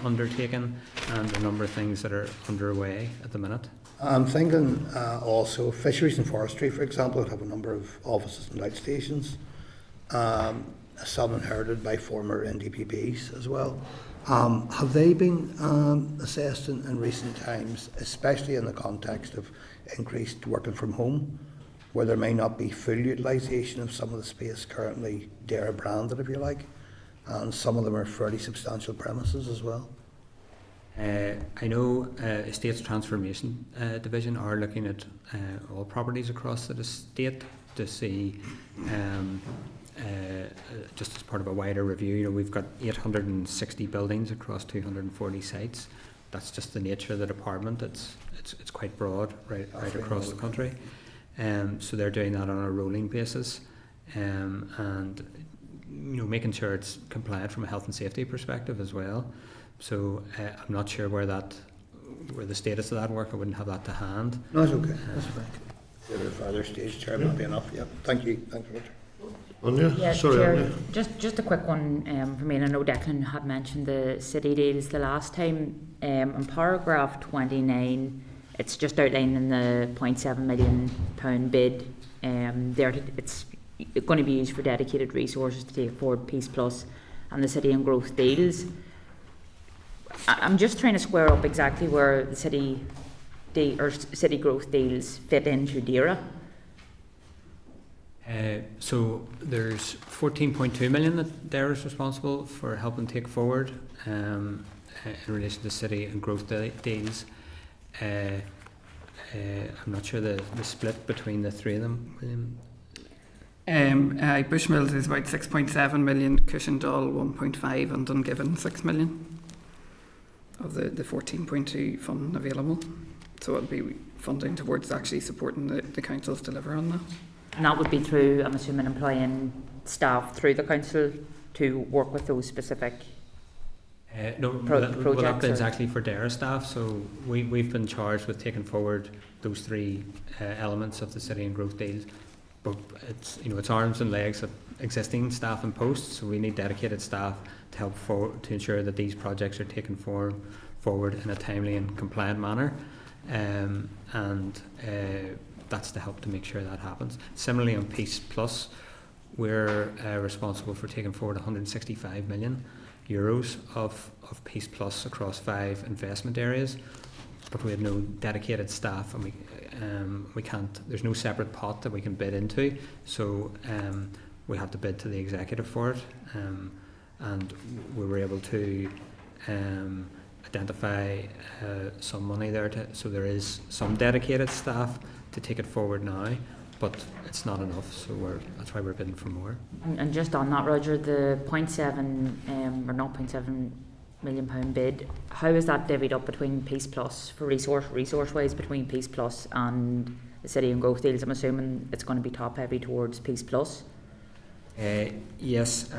undertaken, and a number of things that are underway at the minute. I'm thinking also fisheries and forestry, for example, have a number of offices and outstations, some inherited by former NDPPs as well. Have they been assessed in recent times, especially in the context of increased working from home, where there may not be full utilisation of some of the space currently DAERA branded, if you like, and some of them are fairly substantial premises as well? I know Estates Transformation Division are looking at all properties across the estate to see, just as part of a wider review, we've got 860 buildings across 240 sites. That's just the nature of the department. It's quite broad, right across the country. So they're doing that on a rolling basis, and making sure it's compliant from a health and safety perspective as well. So I'm not sure where the status of that work. I wouldn't have that to hand. No, that's okay. That's fine. At a further stage, Chair, might be enough. Yeah. Thank you. Thanks, Richard. Anya? Yeah, Sorry, Chair, Anya. just a quick one for me. And I know Declan had mentioned the city deals the last time. In paragraph 29, it's just outlining the £0.7 million bid. It's going to be used for dedicated resources to take forward Peace Plus and the City and Growth deals. I'm just trying to square up exactly where the city growth deals fit into DAERA. So there's 14.2 million that Dare is responsible for helping take forward in relation to city and growth deals. I'm not sure the split between the three of them, William. Bushmills is about 6.7 million, Cushendall 1.5 and Dungiven 6 million of the 14.2 fund available. So it'll be funding towards actually supporting the councils deliver on that. And that would be through, I'm assuming, employing staff through the council to work with those specific projects? Well, that bid's actually for Dare staff, so we've been charged with taking forward those three elements of the city and growth deals. But it's arms and legs of existing staff and posts, so we need dedicated staff to help to ensure that these projects are taken forward in a timely and compliant manner, and that's to help to make sure that happens. Similarly, on Peace Plus, we're responsible for taking forward 165 million euros of Peace Plus across 5 investment areas, but we have no dedicated staff, and we can't. There's no separate pot that we can bid into, so we have to bid to the executive for it, and we were able to identify some money there, so there is some dedicated staff to take it forward now, but it's not enough, so that's why we're bidding for more. And just on that, Roger, the 0.7 or not 0.7 million pound bid, how is that divvied up between Peace Plus for resource wise between Peace Plus and the city and growth deals? I'm assuming it's going to be top heavy towards Peace Plus. Yes,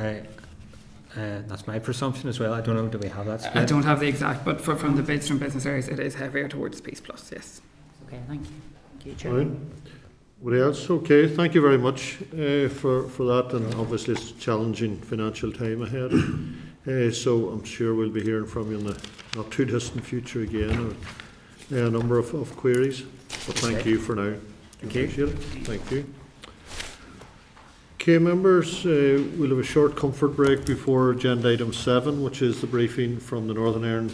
that's my presumption as well. I don't know, do we have that split? I don't have the exact, but from the bids from business areas, it is heavier towards Peace Plus, yes. Okay, thank you. Thank you, Chair. Right. What else? Okay, thank you very much for that, and obviously it's a challenging financial time ahead. So I'm sure we'll be hearing from you in the not too distant future again, or a number of queries. But thank you for now. Appreciate it. Thank you. Okay, members, we'll have a short comfort break before agenda item 7, which is the briefing from the Northern Ireland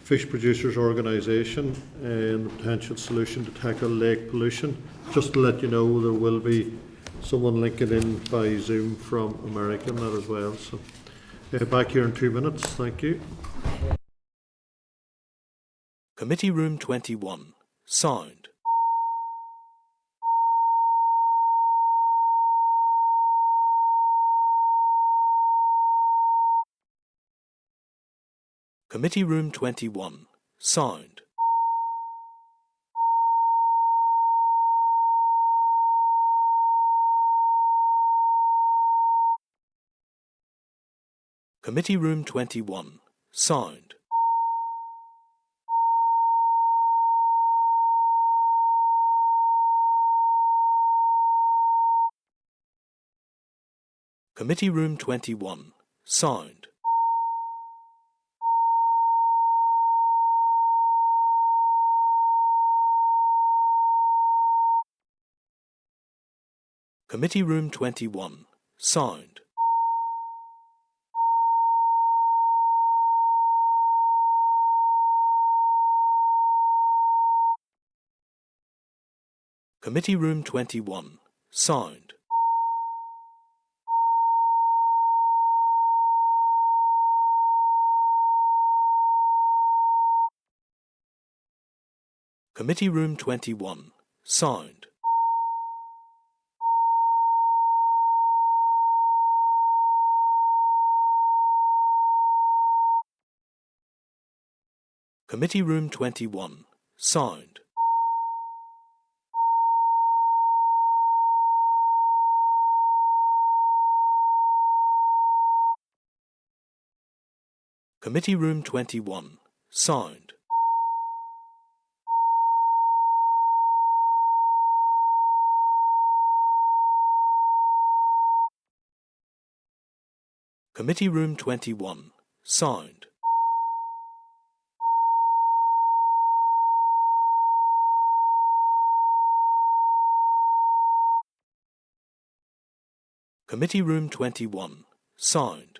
Fish Producers Organisation and the potential solution to tackle lake pollution. Just to let you know, there will be someone linking in by Zoom from America and that as well. So back here in 2 minutes. Thank you. Committee Room 21. Sound. Committee Room 21. Sound. Committee Room 21. Sound. Committee Room 21. Sound. Committee Room 21. Sound. Committee Room 21. Sound. Committee Room 21. Sound. Committee Room 21. Sound. Committee Room 21. Sound. Committee Room 21. Sound. Committee Room 21. Sound.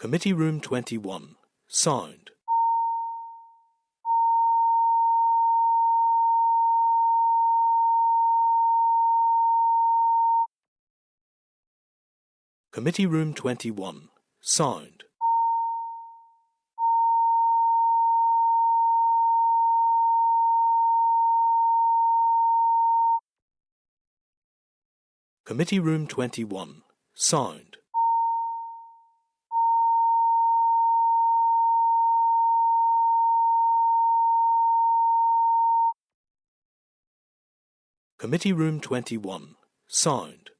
Committee Room 21. Sound. Committee Room 21. Sound. Committee Room 21. Sound. Committee Room 21. Sound.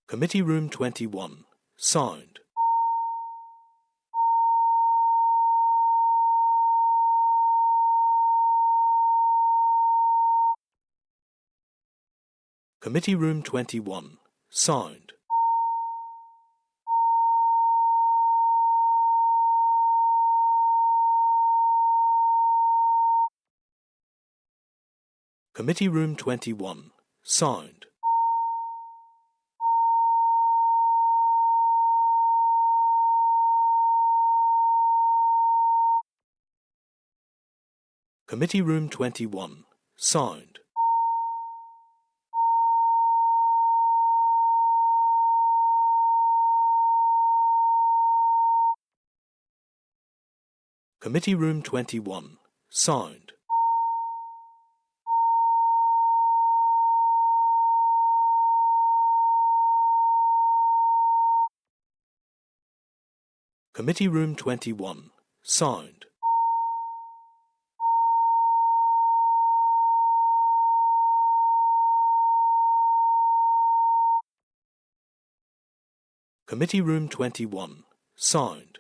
Committee Room 21. Sound. Committee Room 21. Sound. Committee Room 21. Sound. Committee Room 21. Sound. Committee Room 21. Sound. Committee Room 21. Sound. Committee Room 21. Sound.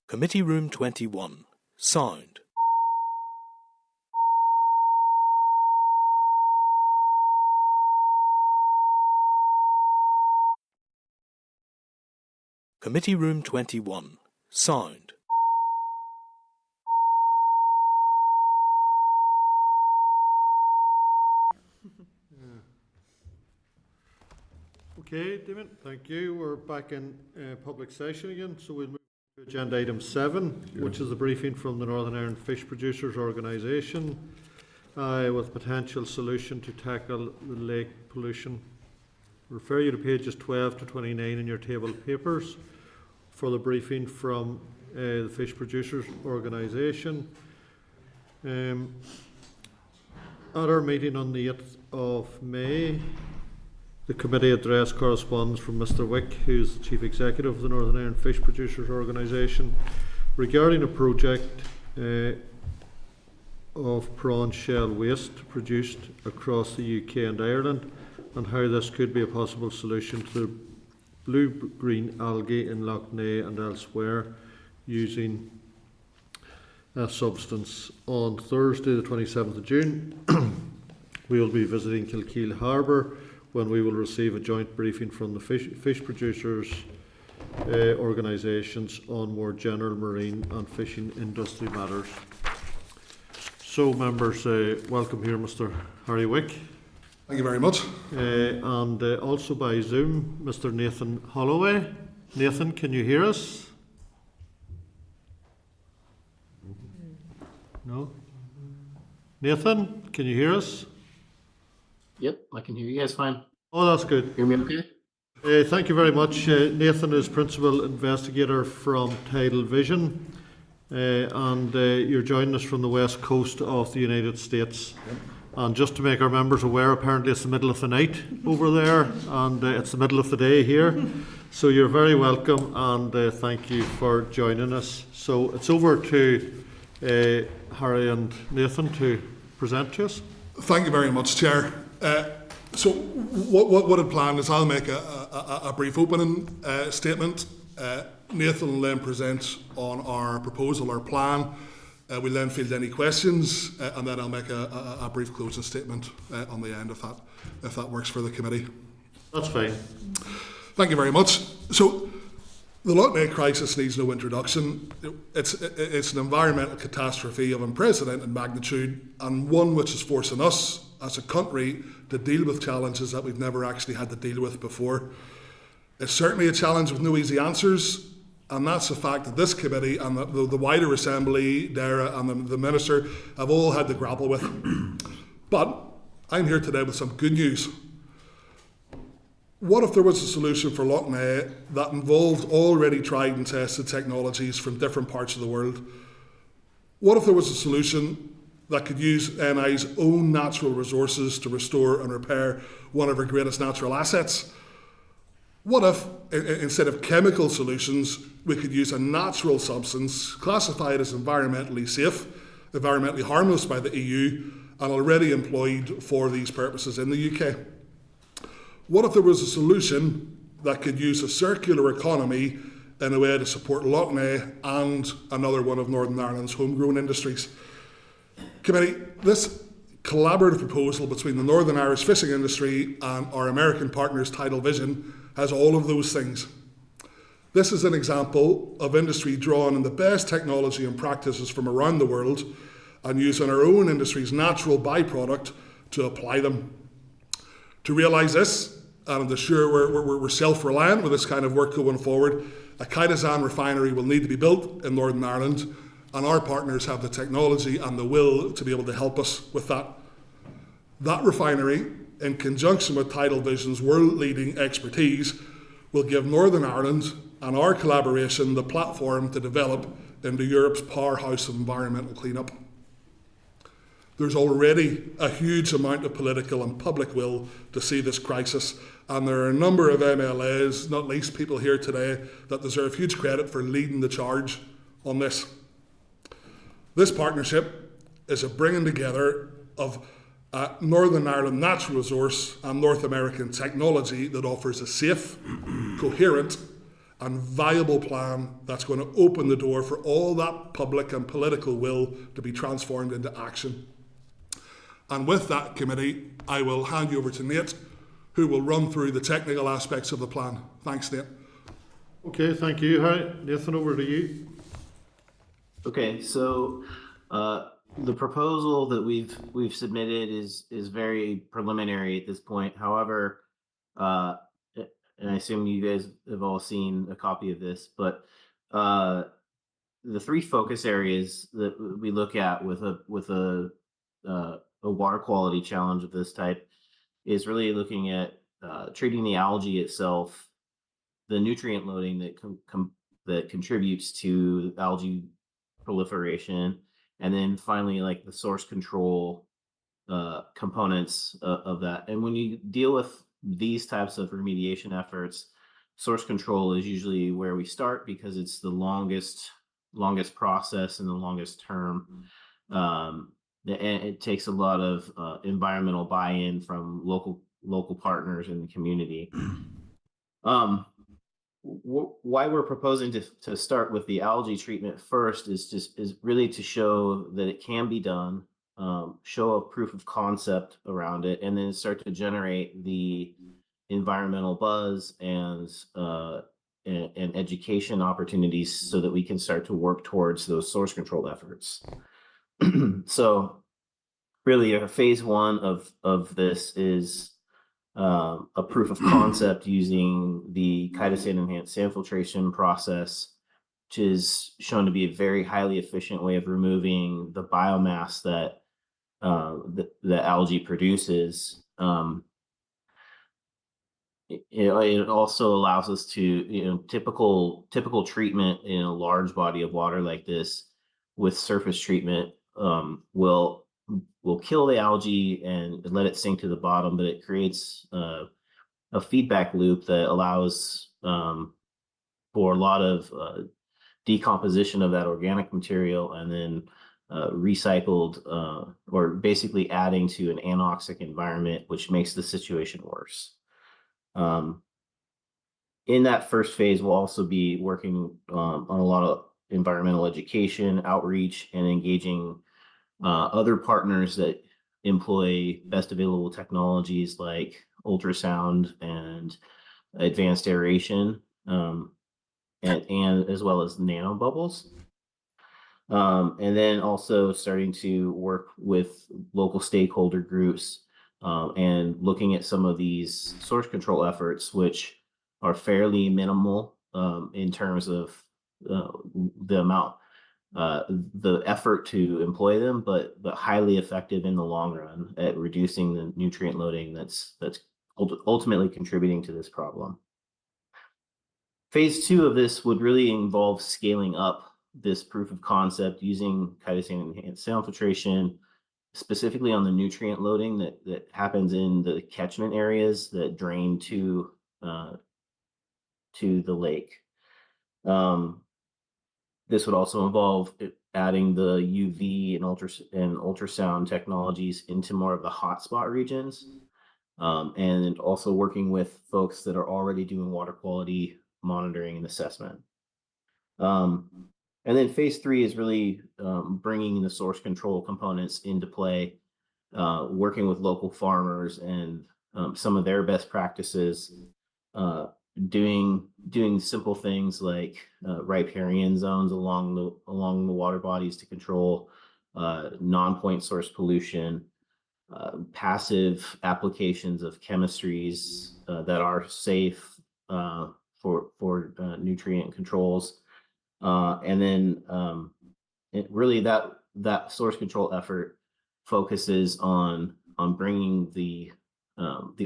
Committee Room 21. Sound. Committee Room 21. Sound. Okay, Damien, thank you. We're back in public session again, so we'll move to agenda item 7, which is a briefing from the Northern Ireland Fish Producers Organisation with potential solution to tackle the lake pollution. Refer you to pages 12 to 29 in your table of papers for the briefing from the Fish Producers Organisation. At our meeting on the 8th of May, the committee addressed correspondence from Mr. Wick, who is the Chief Executive of the Northern Ireland Fish Producers Organisation, regarding a project of prawn shell waste produced across the UK and Ireland, and how this could be a possible solution to the blue-green algae in Lough Neagh and elsewhere using a substance. On Thursday the 27th of June we will be visiting Kilkeel Harbour, when we will receive a joint briefing from the fish producers organisations on more general marine and fishing industry matters. So, members, welcome here Mr. Harry Wick. Thank you very much. And also by Zoom, Mr. Nathan Holloway. Nathan, can you hear us? No? Nathan, can you hear us? Yep, I can hear you guys fine. Oh, that's good. Hear me okay? Thank you very much. Nathan is Principal Investigator from Tidal Vision, and you're joining us from the west coast of the United States. Yep. And just to make our members aware, apparently it's the middle of the night over there, and it's the middle of the day here. So you're very welcome, and thank you for joining us. So it's over to Harry and Nathan to present to us. Thank you very much, Chair. So what I'd planned is I'll make a brief opening statement. Nathan will then present on our proposal, our plan. We'll then field any questions, and then I'll make a brief closing statement on the end, if that works for the committee. That's fine. Thank you very much. So, the Lough Neagh crisis needs no introduction. It's an environmental catastrophe of unprecedented magnitude, and one which is forcing us as a country to deal with challenges that we've never actually had to deal with before. It's certainly a challenge with no easy answers, and that's a fact that this committee and the wider Assembly, Dara and the Minister have all had to grapple with. But I'm here today with some good news. What if there was a solution for Lough Neagh that involved already tried and tested technologies from different parts of the world? What if there was a solution that could use NI's own natural resources to restore and repair one of our greatest natural assets? What if, instead of chemical solutions, we could use a natural substance classified as environmentally safe, environmentally harmless by the EU, and already employed for these purposes in the UK? What if there was a solution that could use a circular economy in a way to support Lough Neagh and another one of Northern Ireland's homegrown industries? Committee, this collaborative proposal between the Northern Irish fishing industry and our American partners Tidal Vision has all of those things. This is an example of industry drawing on the best technology and practices from around the world and using our own industry's natural byproduct to apply them. To realise this, and to ensure we're self-reliant with this kind of work going forward, a Kaidazan refinery will need to be built in Northern Ireland, and our partners have the technology and the will to be able to help us with that. That refinery, in conjunction with Tidal Vision's world-leading expertise, will give Northern Ireland and our collaboration the platform to develop into Europe's powerhouse of environmental cleanup. There's already a huge amount of political and public will to see this crisis, and there are a number of MLAs, not least people here today, that deserve huge credit for leading the charge on this. This partnership is a bringing together of Northern Ireland natural resource and North American technology that offers a safe, coherent and viable plan that's going to open the door for all that public and political will to be transformed into action. And with that, committee, I will hand you over to Nate, who will run through the technical aspects of the plan. Thanks, Nate. Okay, thank you. Hi, Nathan, over to you. Okay, so the proposal that we've submitted is very preliminary at this point. However, and I assume you guys have all seen a copy of this, but the three focus areas that we look at with a water quality challenge of this type is really looking at treating the algae itself, the nutrient loading that contributes to algae proliferation, and then finally like the source control components of that. And when you deal with these types of remediation efforts, source control is usually where we start because it's the longest process and the longest term. And it takes a lot of environmental buy-in from local partners in the community. Why we're proposing to start with the algae treatment first is really to show that it can be done, show a proof of concept around it, and then start to generate the environmental buzz and education opportunities so that we can start to work towards those source control efforts. So really phase one of this is a proof of concept using the chitosan enhanced sand filtration process, which is shown to be a very highly efficient way of removing the biomass that the algae produces. It also allows us to, typical treatment in a large body of water like this with surface treatment will kill the algae and let it sink to the bottom, but it creates a feedback loop that allows for a lot of decomposition of that organic material and then recycled or basically adding to an anoxic environment, which makes the situation worse. In that first phase, we'll also be working on a lot of environmental education, outreach, and engaging other partners that employ best available technologies like ultrasound and advanced aeration, and as well as nanobubbles. And then also starting to work with local stakeholder groups and looking at some of these source control efforts, which are fairly minimal in terms of the amount, the effort to employ them, but highly effective in the long run at reducing the nutrient loading that's ultimately contributing to this problem. Phase 2 of this would really involve scaling up this proof of concept using chitosan enhanced sound filtration, specifically on the nutrient loading that happens in the catchment areas that drain to the lake. This would also involve adding the UV and ultrasound technologies into more of the hotspot regions, and also working with folks that are already doing water quality monitoring and assessment. And then phase 3 is really bringing the source control components into play, working with local farmers and some of their best practices, doing simple things like riparian zones along the water bodies to control non-point source pollution, passive applications of chemistries that are safe for nutrient controls, and then really that source control effort focuses on bringing the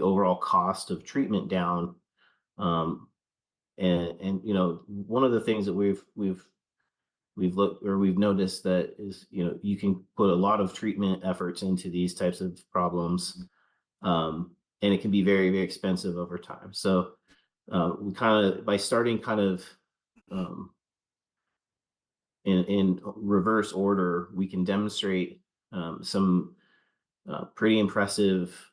overall cost of treatment down. And you know, one of the things that we've looked, or we've noticed, that is, you know, you can put a lot of treatment efforts into these types of problems, and it can be very, very expensive over time. So we kind of, by starting kind of in reverse order, we can demonstrate some pretty impressive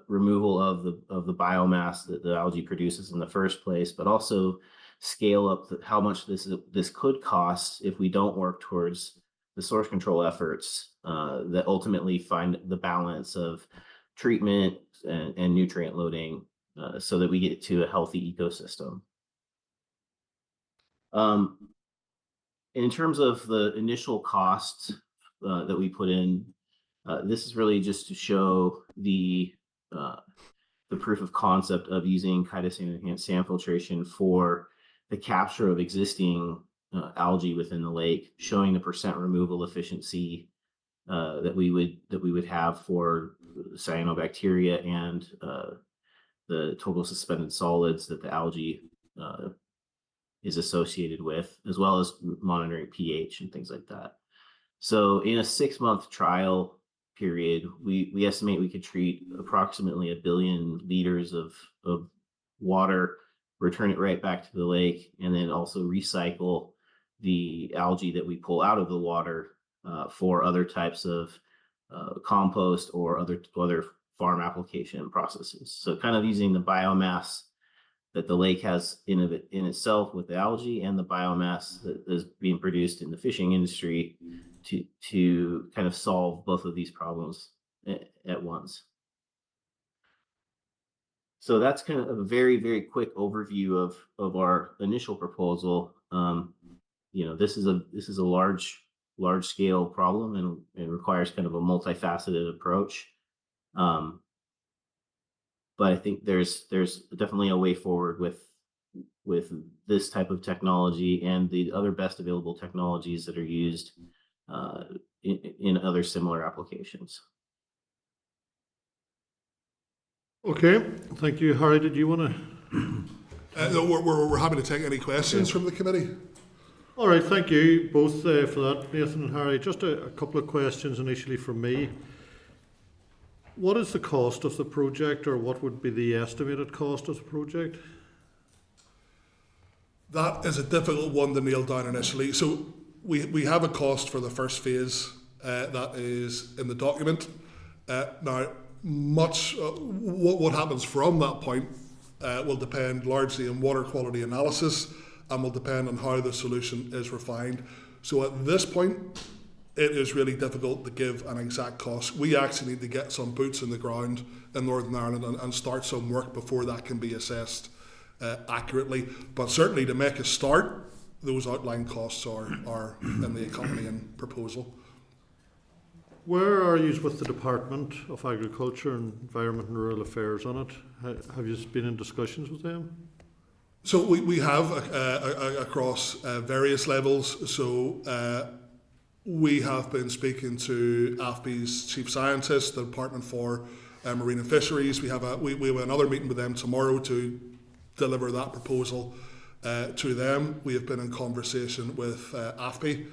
removal of the biomass that the algae produces in the first place, but also scale up how much this could cost if we don't work towards the source control efforts that ultimately find the balance of treatment and nutrient loading, so that we get to a healthy ecosystem. In terms of the initial costs that we put in, this is really just to show the proof of concept of using chitosan enhanced sand filtration for the capture of existing algae within the lake, showing the % removal efficiency that we would have for cyanobacteria and the total suspended solids that the algae is associated with, as well as monitoring pH and things like that. So in a 6-month trial period, we estimate we could treat approximately 1 billion liters of water, return it right back to the lake, and then also recycle the algae that we pull out of the water for other types of compost or other farm application processes. So kind of using the biomass that the lake has in itself with the algae, and the biomass that is being produced in the fishing industry to kind of solve both of these problems at once. So that's kind of a very, very quick overview of our initial proposal. You know, this is a large scale problem and requires kind of a multifaceted approach. But I think there's definitely a way forward with this type of technology and the other best available technologies that are used in other similar applications. Okay, thank you. Harry, did you want to? No, we're happy to take any questions from the committee. All right, thank you both for that, Nathan and Harry. Just a couple of questions initially from me. What is the cost of the project, or what would be the estimated cost of the project? That is a difficult one to nail down initially. So we have a cost for the first phase that is in the document. Now, what happens from that point will depend largely on water quality analysis, and will depend on how the solution is refined. So at this point, it is really difficult to give an exact cost. We actually need to get some boots in the ground in Northern Ireland and start some work before that can be assessed accurately. But certainly to make a start, those outline costs are in the accompanying proposal. Where are you with the Department of Agriculture, Environment and Rural Affairs on it? Have you been in discussions with them? So we have across various levels. So we have been speaking to AFBI's chief scientist, the Department for Marine and Fisheries. We have another meeting with them tomorrow to deliver that proposal to them. We have been in conversation with AFBI,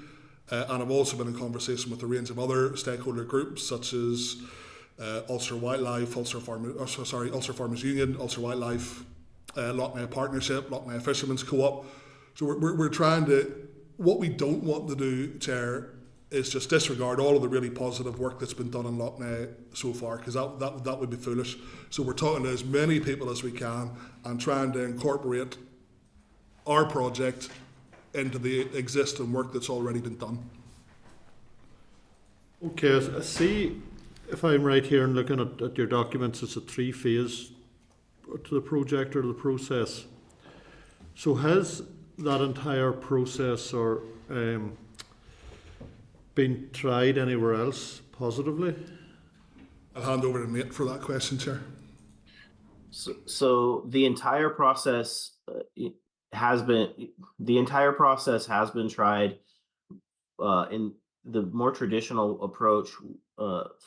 and I've also been in conversation with a range of other stakeholder groups such as Ulster Wildlife, Ulster Farmers Union, Ulster Wildlife, Lough Neagh Partnership, Lough Neagh Fishermen's Co-op. So we're trying to, what we don't want to do, Chair, is just disregard all of the really positive work that's been done in Lough Neagh so far, because that would be foolish. So we're talking to as many people as we can and trying to incorporate our project into the existing work that's already been done. Okay, I see, if I'm right here and looking at your documents, it's a 3-phase to the project or the process. So has that entire process or been tried anywhere else positively? I'll hand over to Nate for that question, Chair. So the entire process has been tried. In the more traditional approach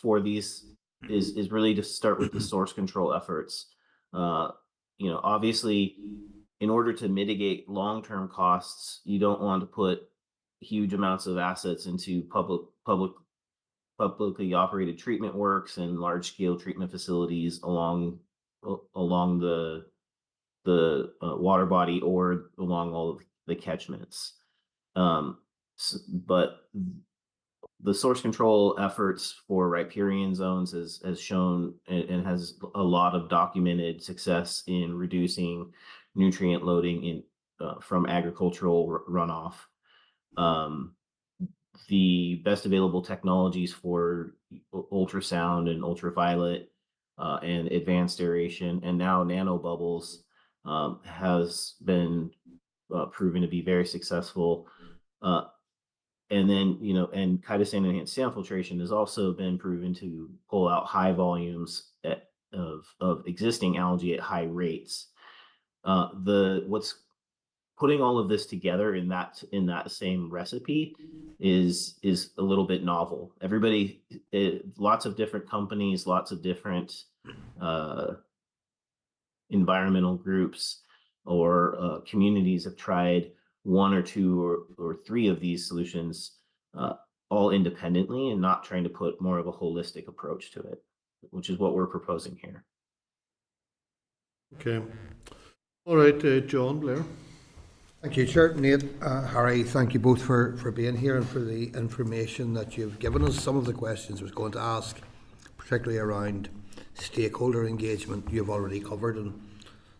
for these is really to start with the source control efforts. Obviously, in order to mitigate long-term costs, you don't want to put huge amounts of assets into publicly operated treatment works and large-scale treatment facilities along the water body or along all of the catchments. But the source control efforts for riparian zones has shown and has a lot of documented success in reducing nutrient loading in from agricultural runoff. The best available technologies for ultrasound and ultraviolet and advanced aeration and now nanobubbles has been proven to be very successful. And then, and chitosan enhanced sand filtration has also been proven to pull out high volumes of existing algae at high rates. What's putting all of this together in that same recipe is a little bit novel. Lots of different companies, lots of different environmental groups or communities have tried one or two or three of these solutions all independently and not trying to put more of a holistic approach to it, which is what we're proposing here. Okay. All right, John Blair. Thank you, Chair. Nate, Harry, thank you both for being here and for the information that you've given us. Some of the questions I was going to ask, particularly around stakeholder engagement, you've already covered, and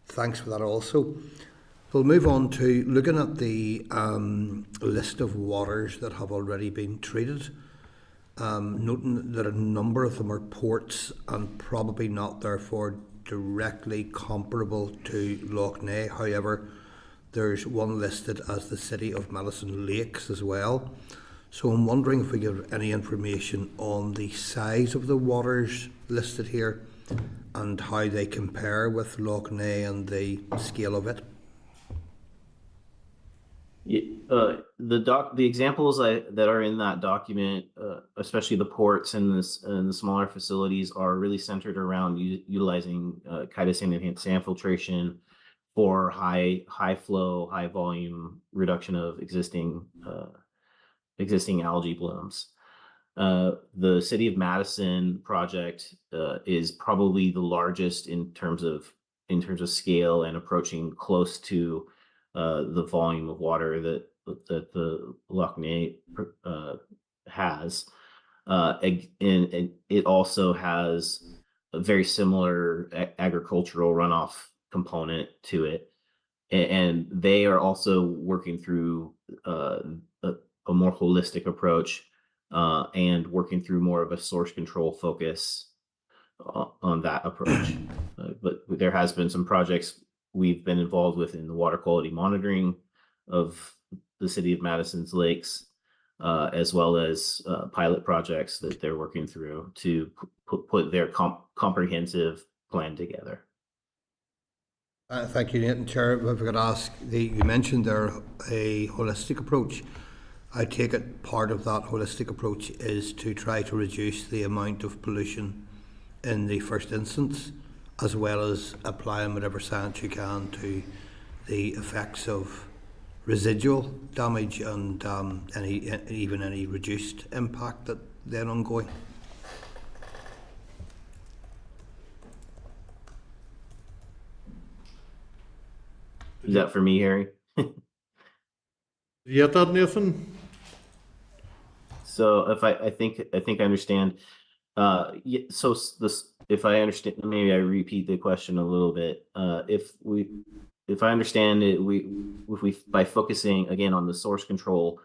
thanks for that also. We'll move on to looking at the list of waters that have already been treated, noting that a number of them are ports and probably not therefore directly comparable to Lough Neagh. However, there's one listed as the City of Madison Lakes as well. So I'm wondering if we get any information on the size of the waters listed here and how they compare with Lough Neagh and the scale of it. The examples that are in that document, especially the ports and the smaller facilities, are really centered around utilizing chitosan enhanced sand filtration for high flow, high volume reduction of existing algae blooms. The City of Madison project is probably the largest in terms of scale and approaching close to the volume of water that the Lough Neagh has, and it also has a very similar agricultural runoff component to it, and they are also working through a more holistic approach and working through more of a source control focus on that approach. But there has been some projects we've been involved with in the water quality monitoring of the city of Madison's lakes, as well as pilot projects that they're working through to put their comprehensive plan together. Thank you, Nathan. Chair, if I could ask, you mentioned there a holistic approach. I take it part of that holistic approach is to try to reduce the amount of pollution in the first instance, as well as applying whatever science you can to the effects of residual damage and any reduced impact that then ongoing. Is that for me, Harry? You get that, Nathan? So if I think I understand. Yeah, so this, if I understand, maybe I repeat the question a little bit. If I understand it, if we by focusing again on the source control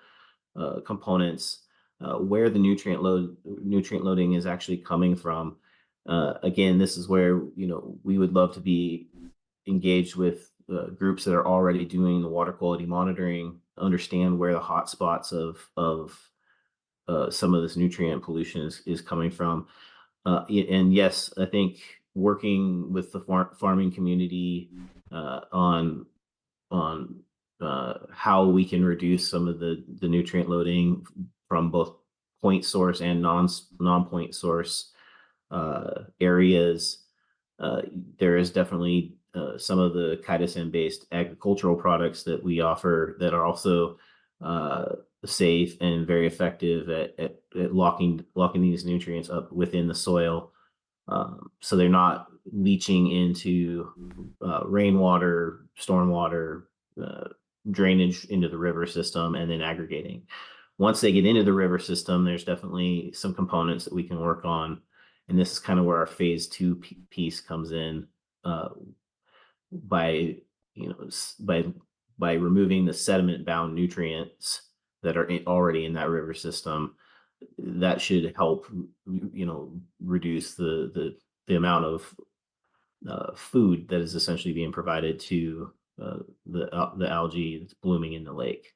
components, where the nutrient loading is actually coming from. Again, this is where we would love to be engaged with groups that are already doing the water quality monitoring, understand where the hot spots of some of this nutrient pollution is coming from. And yes, I think working with the farming community on how we can reduce some of the nutrient loading from both point source and non-point source areas. There is definitely some of the chitosan-based agricultural products that we offer that are also safe and very effective at locking these nutrients up within the soil, so they're not leaching into rainwater, stormwater, drainage into the river system, and then aggregating. Once they get into the river system, there's definitely some components that we can work on, and this is kind of where our phase 2 piece comes in, by removing the sediment bound nutrients that are already in that river system. That should help reduce the amount of food that is essentially being provided to the algae that's blooming in the lake.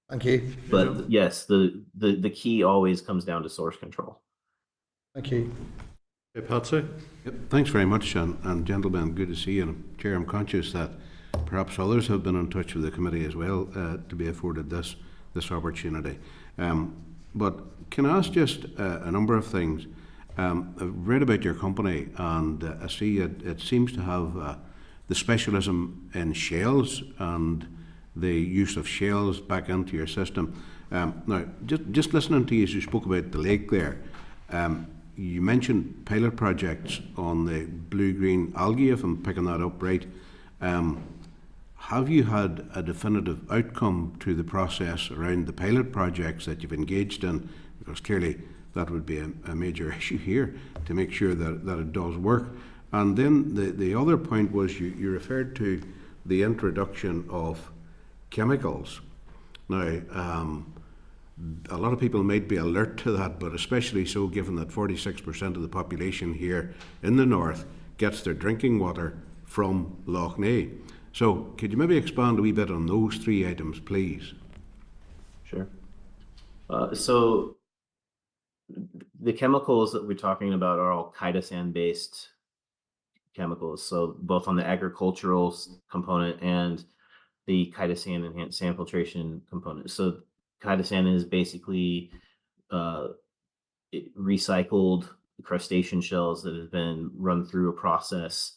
Thank you. But yes, the key always comes down to source control. Thank you. Hey, Patsy. Yep, thanks very much, and gentlemen, good to see you. And Chair, I'm conscious that perhaps others have been in touch with the committee as well to be afforded this opportunity. But can I ask just a number of things? I've read about your company, and I see it seems to have the specialism in shales and the use of shales back into your system. Now, just listening to you as you spoke about the lake there, you mentioned pilot projects on the blue-green algae, if I'm picking that up right. Have you had a definitive outcome to the process around the pilot projects that you've engaged in? Because clearly that would be a major issue here to make sure that it does work. And then the other point was you referred to the introduction of chemicals. Now, a lot of people might be alert to that, but especially so given that 46% of the population here in the north gets their drinking water from Lough Neagh. So could you maybe expand a wee bit on those 3 items, please? Sure. So the chemicals that we're talking about are all chitosan-based chemicals. So both on the agricultural component and the chitosan enhanced sand filtration component. So chitosan is basically recycled crustacean shells that have been run through a process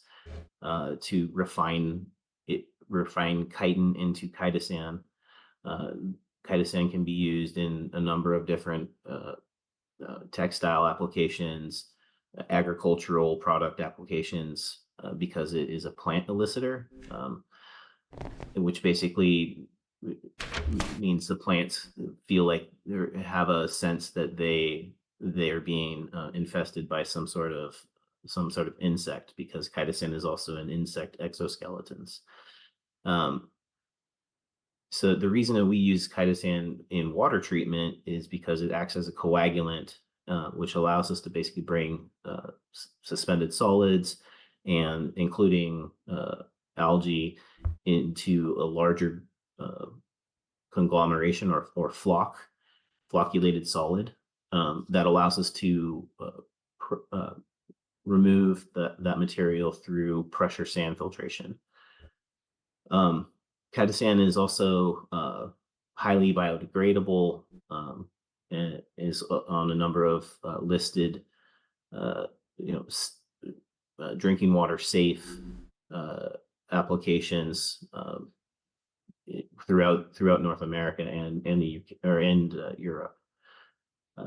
to refine chitin into chitosan. Chitosan can be used in a number of different textile applications, agricultural product applications, because it is a plant elicitor, which basically means the plants feel like they have a sense that they are being infested by some sort of insect, because chitosan is also an insect exoskeletons. So the reason that we use chitosan in water treatment is because it acts as a coagulant, which allows us to basically bring suspended solids and including algae into a larger conglomeration or flocculated solid that allows us to remove that material through pressure sand filtration. Chitosan is also highly biodegradable and is on a number of listed, drinking water safe applications throughout North America and the UK and Europe.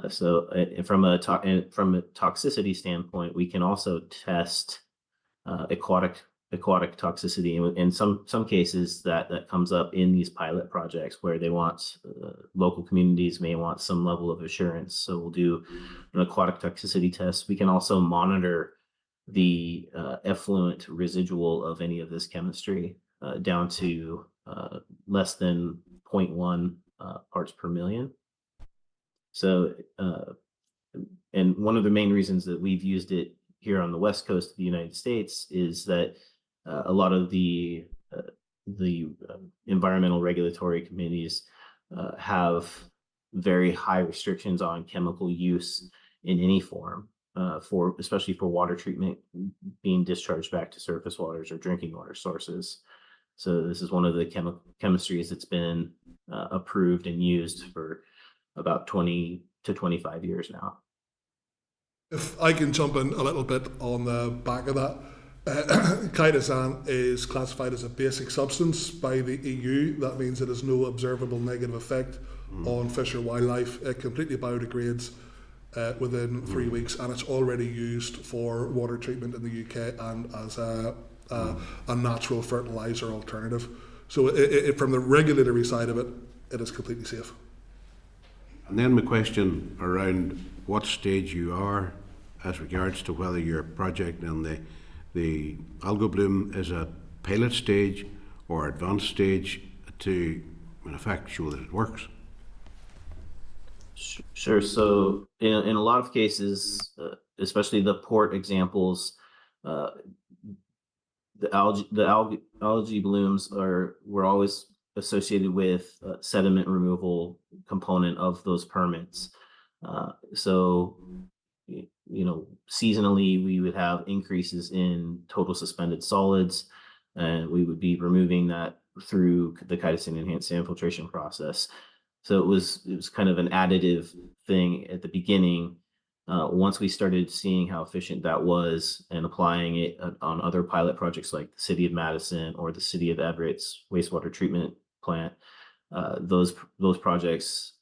So from a toxicity standpoint, we can also test aquatic toxicity. In some cases that comes up in these pilot projects where they want local communities may want some level of assurance. So we'll do an aquatic toxicity test. We can also monitor the effluent residual of any of this chemistry down to less than 0.1 parts per million. So, and one of the main reasons that we've used it here on the West Coast of the United States is that a lot of the environmental regulatory committees have very high restrictions on chemical use in any form, especially for water treatment being discharged back to surface waters or drinking water sources. So this is one of the chemistries that's been approved and used for about 20 to 25 years now. If I can jump in a little bit on the back of that, chitosan is classified as a basic substance by the EU. That means it has no observable negative effect on fish or wildlife. It completely biodegrades within 3 weeks, and it's already used for water treatment in the UK and as a natural fertilizer alternative. So from the regulatory side of it, it is completely safe. And then my question around what stage you are as regards to whether your project and the algal bloom is at pilot stage or advanced stage to, in effect, show that it works. Sure. So in a lot of cases, especially the port examples, the algae blooms were always associated with sediment removal component of those permits. So, seasonally we would have increases in total suspended solids, and we would be removing that through the chitosan enhanced sand filtration process. So it was kind of an additive thing at the beginning. Once we started seeing how efficient that was and applying it on other pilot projects like the City of Madison or the City of Everett's wastewater treatment plant, those projects,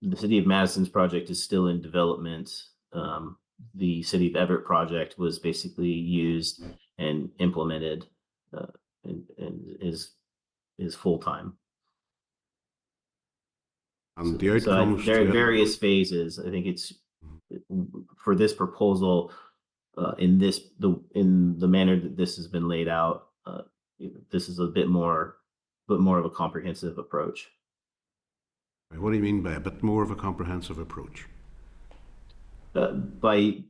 the City of Madison's project is still in development. The City of Everett project was basically used and implemented and is full time. And the outcomes. There are various phases. I think it's for this proposal in the manner that this has been laid out. This is a bit more of a comprehensive approach. What do you mean by a bit more of a comprehensive approach? By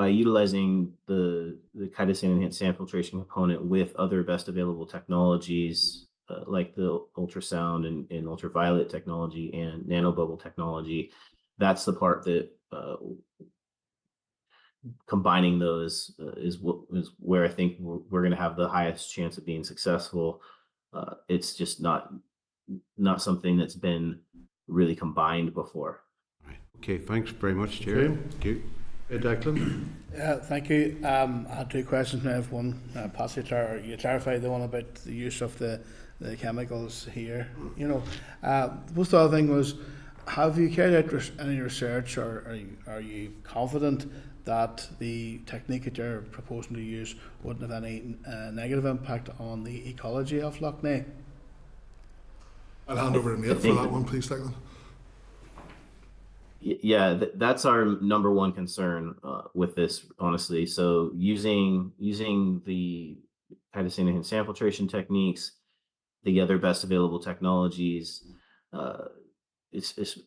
utilizing the chitosan enhanced sand filtration component with other best available technologies like the ultrasound and ultraviolet technology and nanobubble technology, that's the part that combining those is where I think we're going to have the highest chance of being successful. It's just not something that's been really combined before. Right. Okay, thanks very much, Chair. Okay. Thank you. Declan? Yeah, thank you. I had two questions now. If one passage, or you clarified the one about the use of the chemicals here. Most the other thing was, have you carried out any research, or are you confident that the technique that you're proposing to use wouldn't have any negative impact on the ecology of Lough Neagh? I'll hand over to Nate for that one, please, Declan. Yeah, that's our number one concern with this, honestly. So using the cytosine enhanced filtration techniques, the other best available technologies. It's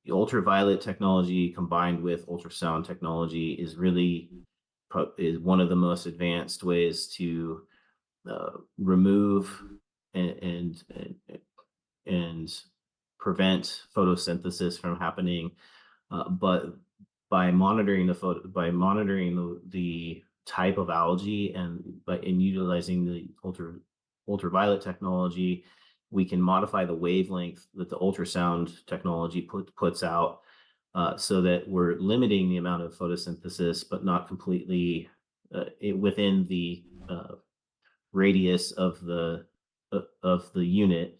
ultraviolet technology combined with ultrasound technology is really is one of the most advanced ways to remove and prevent photosynthesis from happening. But by monitoring the type of algae and utilizing the ultraviolet technology, we can modify the wavelength that the ultrasound technology puts out, so that we're limiting the amount of photosynthesis, but not completely within the radius of the unit,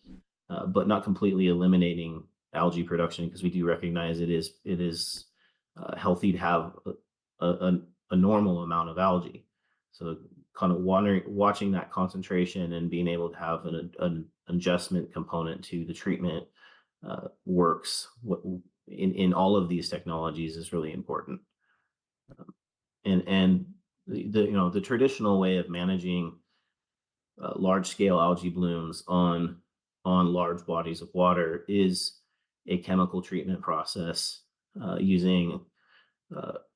but not completely eliminating algae production, because we do recognize it is healthy to have a normal amount of algae. So kind of watching that concentration and being able to have an adjustment component to the treatment works in all of these technologies is really important. And the traditional way of managing large scale algae blooms on large bodies of water is a chemical treatment process using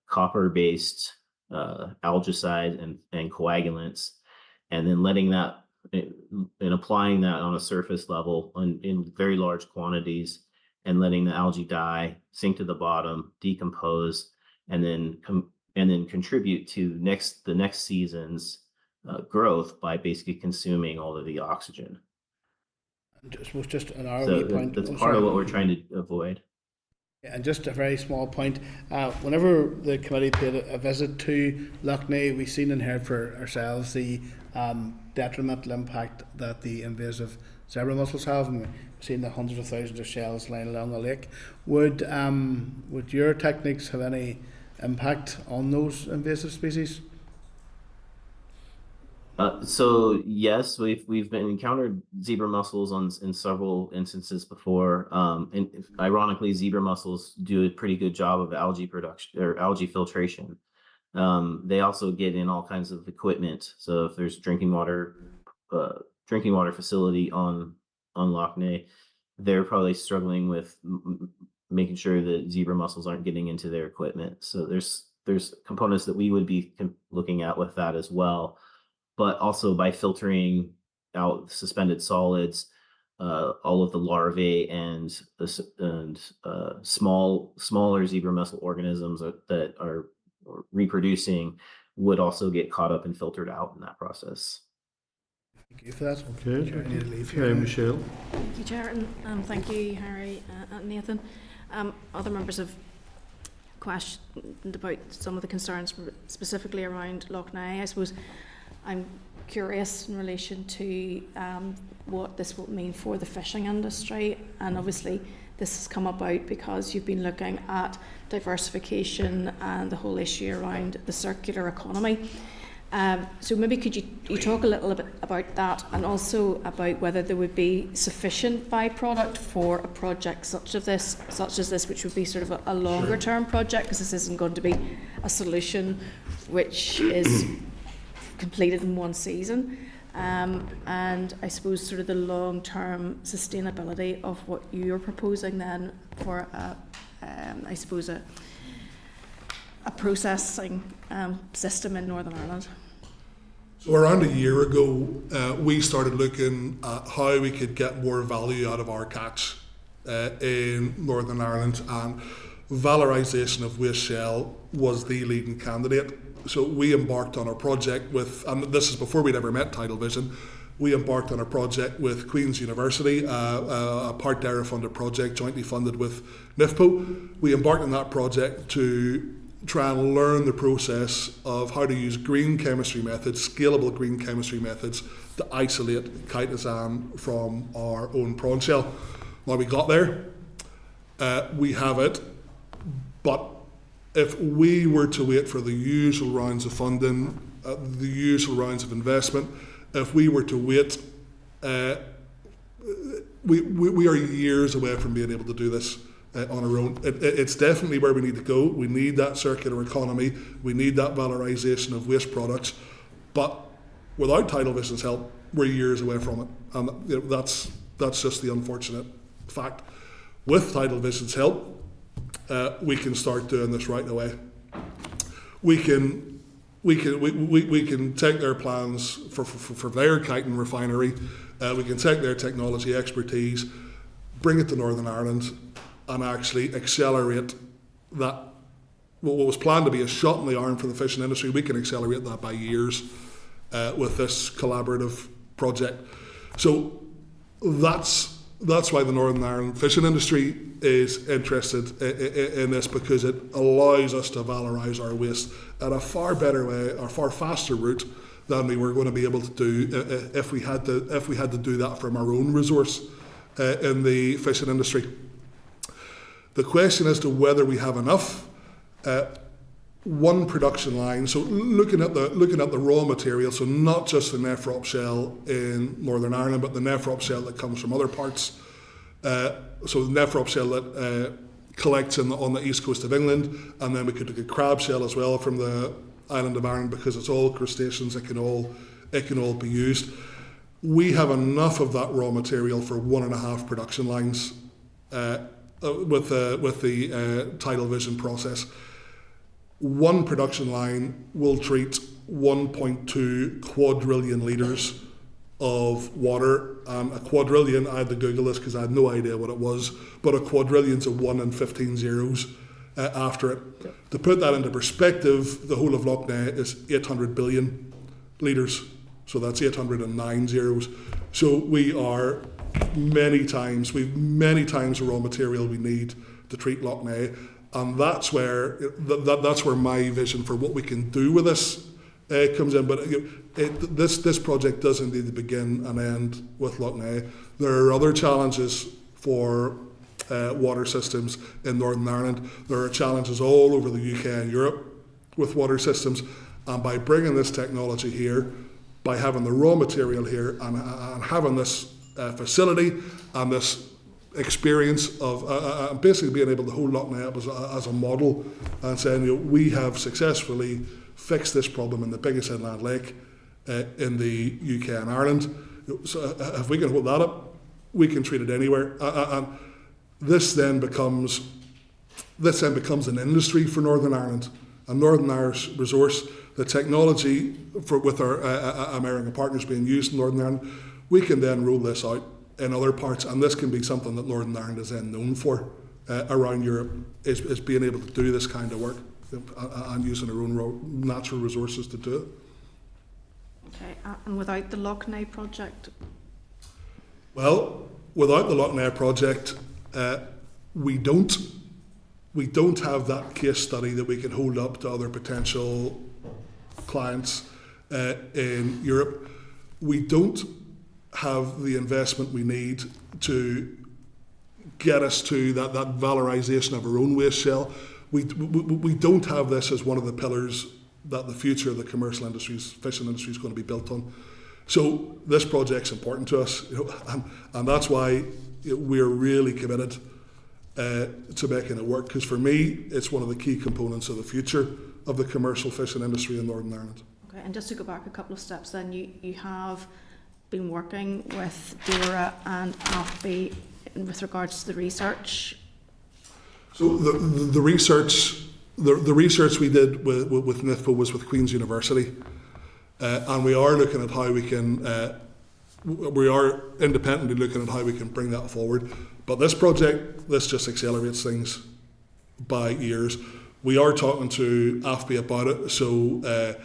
copper-based algicide and coagulants, and then letting that and applying that on a surface level in very large quantities, and letting the algae die, sink to the bottom, decompose, and then contribute to the next season's growth by basically consuming all of the oxygen. Just an hour So point. that's part of what we're trying to avoid. And just a very small point, whenever the committee paid a visit to Lough Neagh, we've seen and heard for ourselves the detrimental impact that the invasive zebra mussels have, and we've seen the hundreds of thousands of shells lying along the lake. Would your techniques have any impact on those invasive species? So yes, we've been encountered zebra mussels in several instances before. And ironically, zebra mussels do a pretty good job of algae production or algae filtration. They also get in all kinds of equipment. So if there's drinking water facility on Lough Neagh, they're probably struggling with making sure that zebra mussels aren't getting into their equipment. So there's components that we would be looking at with that as well. But also by filtering out suspended solids, all of the larvae and smaller zebra mussel organisms that are reproducing would also get caught up and filtered out in that process. Thank you for that. Okay. I need to leave here. Michelle. Thank you, Chair, and thank you, Harry and Nathan. Other members have questioned about some of the concerns specifically around Lough Neagh. I suppose I'm curious in relation to what this will mean for the fishing industry, and obviously this has come about because you've been looking at diversification and the whole issue around the circular economy. So maybe could you talk a little bit about that, and also about whether there would be sufficient byproduct for a project such as this, which would be sort of a longer term project, because this isn't going to be a solution which is completed in one season, and I suppose sort of the long-term sustainability of what you're proposing then for I suppose a processing system in Northern Ireland. So around a year ago, we started looking at how we could get more value out of our catch in Northern Ireland, and valorisation of waste shell was the leading candidate. So we embarked on a project with, and this is before we'd ever met Tidal Vision, we embarked on a project with Queen's University, a part Dara funded project jointly funded with NIFPO. We embarked on that project to try and learn the process of how to use green chemistry methods, scalable green chemistry methods, to isolate chitosan from our own prawn shell. Now we got there, we have it, but if we were to wait for the usual rounds of funding, the usual rounds of investment, if we were to wait, we are years away from being able to do this on our own. It's definitely where we need to go. We need that circular economy. We need that valorisation of waste products. But Without Tidal Vision's help, we're years away from it, and that's just the unfortunate fact. With Tidal Vision's help, we can start doing this right away. We can take their plans for their chitin refinery. We can take their technology expertise, bring it to Northern Ireland, and actually accelerate that. What was planned to be a shot in the arm for the fishing industry, we can accelerate that by years with this collaborative project. So that's why the Northern Ireland fishing industry is interested in this, because it allows us to valorise our waste at a far better way, or far faster route than we were going to be able to do if we had to do that from our own resource in the fishing industry. The question as to whether we have enough. One production line, so looking at the raw material, so not just the NIFPO shell in Northern Ireland, but the NIFPO shell that comes from other parts. So the NIFPO shell that collects on the east coast of England, and then we could look at crab shell as well from the island of Ireland, because it's all crustaceans. It can all be used. We have enough of that raw material for 1.5 production lines with the Tidal Vision process. One production line will treat 1.2 quadrillion litres of water. A quadrillion, I had to Google this because I had no idea what it was, but a quadrillion's a 1 and 15 zeros after it. Yep. To put that into perspective, the whole of Lough Neagh is 800 billion litres, so that's 809 zeros. So we are many times the raw material we need to treat Lough Neagh. And that's where my vision for what we can do with this comes in. But this project does indeed begin and end with Lough Neagh. There are other challenges for water systems in Northern Ireland. There are challenges all over the UK and Europe with water systems. And by bringing this technology here, by having the raw material here, and having this facility and this experience of basically being able to hold Lough Neagh up as a model and saying, we have successfully fixed this problem in the biggest inland lake in the UK and Ireland. So if we can hold that up, we can treat it anywhere. And this then becomes an industry for Northern Ireland, a Northern Irish resource. The technology with our American partners being used in Northern Ireland, we can then roll this out in other parts, and this can be something that Northern Ireland is then known for around Europe, is being able to do this kind of work and using our own natural resources to do it. Okay, and without the Lough Neagh project? Well, without the Lough Neagh project, we don't have that case study that we can hold up to other potential clients in Europe. We don't have the investment we need to get us to that valorisation of our own waste shell. We don't have this as one of the pillars that the future of the commercial industries, fishing industry, is going to be built on. So this project's important to us, and that's why we're really committed to making it work. Because for me, it's one of the key components of the future of the commercial fishing industry in Northern Ireland. Okay, and just to go back a couple of steps, then you have been working with DORA and NIFPO with regards to the research. So the research we did with NIFPO was with Queen's University, and we are looking at how we can. We are independently looking at how we can bring that forward. But this project, this just accelerates things by years. We are talking to NIFPO about it, so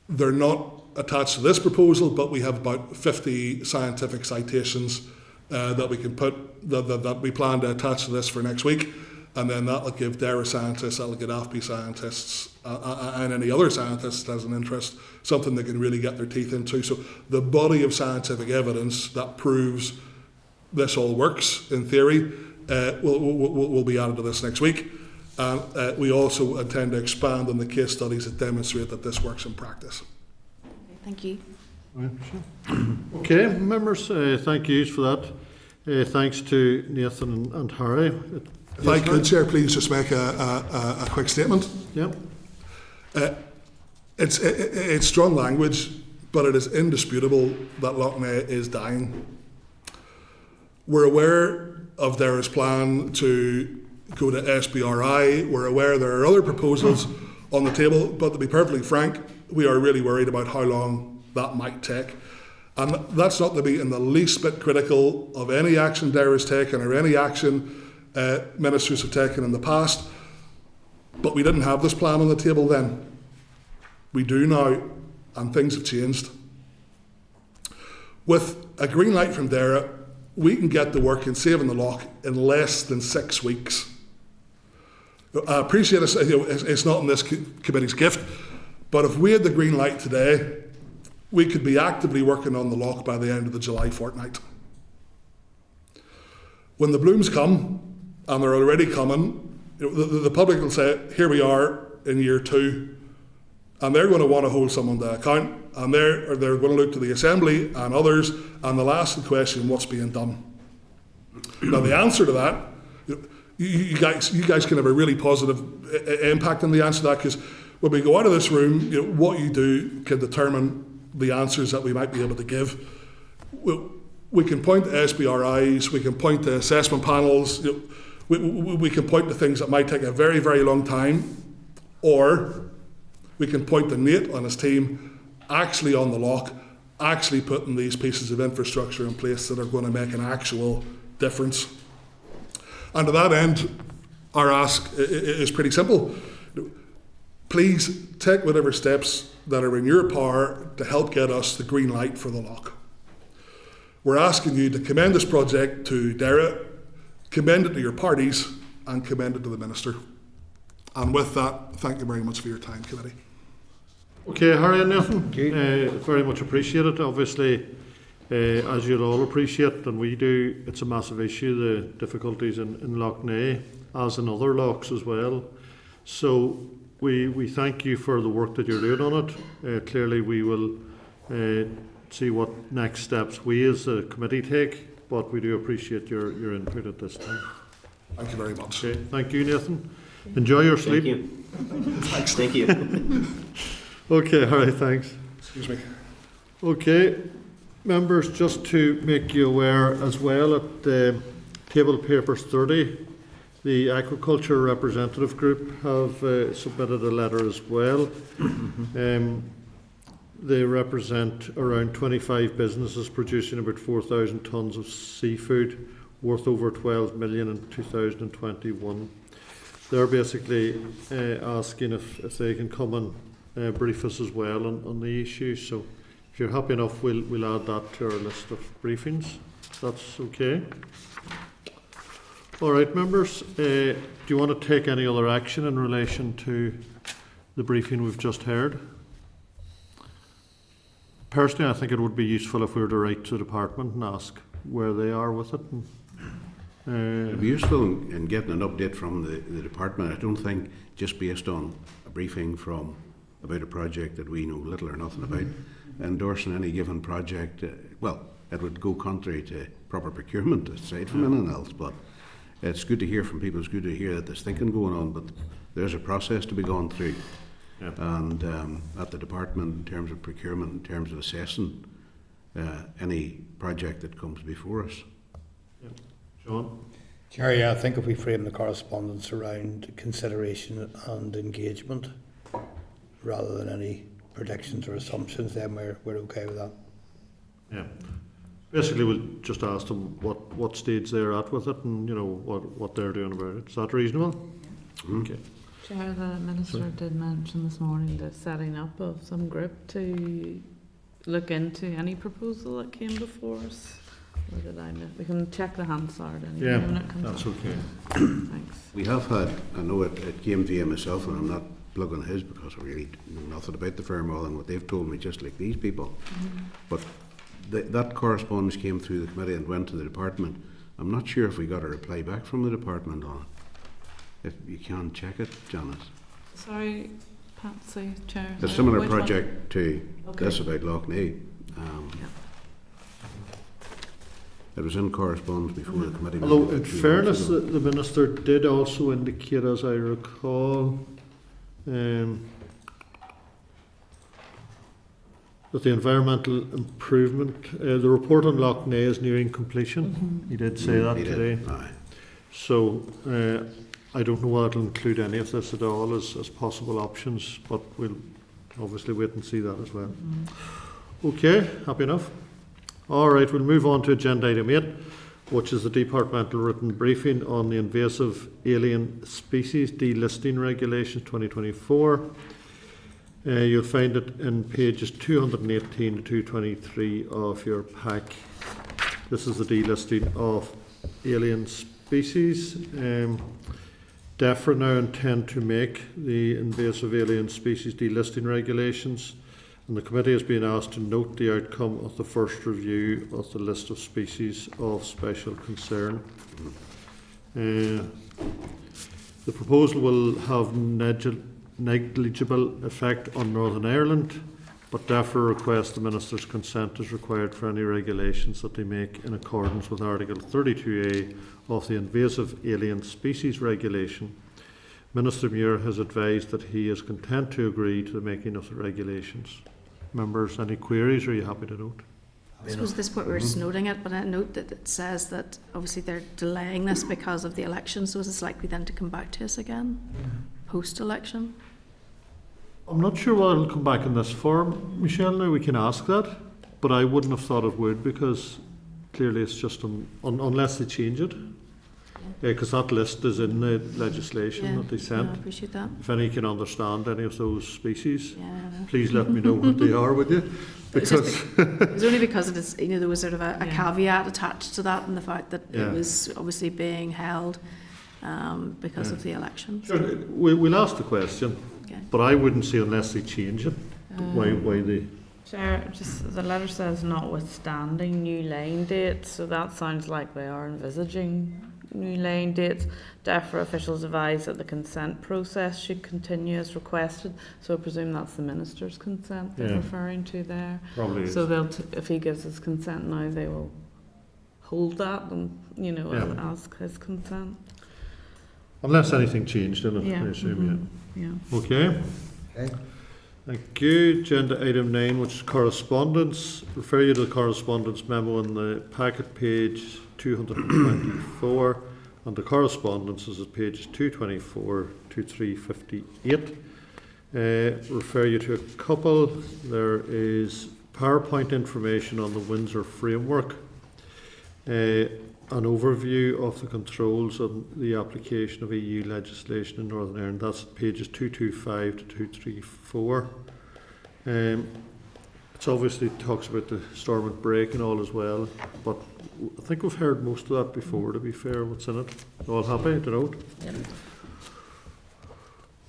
they're not attached to this proposal, but we have about 50 scientific citations that we can put, that we plan to attach to this for next week, and then that'll give DERA scientists, that'll give NIFPO scientists, and any other scientists that has an interest, something they can really get their teeth into. So the body of scientific evidence that proves this all works, in theory, will be added to this next week. And we also intend to expand on the case studies that demonstrate that this works in practice. Thank you. Okay, members, thank you for that. Thanks to Nathan and Harry. If I could, Chair, please just make a quick statement. Yeah. It's strong language, but it is indisputable that Lough Neagh is dying. We're aware of Dara's plan to go to SBRI. We're aware there are other proposals on the table, but to be perfectly frank, we are really worried about how long that might take. And that's not to be in the least bit critical of any action Dara's taken or any action ministers have taken in the past, but we didn't have this plan on the table then. We do now, and things have changed. With a green light from Dara, we can get to work in saving the loch in less than 6 weeks. I appreciate it's not in this committee's gift, but if we had the green light today, we could be actively working on the loch by the end of the July fortnight. When the blooms come, and they're already coming, the public will say, here we are in year 2, and they're going to want to hold someone to account, and they're going to look to the Assembly and others, and they'll ask the question, what's being done? Now, the answer to that, you guys can have a really positive impact on the answer to that, because when we go out of this room, what you do can determine the answers that we might be able to give. We can point to SBRIs, we can point to assessment panels, we can point to things that might take a very, very long time, or we can point to Nate and his team actually on the loch, actually putting these pieces of infrastructure in place that are going to make an actual difference. And to that end, our ask is pretty simple. Please take whatever steps that are in your power to help get us the green light for the loch. We're asking you to commend this project to Dara, commend it to your parties, and commend it to the Minister. And with that, thank you very much for your time, committee. Okay, Harry and Nathan, very much appreciated. Obviously, as you'll all appreciate, and we do, it's a massive issue, the difficulties in Lough Neagh, as in other lochs as well. So we thank you for the work that you're doing on it. Clearly we will see what next steps we as a committee take, but we do appreciate your input at this time. Thank you very much. Okay, thank you, Nathan. Enjoy your sleep. Thank you. Thanks. Thank you. Okay, all right, thanks. Excuse me. Okay, members, just to make you aware as well, at table papers 30, the Agriculture Representative Group have submitted a letter as well. They represent around 25 businesses producing about 4,000 tonnes of seafood, worth over 12 million in 2021. They're basically asking if they can come and brief us as well on the issue. So if you're happy enough, we'll add that to our list of briefings. That's okay. All right, members, do you want to take any other action in relation to the briefing we've just heard? Personally, I think it would be useful if we were to write to the department and ask where they are with it. It'd be useful in getting an update from the department. I don't think just based on a briefing from about a project that we know little or nothing about, endorsing any given project, well, it would go contrary to proper procurement aside from anything else, but it's good to hear from people. It's good to hear that there's thinking going on, but there's a process to be gone through. Yeah. And at the department, in terms of procurement, in terms of assessing any project that comes before us. Yeah. John? Jerry, I think if we frame the correspondence around consideration and engagement rather than any predictions or assumptions, then we're okay with that. Yeah. Basically, we'll just ask them what stage they're at with it, and what they're doing about it. Is that reasonable? Mm-hmm. Okay. Chair, the Minister did mention this morning the setting up of some group to look into any proposal that came before us. Or did I miss? We can check the Hansard anyway when it comes that's up. okay. Thanks. We have had, I know it came via myself, and I'm not plugging his because I really know nothing about the firm other than what they've told me, just like these people. But that correspondence came through the committee and went to the department. I'm not sure if we got a reply back from the department on it. If you can check it, Janice. Sorry, Patsy, Chair. A similar project to this about Lough Neagh. It was in correspondence before the committee. Although, in fairness, the Minister did also indicate, as I recall, That the environmental improvement, the report on Lough Neagh is nearing completion. He did say that today. So I don't know whether it'll include any of this at all as possible options, but we'll obviously wait and see that as well. Okay, happy enough? All right, we'll move on to agenda item 8, which is the departmental written briefing on the invasive alien species delisting regulations 2024. You'll find it in pages 218 to 223 of your pack. This is the delisting of alien species. DEFRA now intend to make the invasive alien species delisting regulations, and the committee has been asked to note the outcome of the first review of the list of species of special concern. The proposal will have negligible effect on Northern Ireland, but DEFRA requests the Minister's consent is required for any regulations that they make in accordance with Article 32A of the Invasive Alien Species Regulation. Minister Muir has advised that he is content to agree to the making of the regulations. Members, any queries, or are you happy to note? I suppose at this point we're just noting it, but I note that it says that obviously they're delaying this because of the election, so is it likely then to come back to us again post-election? I'm not sure whether it'll come back in this form, Michelle. Now we can ask that, but I wouldn't have thought it would, because clearly it's just unless they change it. Because that list is in the legislation that they sent. I appreciate that. If any can understand any of those species, please let me know what they are, would you? Because it was only because it is, there was sort of a caveat attached to that, and the fact that it was obviously being held because of the election. Sure, we'll ask the question, but I wouldn't say unless they change it, why they. Chair, just the letter says notwithstanding new laying dates, so that sounds like they are envisaging new laying dates. DEFRA officials advise that the consent process should continue as requested, so I presume that's the Minister's consent they're referring to there. Probably so they'll if he gives his consent now, they will hold that and ask his consent. Unless anything changed in it, I assume, Okay. Thank you. Agenda item 9, which is correspondence. Refer you to the correspondence memo in the packet, page 224, and the correspondence is at pages 224 to 358. Refer you to a couple. There is PowerPoint information on the Windsor framework, an overview of the controls on the application of EU legislation in Northern Ireland. That's pages 225 to 234. It obviously talks about the Stormont break and all as well, but I think we've heard most of that before, to be fair, what's in it. All happy to note?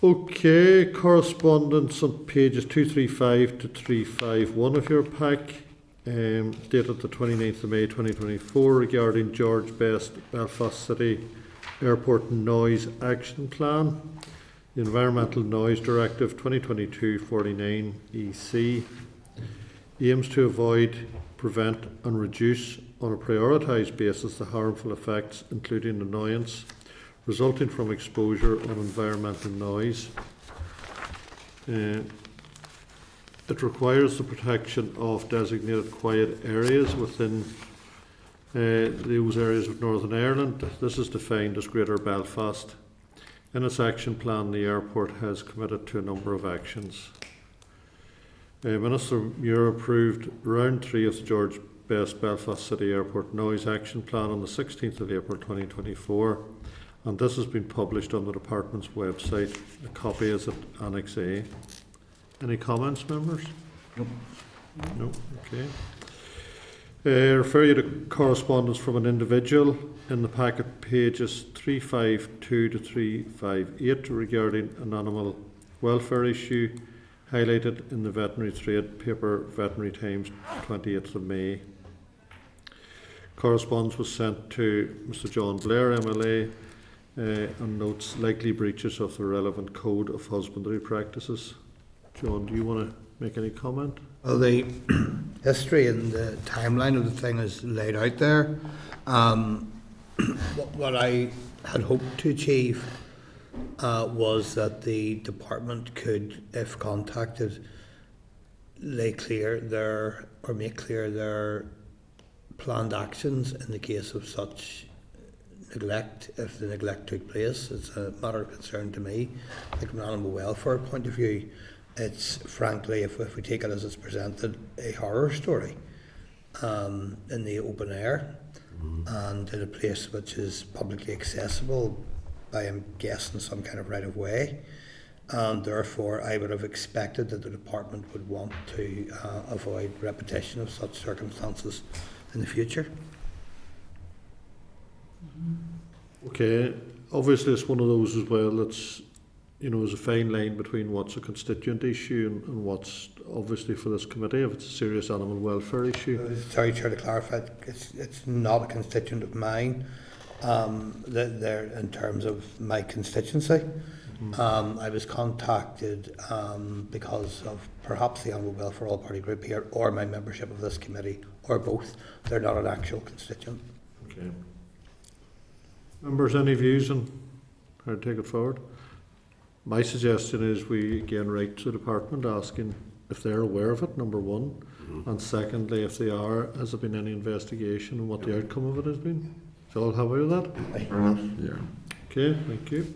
Okay, correspondence on pages 235 to 351 of your pack. Dated the 29th of May 2024 regarding George Best Belfast City Airport Noise Action Plan, the Environmental Noise Directive 2022-49 EC aims to avoid, prevent and reduce on a prioritised basis the harmful effects, including annoyance, resulting from exposure on environmental noise. It requires the protection of designated quiet areas within those areas of Northern Ireland. This is defined as Greater Belfast. In its action plan, the airport has committed to a number of actions. Minister Muir approved round 3 of the George Best Belfast City Airport Noise Action Plan on the 16th of April 2024, and this has been published on the Department's website. A copy is at Annex A. Any comments, members? Nope. No? Okay. Refer you to correspondence from an individual in the packet, pages 352 to 358, regarding an animal welfare issue highlighted in the Veterinary Trade paper, Veterinary Times, 28th of May. Correspondence was sent to Mr John Blair, MLA, and notes likely breaches of the relevant code of husbandry practices. John, do you want to make any comment? Well, the history and the timeline of the thing is laid out there. What I had hoped to achieve was that the department could, if contacted, lay clear their, or make clear their planned actions in the case of such neglect, if the neglect took place. It's a matter of concern to me. Like from an animal welfare point of view, it's frankly, if we take it as it's presented, a horror story in the open air and in a place which is publicly accessible by, I'm guessing, some kind of right of way. And therefore, I would have expected that the department would want to avoid repetition of such circumstances in the future. Okay, obviously it's one of those as well that's, there's a fine line between what's a constituent issue and what's obviously for this committee, if it's a serious animal welfare issue. Sorry, Chair, to clarify, it's not a constituent of mine there in terms of my constituency. I was contacted because of perhaps the Animal Welfare All Party Group here or my membership of this committee, or both. They're not an actual constituent. Okay. Members, any views on how to take it forward? My suggestion is we again write to the department asking if they're aware of it, number one, and secondly, if they are, has there been any investigation and what the outcome of it has been? Is all happy with that? Yeah. Okay, thank you.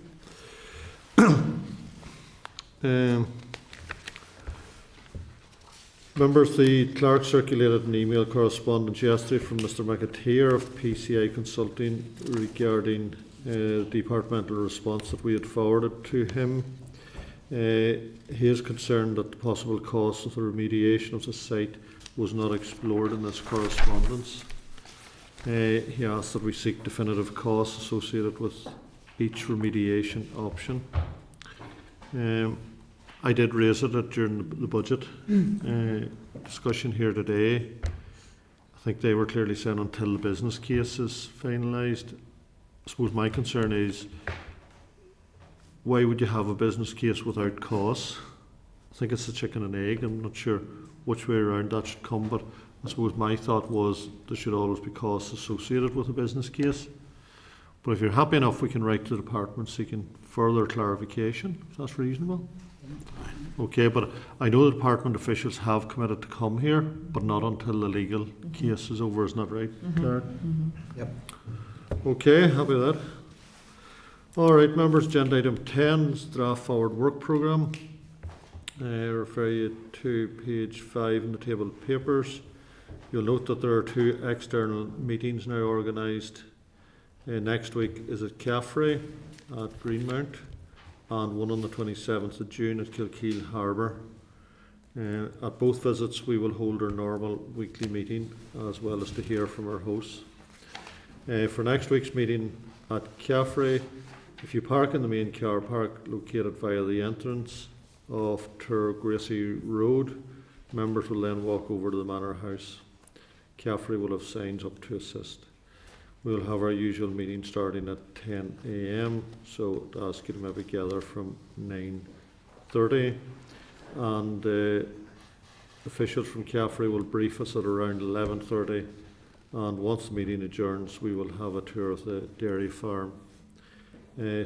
Members, the clerk circulated an email correspondence yesterday from Mr McAteer of PCI Consulting regarding departmental response that we had forwarded to him. He is concerned that the possible cost of the remediation of the site was not explored in this correspondence. He asked that we seek definitive costs associated with each remediation option. I did raise it during the budget discussion here today. I think they were clearly saying until the business case is finalised. I suppose my concern is, why would you have a business case without costs? I think it's the chicken and egg. I'm not sure which way around that should come, but I suppose my thought was there should always be costs associated with a business case. But if you're happy enough, we can write to the department seeking further clarification, if that's reasonable. Okay, but I know the department officials have committed to come here, but not until the legal case is over, isn't that right, Claire? Yep. Okay, happy with that. All right, members, agenda item 10 is draft forward work programme. Refer you to page 5 in the table of papers. You'll note that there are 2 external meetings now organised. Next week is at Caffrey at Greenmount, and one on the 27th of June at Kilkeel Harbour. At both visits we will hold our normal weekly meeting as well as to hear from our hosts. For next week's meeting at Caffrey, if you park in the main car park located via the entrance of Gracie Road, members will then walk over to the Manor House. Caffrey will have signs up to assist. We'll have our usual meeting starting at 10 a.m, so I'd ask you to maybe gather from 9:30, and officials from Caffrey will brief us at around 11:30, and once the meeting adjourns we will have a tour of the dairy farm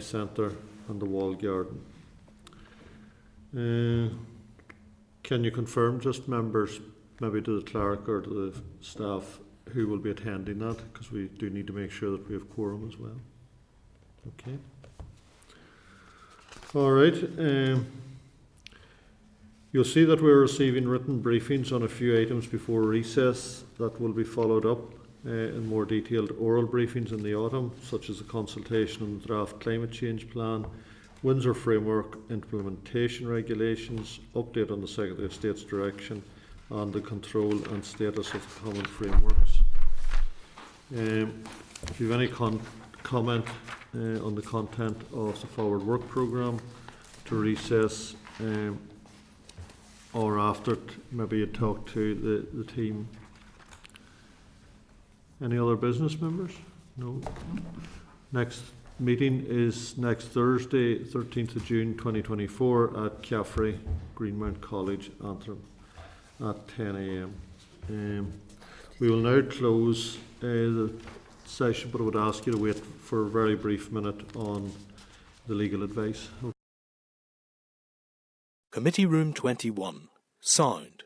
centre and the wall garden. Can you confirm, just members, maybe to the clerk or to the staff, who will be attending that, because we do need to make sure that we have quorum as well. Okay. All right. You'll see that we're receiving written briefings on a few items before recess that will be followed up in more detailed oral briefings in the autumn, such as the consultation on the draft climate change plan, Windsor Framework implementation regulations, update on the Secretary of State's direction, and the control and status of the common frameworks. If you have any comment on the content of the forward work programme to recess, or after it, maybe you talk to the team. Any other business, members? No. Next meeting is next Thursday, 13th of June 2024 at Caffrey, Greenmount College, Antrim, at 10 a.m. We will now close the session, but I would ask you to wait for a very brief minute on the legal advice. Committee Room 21. Sound.